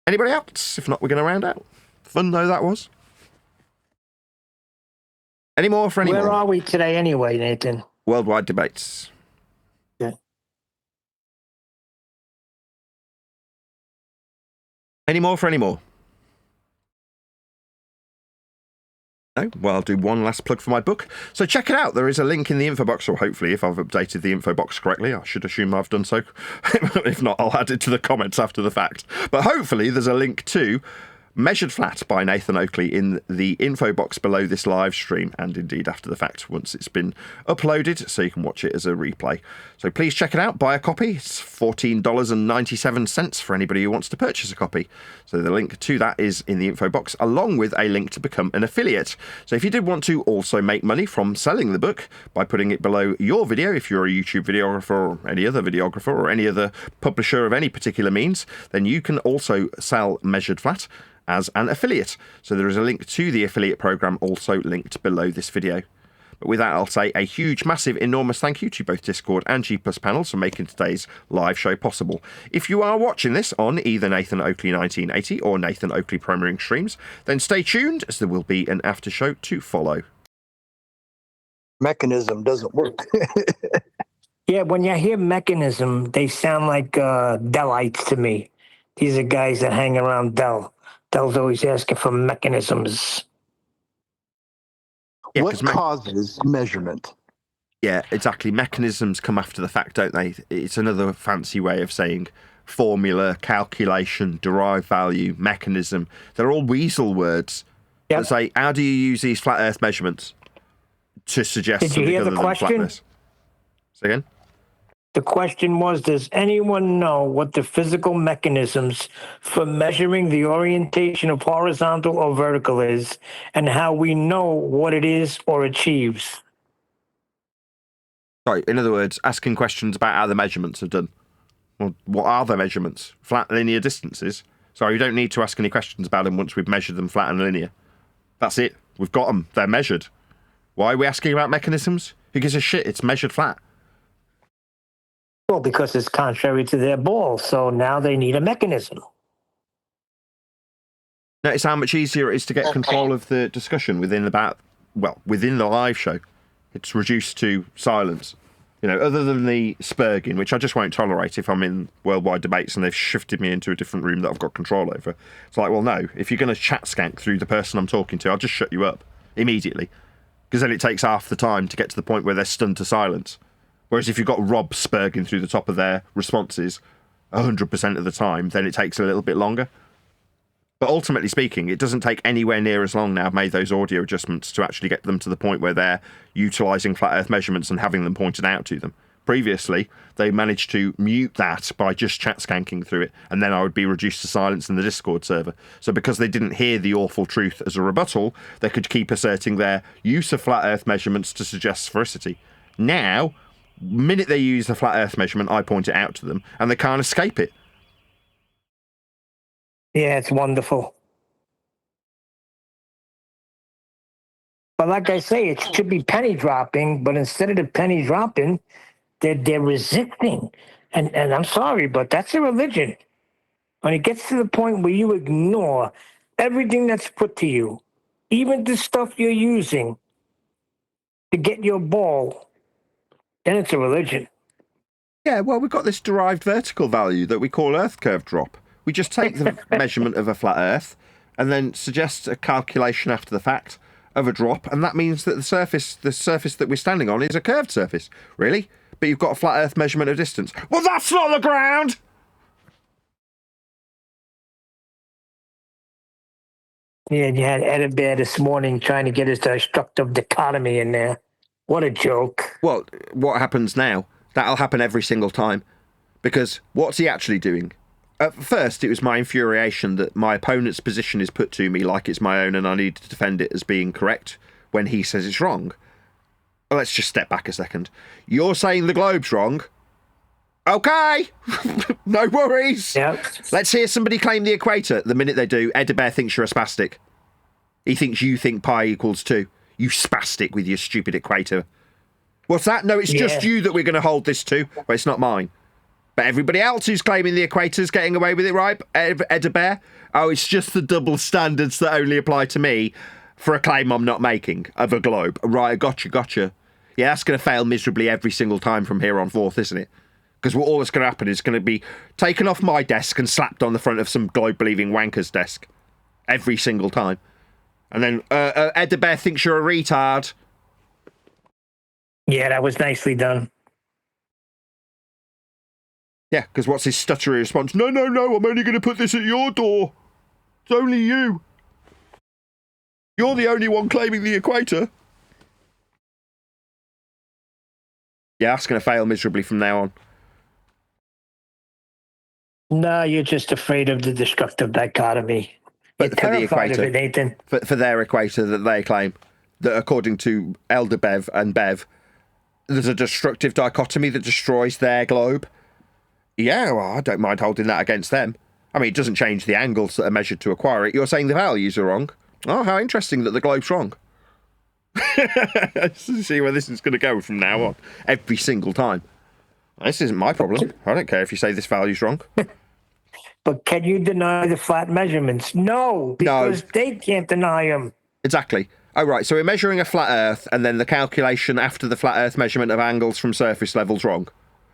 Anybody else? If not, we're going to round out. Fun though that was. Any more for any more? Where are we today anyway, Nathan? Worldwide debates. Yeah. Any more for any more? No? Well, I'll do one last plug for my book. So check it out. There is a link in the info box, or hopefully, if I've updated the info box correctly, I should assume I've done so. If not, I'll add it to the comments after the fact. But hopefully there's a link to Measured Flat by Nathan Oakley in the info box below this live stream, and indeed after the fact once it's been uploaded, so you can watch it as a replay. So please check it out, buy a copy. It's $14.97 for anybody who wants to purchase a copy. So the link to that is in the info box, along with a link to become an affiliate. So if you did want to also make money from selling the book by putting it below your video, if you're a YouTube videographer or any other videographer or any other publisher of any particular means, then you can also sell Measured Flat as an affiliate. So there is a link to the affiliate program also linked below this video. But with that, I'll say a huge, massive, enormous thank you to both Discord and G+ panels for making today's live show possible. If you are watching this on either Nathan Oakley 1980 or Nathan Oakley Premiering Streams, then stay tuned as there will be an after show to follow. Mechanism doesn't work. Yeah, when you hear mechanism, they sound like Dellites to me. These are guys that hang around Dell. Dell's always asking for mechanisms. Yeah, what causes measurement? Yeah, exactly. Mechanisms come after the fact, don't they? It's another fancy way of saying formula, calculation, derived value, mechanism. They're all weasel words that say, how do you use these flat Earth measurements to suggest Did you something hear other the than question? flatness? Say again? The question was, does anyone know what the physical mechanisms for measuring the orientation of horizontal or vertical is, and how we know what it is or achieves? Sorry, in other words, asking questions about how the measurements are done. Well, what are the measurements? Flat linear distances? Sorry, you don't need to ask any questions about them once we've measured them flat and linear. That's it. We've got them. They're measured. Why are we asking about mechanisms? Who gives a shit? It's measured flat. Well, because it's contrary to their ball, so now they need a mechanism. Notice how much easier it is to get control of the discussion within the live show. It's reduced to silence. You know, other than the spurging, which I just won't tolerate if I'm in worldwide debates and they've shifted me into a different room that I've got control over. It's like, well, no, if you're going to chat skank through the person I'm talking to, I'll just shut you up immediately. Because then it takes half the time to get to the point where they're stunned to silence. Whereas if you've got Rob spurging through the top of their responses 100% of the time, then it takes a little bit longer. But ultimately speaking, it doesn't take anywhere near as long now. I've made those audio adjustments to actually get them to the point where they're utilising flat Earth measurements and having them pointed out to them. Previously, they managed to mute that by just chat skanking through it, and then I would be reduced to silence in the Discord server. So because they didn't hear the awful truth as a rebuttal, they could keep asserting their use of flat Earth measurements to suggest sphericity. Now, the minute they use the flat Earth measurement, I point it out to them, and they can't escape it. Yeah, it's wonderful. But like I say, it should be penny dropping, but instead of the penny dropping, they're resisting. And I'm sorry, but that's a religion. When it gets to the point where you ignore everything that's put to you, even the stuff you're using to get your ball, then it's a religion. Yeah, well, we've got this derived vertical value that we call Earth curve drop. We just take the measurement of a flat Earth and then suggest a calculation after the fact of a drop, and that means that the surface that we're standing on is a curved surface. Really? But you've got a flat Earth measurement of distance. Well, that's not the ground! Yeah, you had Ed Bear this morning trying to get his destructive dichotomy in there. What a joke. Well, what happens now? That'll happen every single time. Because what's he actually doing? At first, it was my infuriation that my opponent's position is put to me like it's my own and I need to defend it as being correct when he says it's wrong. Well, let's just step back a second. You're saying the globe's wrong, Okay. No worries. Yep. Let's hear somebody claim the equator. The minute they do, Edabear thinks you're a spastic. He thinks you think pi equals 2. You spastic with your stupid equator. What's that? No, it's just you that we're going to hold this to. Well, it's not mine. But everybody else who's claiming the equator's getting away with it, right? Edabear? Oh, it's just the double standards that only apply to me for a claim I'm not making of a globe. Right, gotcha. Yeah, that's going to fail miserably every single time from here on forth, isn't it? Because all that's going to happen is going to be taken off my desk and slapped on the front of some globe-believing wanker's desk. Every single time. And then Edabear thinks you're a retard. Yeah, that was nicely done. Yeah, because what's his stuttery response? No, I'm only going to put this at your door. It's only you. You're the only one claiming the equator. Yeah, that's going to fail miserably from now on. No, you're just afraid of the destructive dichotomy. You're But for the terrified equator, of it, Nathan. for their equator that they claim, that according to Elder Bev and Bev, there's a destructive dichotomy that destroys their globe. Yeah, well, I don't mind holding that against them. I mean, it doesn't change the angles that are measured to acquire it. You're saying the values are wrong. Oh, how interesting that the globe's wrong. See where this is going to go from now on. Every single time. This isn't my problem. I don't care if you say this value's wrong. But can you deny the flat measurements? No, because they can't deny them. Exactly. Oh, right. So we're measuring a flat Earth, and then the calculation after the flat Earth measurement of angles from surface level's wrong.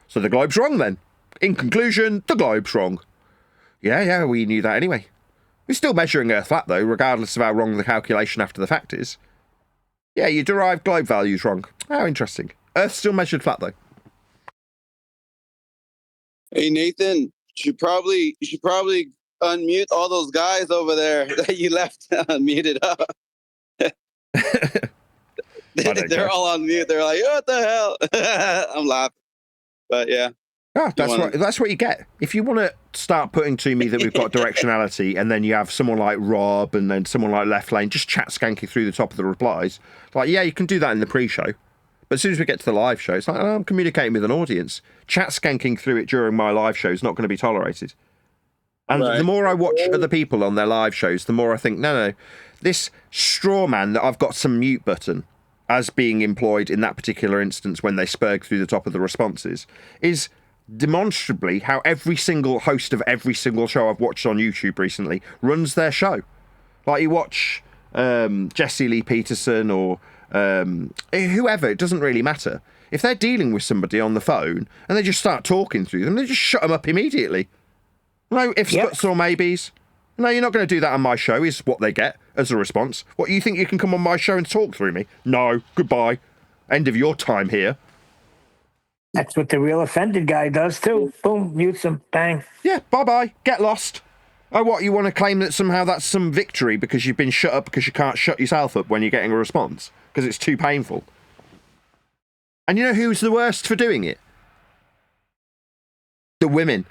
So the globe's wrong then. In conclusion, the globe's wrong. Yeah, we knew that anyway. We're still measuring Earth flat, though, regardless of how wrong the calculation after the fact is. Yeah, you derived globe values wrong. How interesting. Earth's still measured flat, though. Hey, Nathan, you should probably unmute all those guys over there that you left unmuted up. They're all on mute. They're like, what the hell? I'm laughing. But yeah. Oh, that's what you get. If you want to start putting to me that we've got directionality and then you have someone like Rob and then someone like Left Lane just chat skanking through the top of the replies, like, yeah, you can do that in the pre-show. But as soon as we get to the live show, it's like, oh, I'm communicating with an audience. Chat skanking through it during my live show is not going to be tolerated. And the more I watch other people on their live shows, the more I think, no, this straw man that I've got some mute button as being employed in that particular instance when they spurg through the top of the responses is demonstrably how every single host of every single show I've watched on YouTube recently runs their show. Like you watch Jesse Lee Peterson or whoever, it doesn't really matter. If they're dealing with somebody on the phone and they just start talking through them, they just shut them up immediately. No ifs, buts or maybes. No, you're not going to do that on my show, is what they get as a response. What, you think you can come on my show and talk through me? No, goodbye. End of your time here. That's what the real offended guy does too. Boom, mutes him, bang. Yeah, bye-bye, get lost. Oh, what, you want to claim that somehow that's some victory because you've been shut up because you can't shut yourself up when you're getting a response? Because it's too painful. And you know who's the worst for doing it? The women.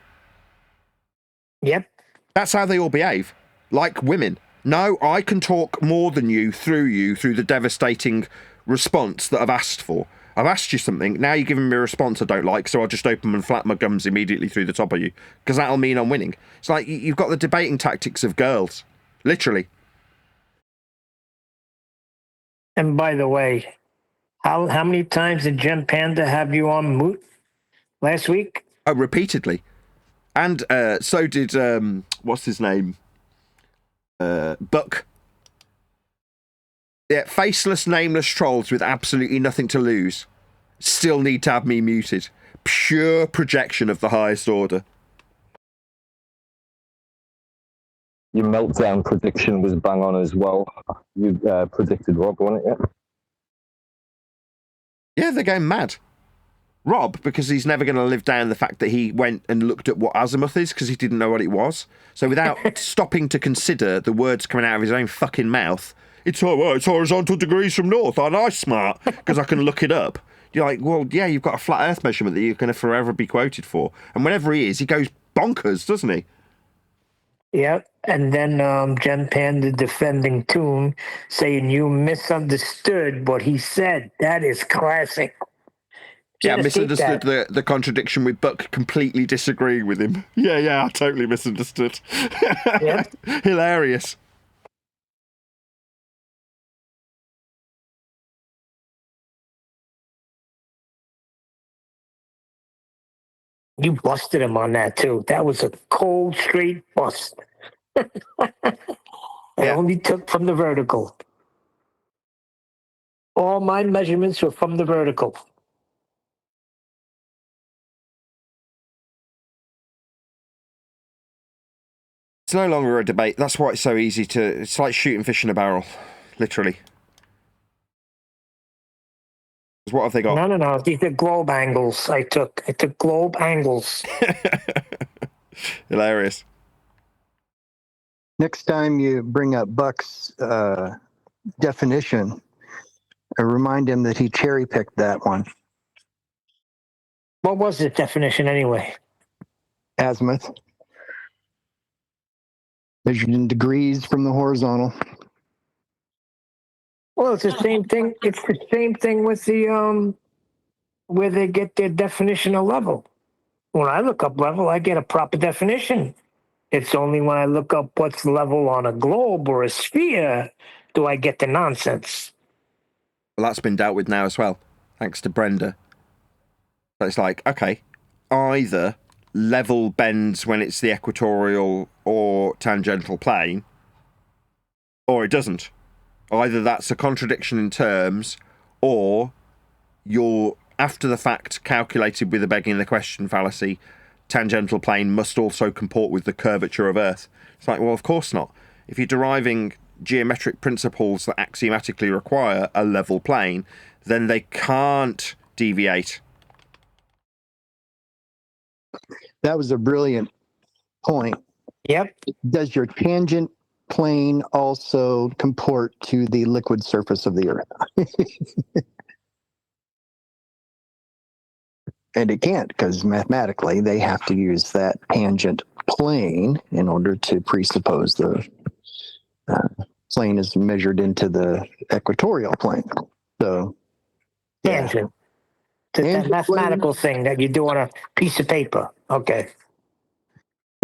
Yep. That's how they all behave. Like women. No, I can talk more than you through the devastating response that I've asked for. I've asked you something, now you're giving me a response I don't like, so I'll just open and flap my gums immediately through the top of you, because that'll mean I'm winning. It's like you've got the debating tactics of girls. Literally. And by the way, how many times did Gem Panda have you on mute last week? Oh, repeatedly. And so did, what's his name? Buck. Yeah, faceless, nameless trolls with absolutely nothing to lose still need to have me muted. Pure projection of the highest order. Your meltdown prediction was bang on as well. You predicted Rob, wasn't it? Yeah, they're going mad. Rob, because he's never going to live down the fact that he went and looked at what azimuth is because he didn't know what it was. So without stopping to consider the words coming out of his own fucking mouth, it's horizontal degrees from north, aren't I smart? Because I can look it up. You're like, well, yeah, you've got a flat earth measurement that you're going to forever be quoted for. And whenever he is, he goes bonkers, doesn't he? Yep. And then Gem Panda defending Toon, saying you misunderstood what he said. That is classic. Yeah, I misunderstood the contradiction with Buck completely disagreeing with him. Yeah, I totally misunderstood. Yeah. Hilarious. You busted him on that too. That was a cold, straight bust. I only took from the vertical. All my measurements were from the vertical. It's no longer a debate. That's why it's so easy to... It's like shooting fish in a barrel, literally. What have they got? No. These are globe angles I took. I took globe angles. Hilarious. Next time you bring up Buck's definition, remind him that he cherry-picked that one. What was the definition anyway? Azimuth. Measured in degrees from the horizontal. Well, it's the same thing. It's the same thing with the where they get their definition of level. When I look up level, I get a proper definition. It's only when I look up what's level on a globe or a sphere do I get the nonsense. Well, that's been dealt with now as well, thanks to Brenda. So it's like, okay, either level bends when it's the equatorial or tangential plane, or it doesn't. Either that's a contradiction in terms, or you're, after the fact, calculated with the begging the question fallacy, tangential plane must also comport with the curvature of Earth. It's like, well, of course not. If you're deriving geometric principles that axiomatically require a level plane, then they can't deviate. That was a brilliant point. Yep. Does your tangent plane also comport to the liquid surface of the Earth? And it can't, because mathematically they have to use that tangent plane in order to presuppose the plane is measured into the equatorial plane. So, tangent. It's that mathematical thing that you do on a piece of paper. Okay.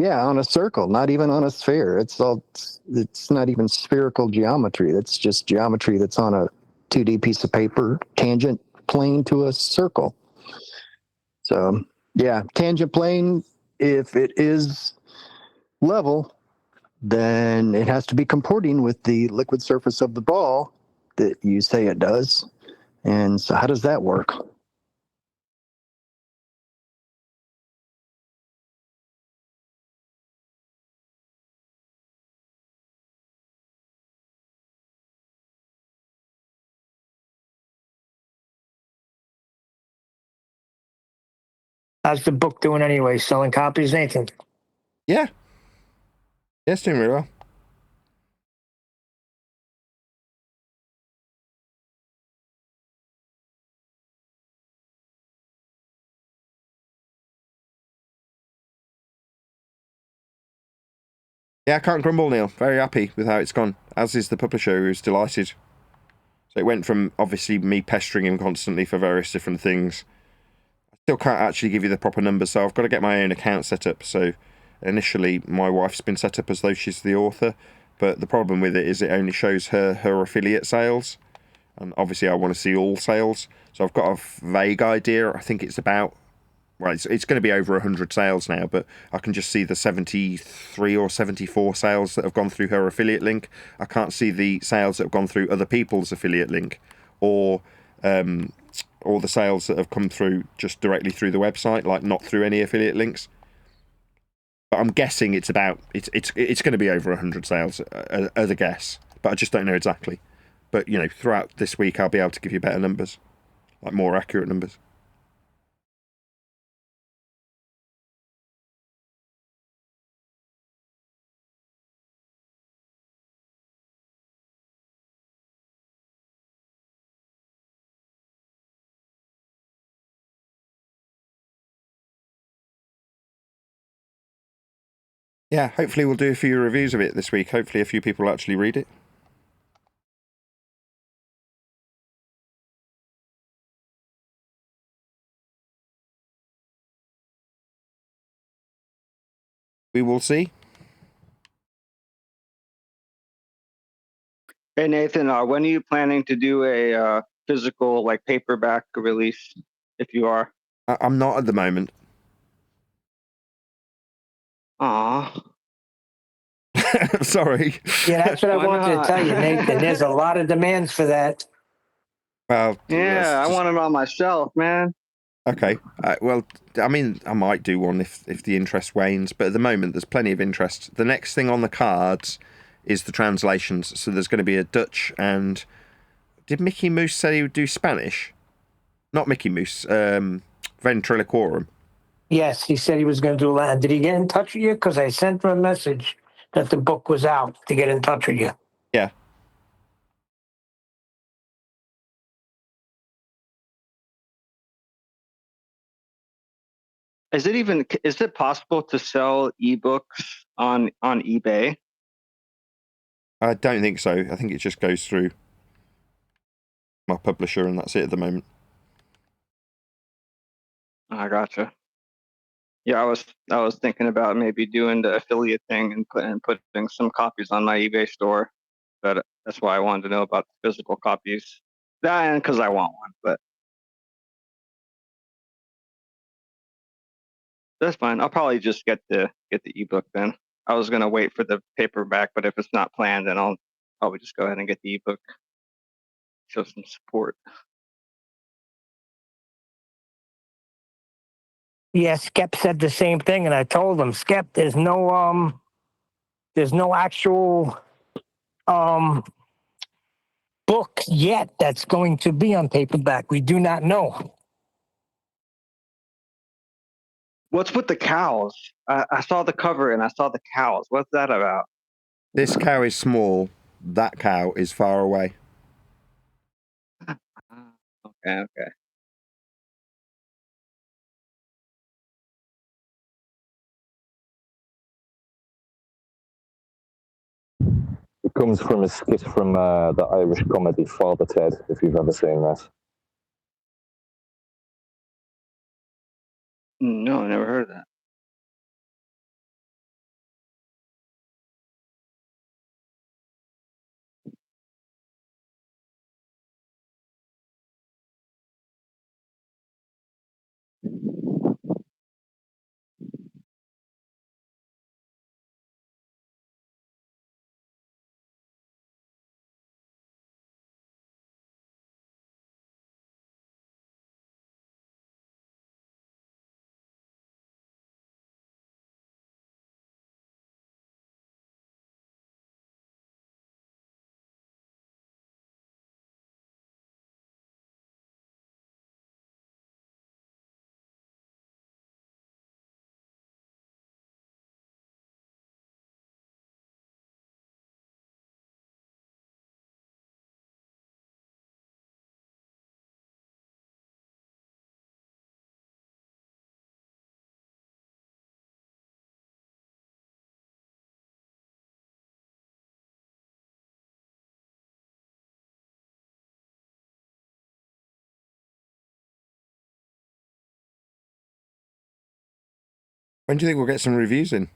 Yeah, on a circle, not even on a sphere. It's not even spherical geometry. That's just geometry that's on a 2D piece of paper, tangent plane to a circle. So, yeah, tangent plane, if it is level, then it has to be comporting with the liquid surface of the ball that you say it does. And so how does that work? How's the book doing anyway? Selling copies, Nathan? Yeah. Yeah, it's doing really well. Yeah, I can't grumble, Neil. Very happy with how it's gone, as is the publisher, who's delighted. So it went from, obviously, me pestering him constantly for various different things. I still can't actually give you the proper numbers, so I've got to get my own account set up. So initially, my wife's been set up as though she's the author, but the problem with it is it only shows her affiliate sales. And obviously, I want to see all sales. So I've got a vague idea. I think it's about... Well, it's going to be over 100 sales now, but I can just see the 73 or 74 sales that have gone through her affiliate link. I can't see the sales that have gone through other people's affiliate link, or the sales that have come through just directly through the website, like not through any affiliate links. But I'm guessing it's going to be over 100 sales as a guess, but I just don't know exactly. But throughout this week, I'll be able to give you better numbers, like more accurate numbers. Yeah, hopefully we'll do a few reviews of it this week. Hopefully a few people will actually read it. we will see. Hey Nathan, when are you planning to do a physical, like paperback release? If you are, I'm not at the moment. Aw. Sorry. Yeah, that's what I Why wanted not? to tell you, Nathan. There's a lot of demands for that. Well, Yeah, I want it on myself, man. Okay. Well, I mean, I might do one if the interest wanes, but at the moment there's plenty of interest. The next thing on the cards is the translations. So there's going to be a Dutch and... Did Mickey Mouse say he would do Spanish? Not Mickey Mouse. Ventriloquorum. Yes, he said he was going to do that. Did he get in touch with you? Because I sent him a message that the book was out to get in touch with you. Yeah. Is it possible to sell ebooks on eBay? I don't think so. I think it just goes through my publisher and that's it at the moment. I gotcha. Yeah, I was thinking about maybe doing the affiliate thing and putting some copies on my eBay store, but that's why I wanted to know about the physical copies. That and because I want one, but that's fine. I'll probably just get the ebook then. I was gonna wait for the paperback, but if it's not planned, then I'll probably just go ahead and get the ebook. Show some support. Yeah, Skep said the same thing, and I told him, Skep, there's no actual book yet that's going to be on paperback. We do not know. What's with the cows? I saw the cover and I saw the cows. What's that about? This cow is small. That cow is far away. Okay. It comes from a skit from the Irish comedy Father Ted, if you've ever seen that. No, I never heard of that. When do you think we'll get some reviews in?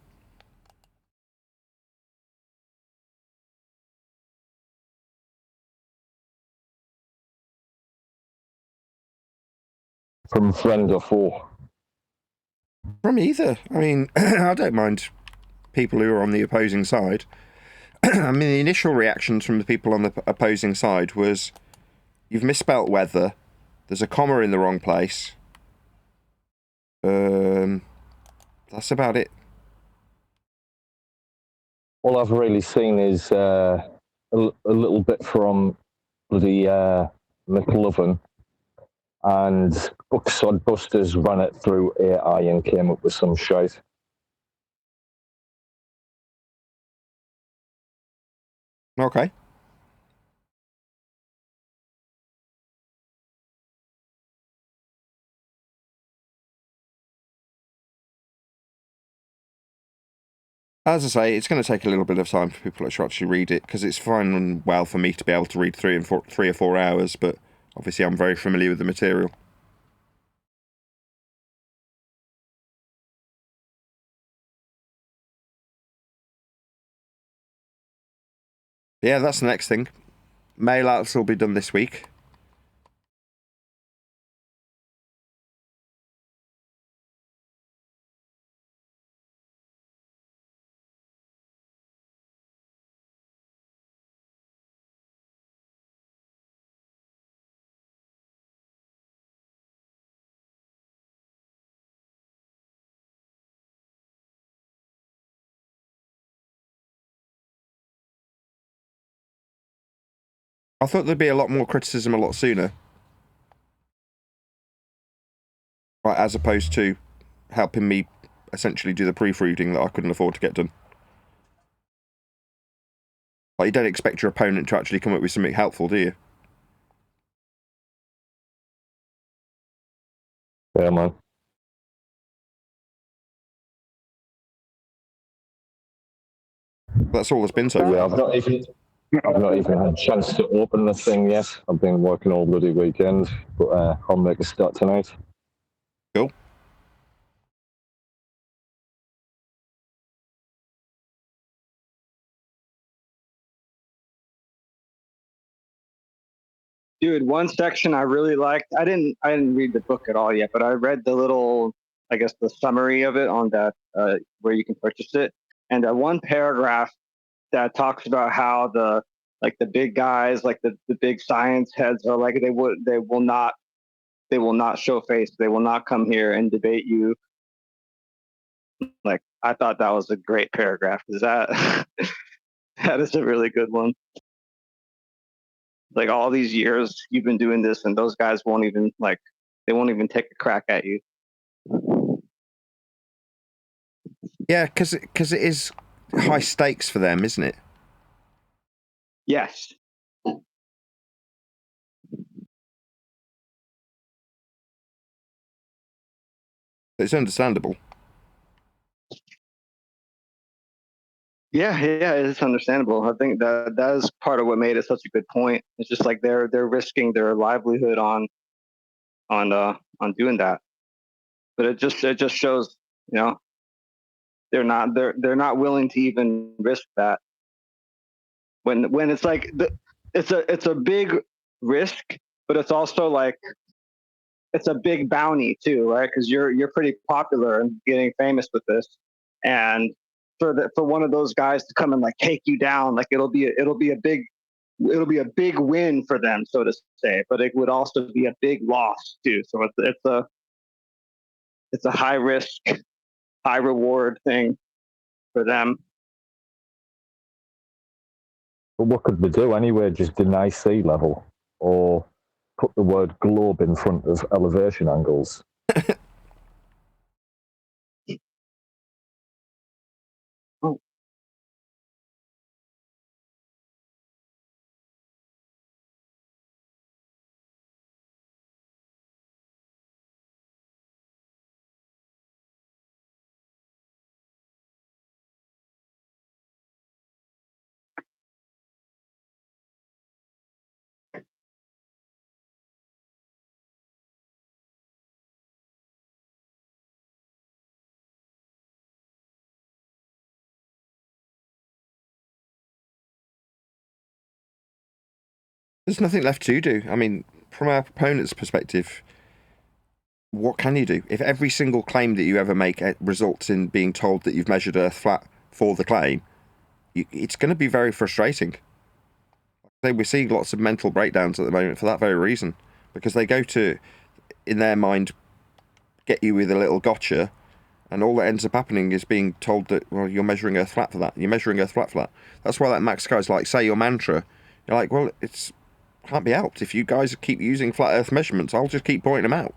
From friend or foe? From either. I mean, I don't mind people who are on the opposing side. I mean, the initial reactions from the people on the opposing side was, you've misspelt weather, there's a comma in the wrong place. That's about it. All I've really seen is a little bit from the McLovin, and Busters ran it through AI and came up with some shite. Okay. As I say, it's going to take a little bit of time for people to actually read it, because it's fine and well for me to be able to read 3 or 4 hours, but obviously I'm very familiar with the material. Yeah, that's the next thing. Mail outs will be done this week. I thought there'd be a lot more criticism a lot sooner. Right, as opposed to helping me essentially do the proofreading that I couldn't afford to get done. Like, you don't expect your opponent to actually come up with something helpful, do you? Yeah, man. That's all there's been so far. Yeah, I've not even had a chance to open the thing yet. I've been working all bloody weekend, but I'll make a start tonight. Cool. Dude, one section I really liked. I didn't read the book at all yet, but I read the little, I guess, the summary of it on that where you can purchase it, and one paragraph that talks about how the big guys, like the big science heads, are like they will not show face. They will not come here and debate you. Like, I thought that was a great paragraph. Is that that is a really good one. Like, all these years you've been doing this, and those guys won't even take a crack at you. Yeah, because it is high stakes for them, isn't it? Yes. It's understandable. Yeah, it's understandable. I think that is part of what made it such a good point. It's just like they're risking their livelihood on doing that. But it just shows, they're not willing to even risk that. When it's like it's a big risk, but it's also like it's a big bounty too, right? Because you're pretty popular and getting famous with this, and for one of those guys to come and like take you down, like it'll be a big win for them, so to say. But it would also be a big loss too. So it's a high risk, high reward thing for them. But what could we do anyway? Just deny sea level, or put the word globe in front of elevation angles? There's nothing left to do. I mean, from our opponent's perspective, what can you do? If every single claim that you ever make results in being told that you've measured Earth flat for the claim, it's going to be very frustrating. We're seeing lots of mental breakdowns at the moment for that very reason, because they go to, in their mind, get you with a little gotcha, and all that ends up happening is being told that, well, you're measuring Earth flat for that. You're measuring Earth flat. That's why that Max guy's like, say your mantra. You're like, well, it's can't be helped. If you guys keep using flat Earth measurements, I'll just keep pointing them out.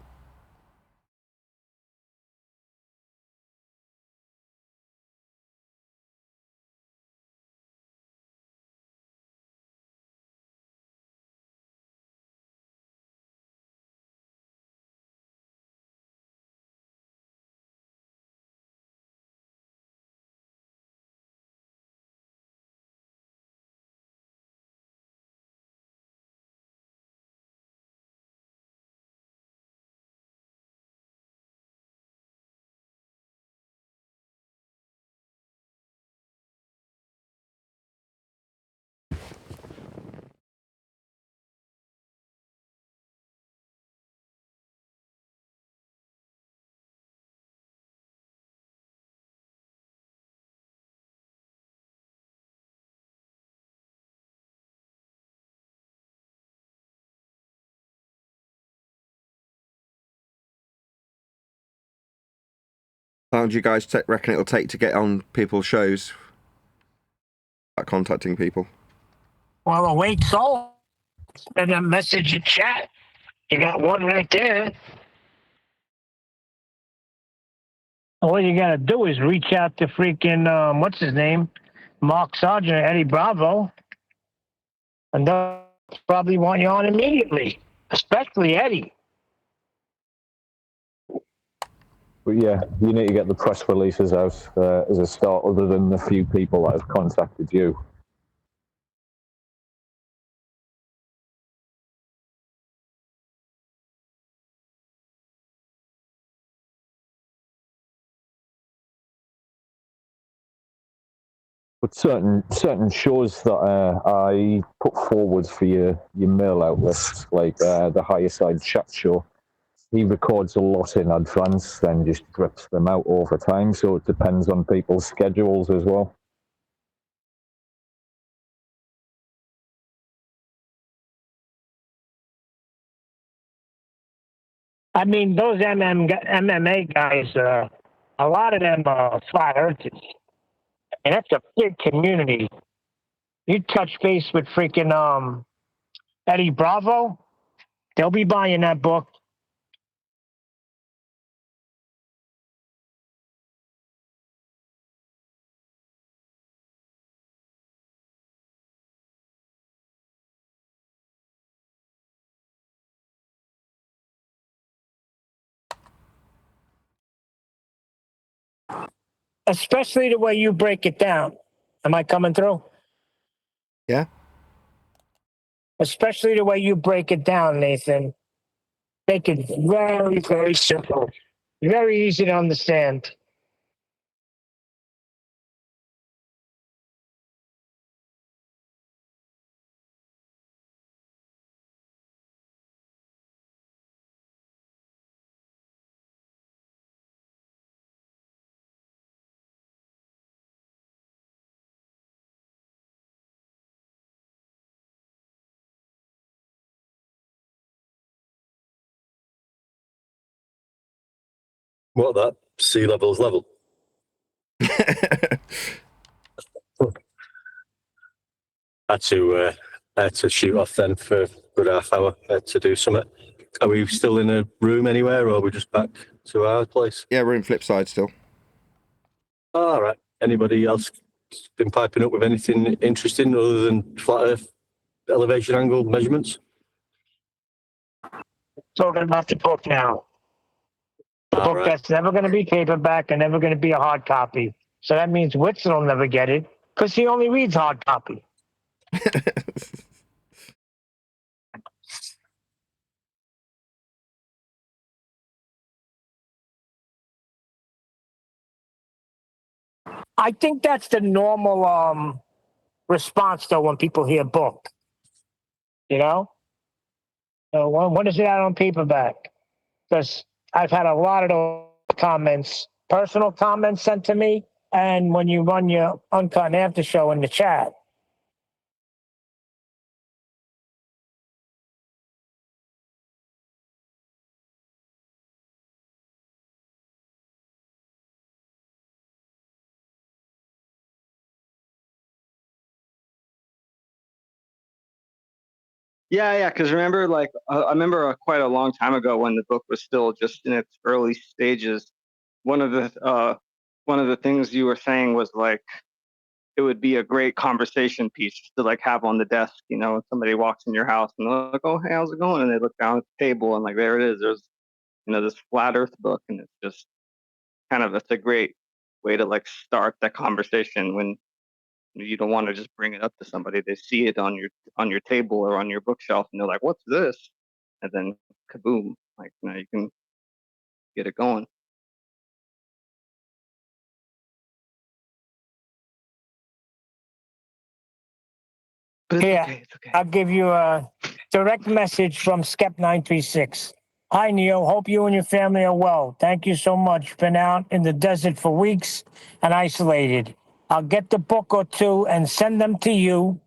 How long do you guys reckon it'll take to get on people's shows? About contacting people? Well, awake soul. Send a message in chat. You got one right there. All you got to do is reach out to freaking, what's his name? Mark Sargent, Eddie Bravo. And they'll probably want you on immediately, especially Eddie. But yeah, you need to get the press releases out as a start, other than the few people that have contacted you. But certain shows that I put forward for your mail outlets, like the Higher Side Chat Show, he records a lot in advance, then just drips them out over time. So it depends on people's schedules as well. I mean, those MMA guys, a lot of them are flat earthers. And that's a big community. You touch base with freaking Eddie Bravo, they'll be buying that book. Especially the way you break it down. Am I coming through? Yeah. Especially the way you break it down, Nathan. Make it very, very simple. Very easy to understand. What that? Sea level's level. Had to shoot off then for a good half hour to do something. Are we still in a room anywhere, or are we just back to our place? Yeah, we're in Flipside still. All right. Anybody else been piping up with anything interesting other than flat Earth elevation angle measurements? Talking about the book now. The book that's never going to be paperback and never going to be a hard copy. So that means Witzel will never get it because he only reads hard copy. I think that's the normal response, though, when people hear book. You know? So when is it out on paperback? Because I've had a lot of those comments, personal comments sent to me, and when you run your Uncut and After show in the chat. Yeah. Because remember, like, I remember quite a long time ago when the book was still just in its early stages. One of the things you were saying was like it would be a great conversation piece to like have on the desk. You know, when somebody walks in your house and they're like, "Oh, hey, how's it going?" And they look down at the table and like there it is. There's this flat Earth book, and it's just it's a great way to like start that conversation when you don't want to just bring it up to somebody. They see it on your table or on your bookshelf, and they're like, "What's this?" And then kaboom! Like you can get it going. Here, I'll give you a direct message from Skep936. Hi, Neil. Hope you and your family are well. Thank you so much. Been out in the desert for weeks and isolated. I'll get the book or two and send them to you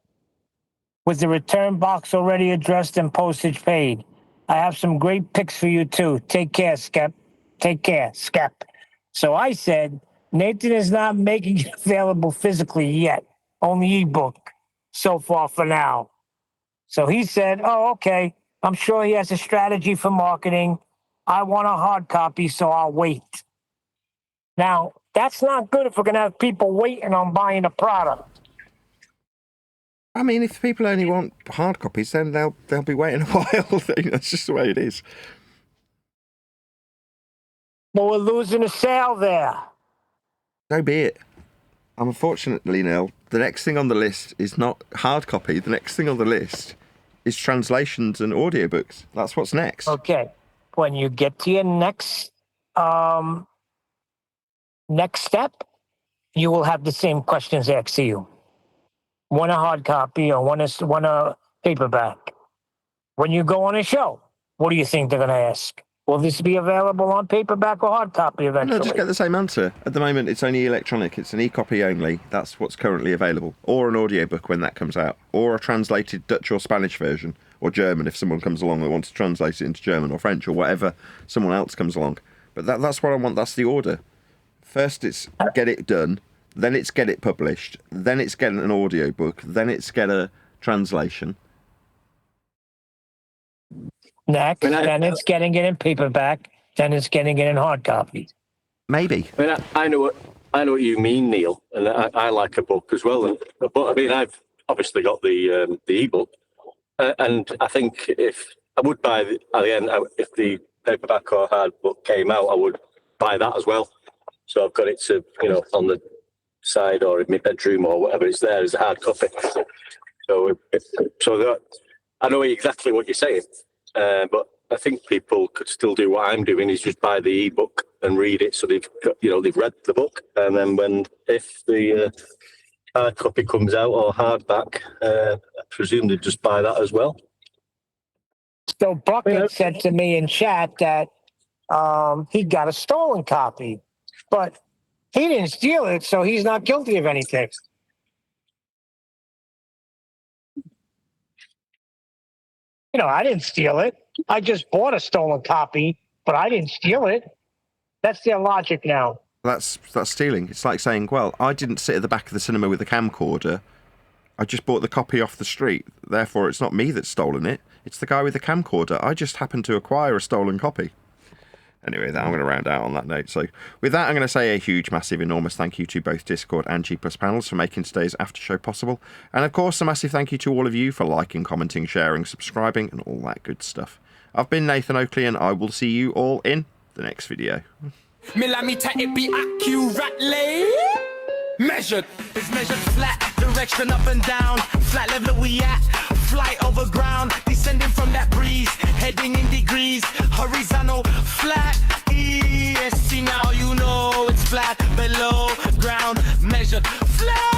with the return box already addressed and postage paid. I have some great picks for you, too. Take care, Skep. Take care, Skep. So I said, Nathan is not making it available physically yet, only ebook so far for now. So he said, oh, okay, I'm sure he has a strategy for marketing. I want a hard copy, so I'll wait. Now, that's not good if we're going to have people waiting on buying a product. I mean, if people only want hard copies, then they'll be waiting a while. That's just the way it is. But we're losing a sale there. So be it. Unfortunately, Neil, the next thing on the list is not hard copy. The next thing on the list is translations and audiobooks. That's what's next. Okay. When you get to your next step, you will have the same questions asked to you. Want a hard copy or want a paperback? When you go on a show, what do you think they're going to ask? Will this be available on paperback or hard copy eventually? No, just get the same answer. At the moment, it's only electronic. It's an e-copy only. That's what's currently available. Or an audiobook when that comes out. Or a translated Dutch or Spanish version. Or German if someone comes along that wants to translate it into German or French or whatever someone else comes along. But that's what I want. That's the order. First, it's get it done. Then it's get it published. Then it's get an audiobook. Then it's get a translation. Next, then it's getting it in paperback. Then it's getting it in hard copy. Maybe. I mean, I know what you mean, Neil, and I like a book as well. But I mean, I've obviously got the ebook, and I think if I would buy if the paperback or hard book came out, I would buy that as well. So I've got it to on the side or in my bedroom or whatever. It's there as a hard copy. So that I know exactly what you're saying. But I think people could still do what I'm doing, is just buy the ebook and read it. So they've read the book, and then if the hard copy comes out or hardback, I presume they just buy that as well. So Bucket said to me in chat that he got a stolen copy, but he didn't steal it, so he's not guilty of anything. I didn't steal it. I just bought a stolen copy, but I didn't steal it. That's their logic now. That's stealing. It's like saying, well, I didn't sit at the back of the cinema with a camcorder. I just bought the copy off the street. Therefore, it's not me that's stolen it. It's the guy with the camcorder. I just happened to acquire a stolen copy. Anyway, I'm going to round out on that note. So with that, I'm going to say a huge, massive, enormous thank you to both Discord and G+ panels for making today's after show possible. And of course, a massive thank you to all of you for liking, commenting, sharing, subscribing, and all that good stuff. I've been Nathan Oakley, and I will see you all in the next video. Millimeter, it be accurately measured. It's measured flat, direction up and down. Flat level we at, flight over ground. Descending from that breeze, heading in degrees. Horizontal, flat, ESC. Now you know it's flat below ground. Measured flat.